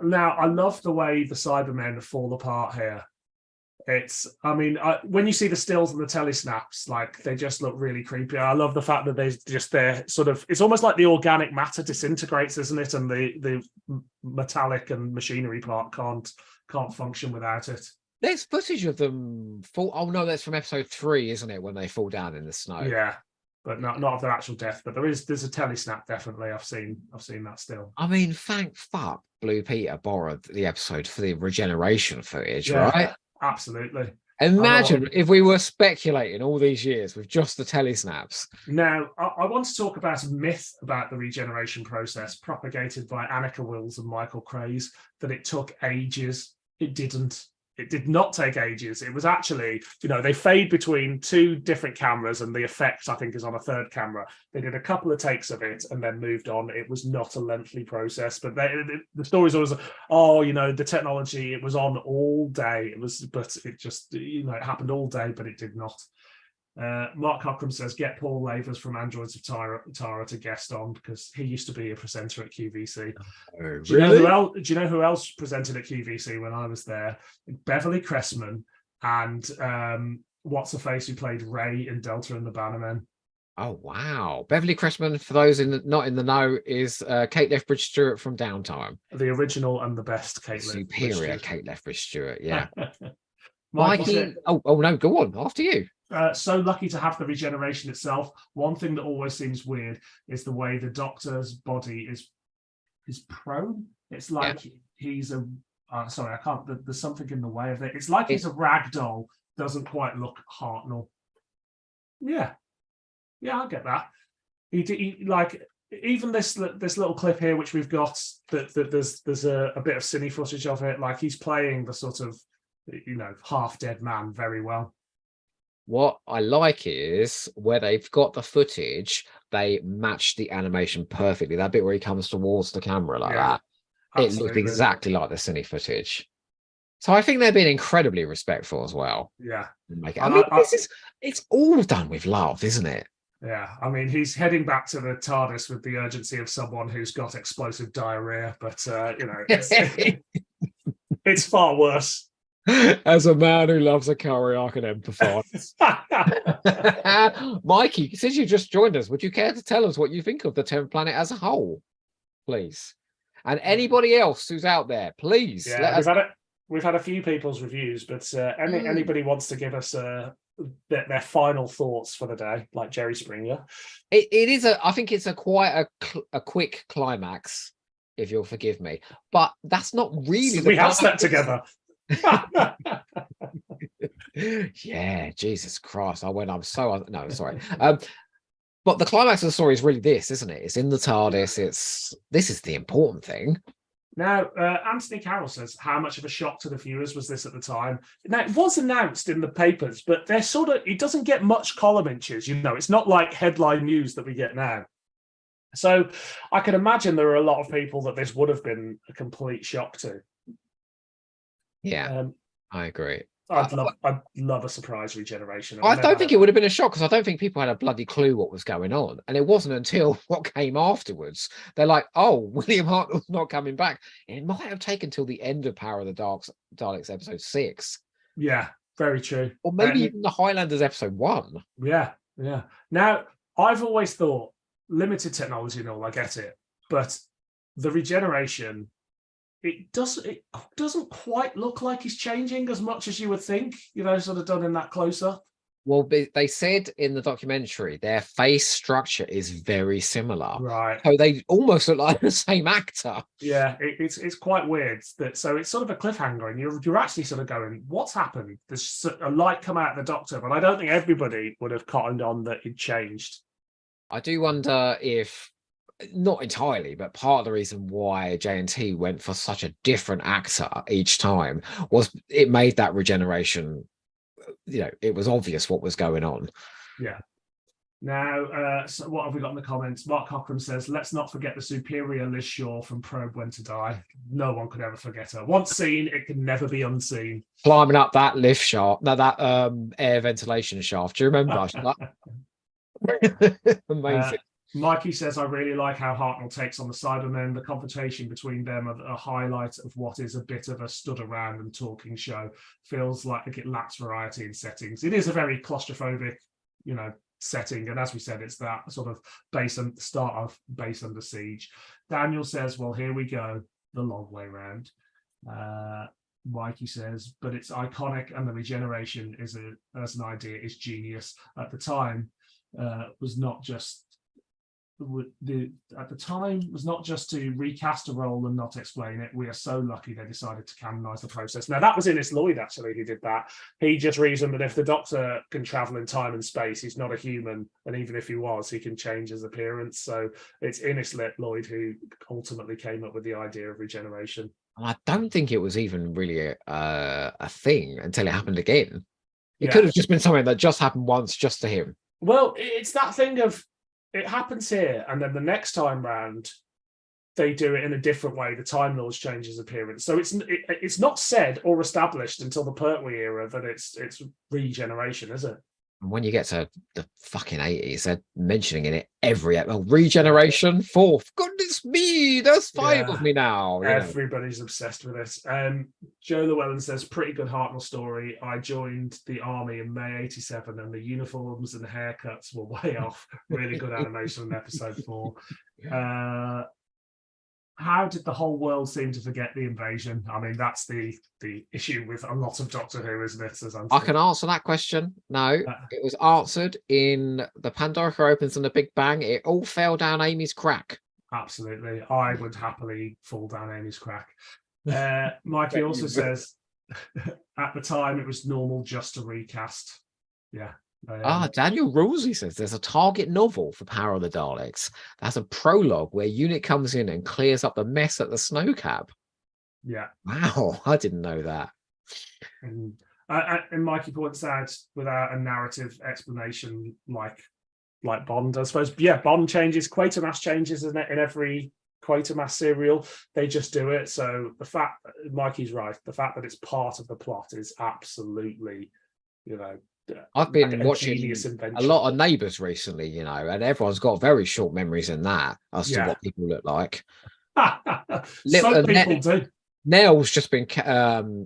Now, I love the way the Cybermen fall apart here. When you see the stills and the telesnaps, like they just look really creepy. I love the fact that they're sort of, it's almost like the organic matter disintegrates, isn't it? And the metallic and machinery part can't function without it. There's footage of them fall. Oh no, that's from episode 3, isn't it? When they fall down in the snow. Yeah, but not of their actual death. But there's a telesnap definitely. I've seen that still. I mean, thank fuck Blue Peter borrowed the episode for the regeneration footage, yeah, right? Absolutely. Imagine if we were speculating all these years with just the telesnaps. Now, I want to talk about a myth about the regeneration process propagated by Annika Wills and Michael Craze, that it took ages. It didn't. It did not take ages. It was actually, they fade between two different cameras, and the effect, I think, is on a third camera. They did a couple of takes of it and then moved on. It was not a lengthy process, but the story's always, the technology, it was on all day. But it just, it happened all day, but it did not. Mark Cockram says, get Paul Lavers from Androids of Tara to guest on, because he used to be a presenter at QVC. Oh, really? Do you know who else presented at QVC when I was there? Beverly Cressman and what's her face who played Ray in Delta and the Bannermen. Oh wow! Beverly Cressman, for those not in the know, is Kate Lethbridge Stewart from Downtime. The original and the best Kate Superior Kate Lethbridge Stewart, yeah. Mikey, oh no, go on, after you. So lucky to have the regeneration itself. One thing that always seems weird is the way the Doctor's body is prone. It's like he's a sorry, I can't. There's something in the way of it. It's like he's a rag doll. Doesn't quite look Hartnell. Yeah, I get that. He like even this little clip here, which we've got. That there's a bit of cine footage of it. Like he's playing the sort of half dead man very well. What I like is where they've got the footage, they match the animation perfectly. That bit where he comes towards the camera like that, absolutely. It looked exactly like the cine footage. So I think they're being incredibly respectful as well. Yeah. It's all done with love, isn't it? Yeah. I mean, he's heading back to the TARDIS with the urgency of someone who's got explosive diarrhea, but it's far worse. As a man who loves a curry, I can empathise. Mikey, since you just joined us, would you care to tell us what you think of the 10th planet as a whole, please? And anybody else who's out there, please. Yeah, we've had a few people's reviews, but anybody wants to give us their final thoughts for the day, like Jerry Springer. It is I think it's quite a quick climax, if you'll forgive me. But that's not really. We have slept together. Yeah, Jesus Christ! I'm so no, sorry. But the climax of the story is really this, isn't it? It's in the TARDIS. This is the important thing. Now, Anthony Carroll says, how much of a shock to the viewers was this at the time? Now, it was announced in the papers, but they're it doesn't get much column inches. It's not like headline news that we get now. So I can imagine there are a lot of people that this would have been a complete shock to. Yeah, I agree. I'd love a surprise regeneration. I don't think it would have been a shock, because I don't think people had a bloody clue what was going on. And it wasn't until what came afterwards. They're like, oh, William Hartnell's not coming back. It might have taken till the end of Power of the Daleks episode 6. Yeah, very true. Or maybe even the Highlanders episode 1. Yeah. Now, I've always thought limited technology and all, I get it. But the regeneration... It doesn't quite look like he's changing as much as you would think, sort of done in that close-up. Well, they said in the documentary their face structure is very similar. Right. So they almost look like the same actor. Yeah, it's quite weird. So it's sort of a cliffhanger, and you're actually sort of going, what's happened? There's a light come out of the Doctor, but I don't think everybody would have cottoned on that it changed. I do wonder if... not entirely, but part of the reason why J&T went for such a different actor each time was it made that regeneration, it was obvious what was going on. Yeah. Now, so what have we got in the comments? Mark Cockram says, let's not forget the superior Liz Shaw from Probe When to Die. No one could ever forget her. Once seen, it can never be unseen. Climbing up that lift shaft, that air ventilation shaft. Do you remember? Amazing. Mikey says, I really like how Hartnell takes on the Cybermen. The confrontation between them are a highlight of what is a bit of a stood around and talking show. Feels like it lacks variety in settings. It is a very claustrophobic, setting. And as we said, it's that sort of start of Base Under Siege. Daniel says, well, here we go. The long way round. Mikey says, but it's iconic, and the regeneration as an idea is genius. At the time, was not just at the time was not just to recast a role and not explain it. We are so lucky they decided to canonize the process. Now that was Innes Lloyd actually who did that. He just reasoned that if the Doctor can travel in time and space, he's not a human, and even if he was, he can change his appearance. So it's Innes Lloyd who ultimately came up with the idea of regeneration. I don't think it was even really a thing until it happened again. It Yeah. could have just been something that just happened once, just to him. Well, it's that thing of it happens here, and then the next time round, they do it in a different way. The Time Lords change his appearance, so it's not said or established until the Pertwee era that it's regeneration, is it? And when you get to the fucking 80s, they're mentioning in it every regeneration, fourth. Goodness me, there's 5 of me now. Everybody's obsessed with it. Joe Llewellyn says, pretty good Hartnell story. I joined the army in May 87 and the uniforms and haircuts were way off. Really good animation in episode 4. How did the whole world seem to forget the invasion? I mean, that's the issue with a lot of Doctor Who, isn't it? I can answer that question. No, it was answered in the Pandora opens and the Big Bang. It all fell down Amy's crack. Absolutely. I would happily fall down Amy's crack. Mikey also says, at the time, it was normal just to recast. Yeah. Daniel Rosey says there's a target novel for Power of the Daleks. That's a prologue where Unit comes in and clears up the mess at the snow cap. Yeah. Wow, I didn't know that. And Mikey points out without a narrative explanation, like Bond, I suppose. Yeah, Bond changes, Quatermass changes in every Quatermass serial. They just do it. So the fact Mikey's right, the fact that it's part of the plot is absolutely, I've been watching a lot of Neighbours recently, and everyone's got very short memories in that as to what people look like. Some people do. Nell's just been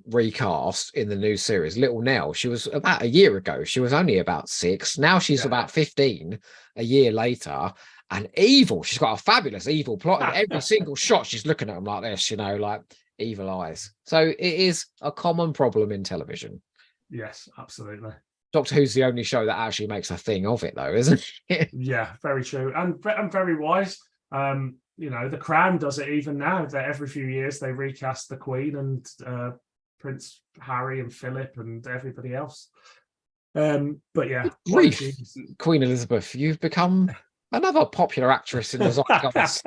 recast in the new series. Little Nell, she was about a year ago. She was only about 6. Now she's about 15 a year later. And evil. She's got a fabulous evil plot. In every single shot, she's looking at them like this, like evil eyes. So it is a common problem in television. Yes, absolutely. Doctor Who's the only show that actually makes a thing of it, though, isn't it? Yeah, very true. And very wise. The Crown does it even now, that every few years they recast the Queen and Prince Harry and Philip and everybody else. But yeah. Grief. Queen Elizabeth, you've become another popular actress in the zeitgeist.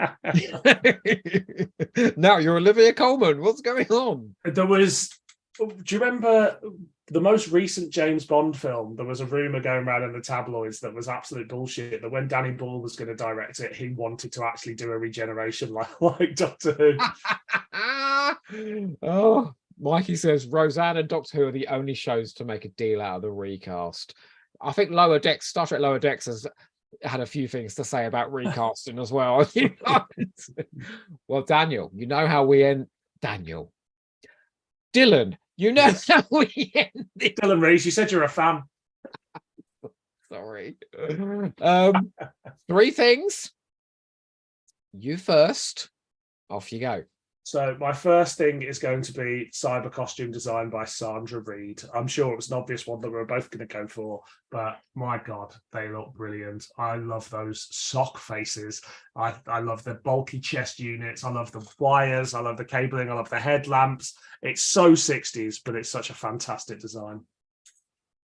Now you're Olivia Colman. What's going on? Do you remember the most recent James Bond film? There was a rumor going around in the tabloids that was absolute bullshit, that when Danny Boyle was going to direct it, he wanted to actually do a regeneration like Doctor Who. Oh, Mikey says Roseanne and Doctor Who are the only shows to make a deal out of the recast. I think Star Trek Lower Decks has had a few things to say about recasting as well. Well, Daniel, you know how we end. Dylan, you know how we end. Dylan Reeves, you said you're a fan. Sorry. 3 things. You first. Off you go. So my first thing is going to be cyber costume design by Sandra Reed. I'm sure it was an obvious one that we're both going to go for, but my God, they look brilliant. I love those sock faces. I love the bulky chest units. I love the wires. I love the cabling. I love the headlamps. It's so 60s, but it's such a fantastic design.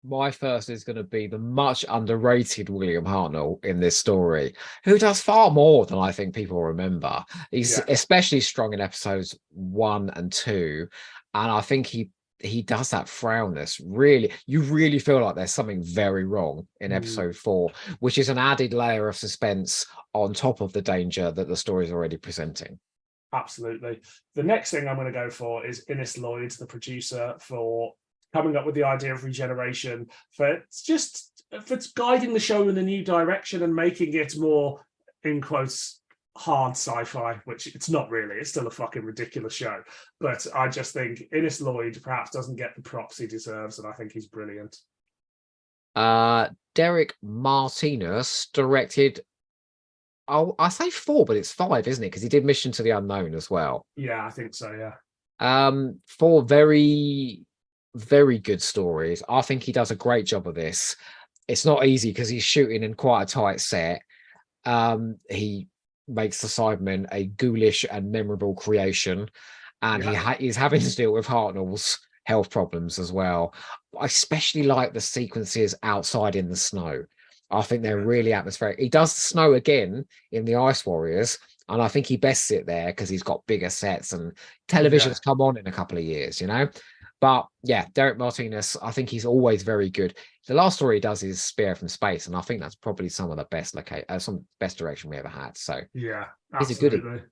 My first is going to be the much underrated William Hartnell in this story, who does far more than I think people remember. He's especially strong in episodes 1 and 2. And I think he does that frownness. Really, you really feel like there's something very wrong in episode 4, which is an added layer of suspense on top of the danger that the story is already presenting. Absolutely. The next thing I'm going to go for is Innes Lloyd, the producer, for coming up with the idea of regeneration, for guiding the show in a new direction and making it more, in quotes, hard sci-fi, which it's not really. It's still a fucking ridiculous show. But I just think Innes Lloyd perhaps doesn't get the props he deserves, and I think he's brilliant. Derek Martinez directed, I say 4, but it's 5, isn't it? Because he did Mission to the Unknown as well. Yeah, I think so, yeah. 4 very, very good stories. I think he does a great job of this. It's not easy because he's shooting in quite a tight set. he makes the Cybermen a ghoulish and memorable creation, and Yeah. he's having to deal with Hartnell's health problems as well. I especially like the sequences outside in the snow. I think they're Yeah. really atmospheric. He does the snow again in the Ice Warriors, and I think he bests it there because he's got bigger sets and television's come on in a couple of years, you know. But yeah, Derek Martinez, I think he's always very good. The last story he does is Spear from Space, and I think that's probably some of the best some best direction we ever had. So Yeah, he's a goodie. absolutely.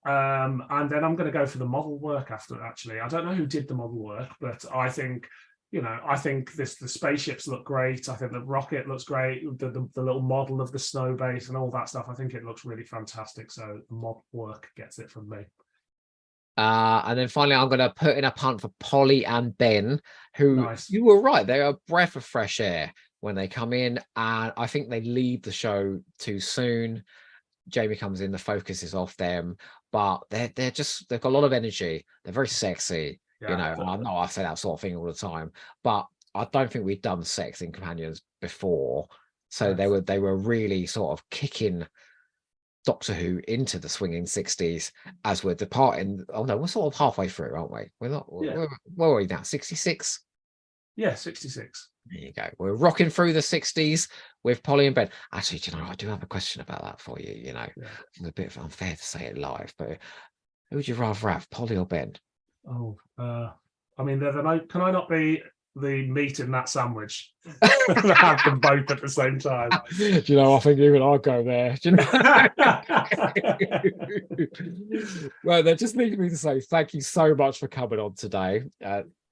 And then I'm going to go for the model work after. Actually, I don't know who did the model work, but I think, I think the spaceships look great. I think the rocket looks great. The little model of the snow base and all that stuff. I think it looks really fantastic. So the model work gets it from me. And then finally, I'm going to put in a punt for Polly and Ben, who Nice. you were right. They're a breath of fresh air when they come in. And I think they leave the show too soon. Jamie comes in, the focus is off them, but they've got a lot of energy. They're very sexy. Yeah, I know I say that sort of thing all the time, but I don't think we've done sex in companions before. So they were really sort of kicking Doctor Who into the swinging 60s as we're departing. Oh no, we're sort of halfway through, aren't we? We're not. Yeah. Where are we now? 66. Yeah, 66. There you go. We're rocking through the 60s with Polly and Ben. Actually, I do have a question about that for you. Yeah. It's a bit unfair to say it live, but who would you rather have, Polly or Ben? Oh, I mean, can I not be the meat in that sandwich? Have them both at the same time. Do you know, I think even I'll go there. Do you know? Well, that just leaves me to say thank you so much for coming on today.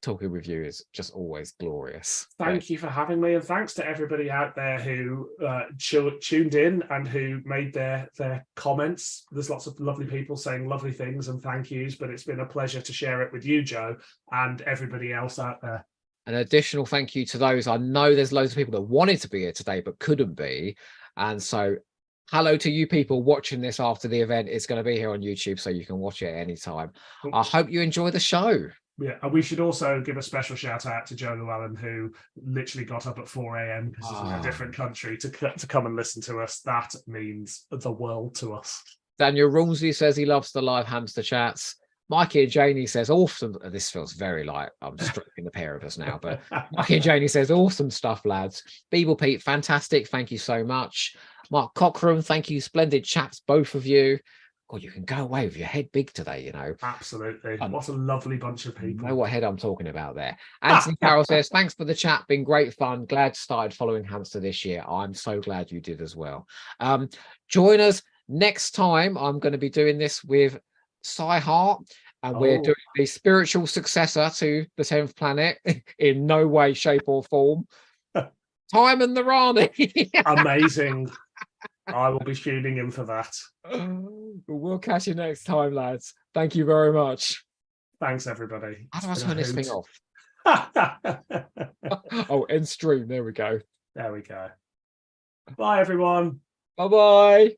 Talking with you is just always glorious. Thank you for having me, and thanks to everybody out there who tuned in and who made their comments. There's lots of lovely people saying lovely things and thank yous, but it's been a pleasure to share it with you, Joe, and everybody else out there. An additional thank you to those. I know there's loads of people that wanted to be here today but couldn't be, and so hello to you people watching this after the event. It's going to be here on YouTube, so you can watch it at any time. I hope you enjoy the show. Yeah, and we should also give a special shout out to Joe Llewellyn, who literally got up at 4 a.m. because he's in a different country to come and listen to us. That means the world to us. Daniel Rumsley says he loves the live hamster chats. Mikey and Janie says awesome. This feels very like I'm stripping the pair of us now, but Mikey and Janie says awesome stuff, lads. Beeble Pete, fantastic. Thank you so much. Mark Cochran, thank you. Splendid chats, both of you. God, you can go away with your head big today, Absolutely. What a lovely bunch of people. Know what head I'm talking about there. Anthony Carroll says, thanks for the chat. Been great fun. Glad started following Hamster this year. I'm so glad you did as well. Join us next time. I'm going to be doing this with Cy Hart, and we're doing the spiritual successor to the 10th planet in no way, shape, or form. Time and the Rani. Amazing. I will be tuning in for that. We'll catch you next time, lads. Thank you very much. Thanks, everybody. How do I turn this thing off? Oh, end stream. There we go. There we go. Bye, everyone. Bye-bye.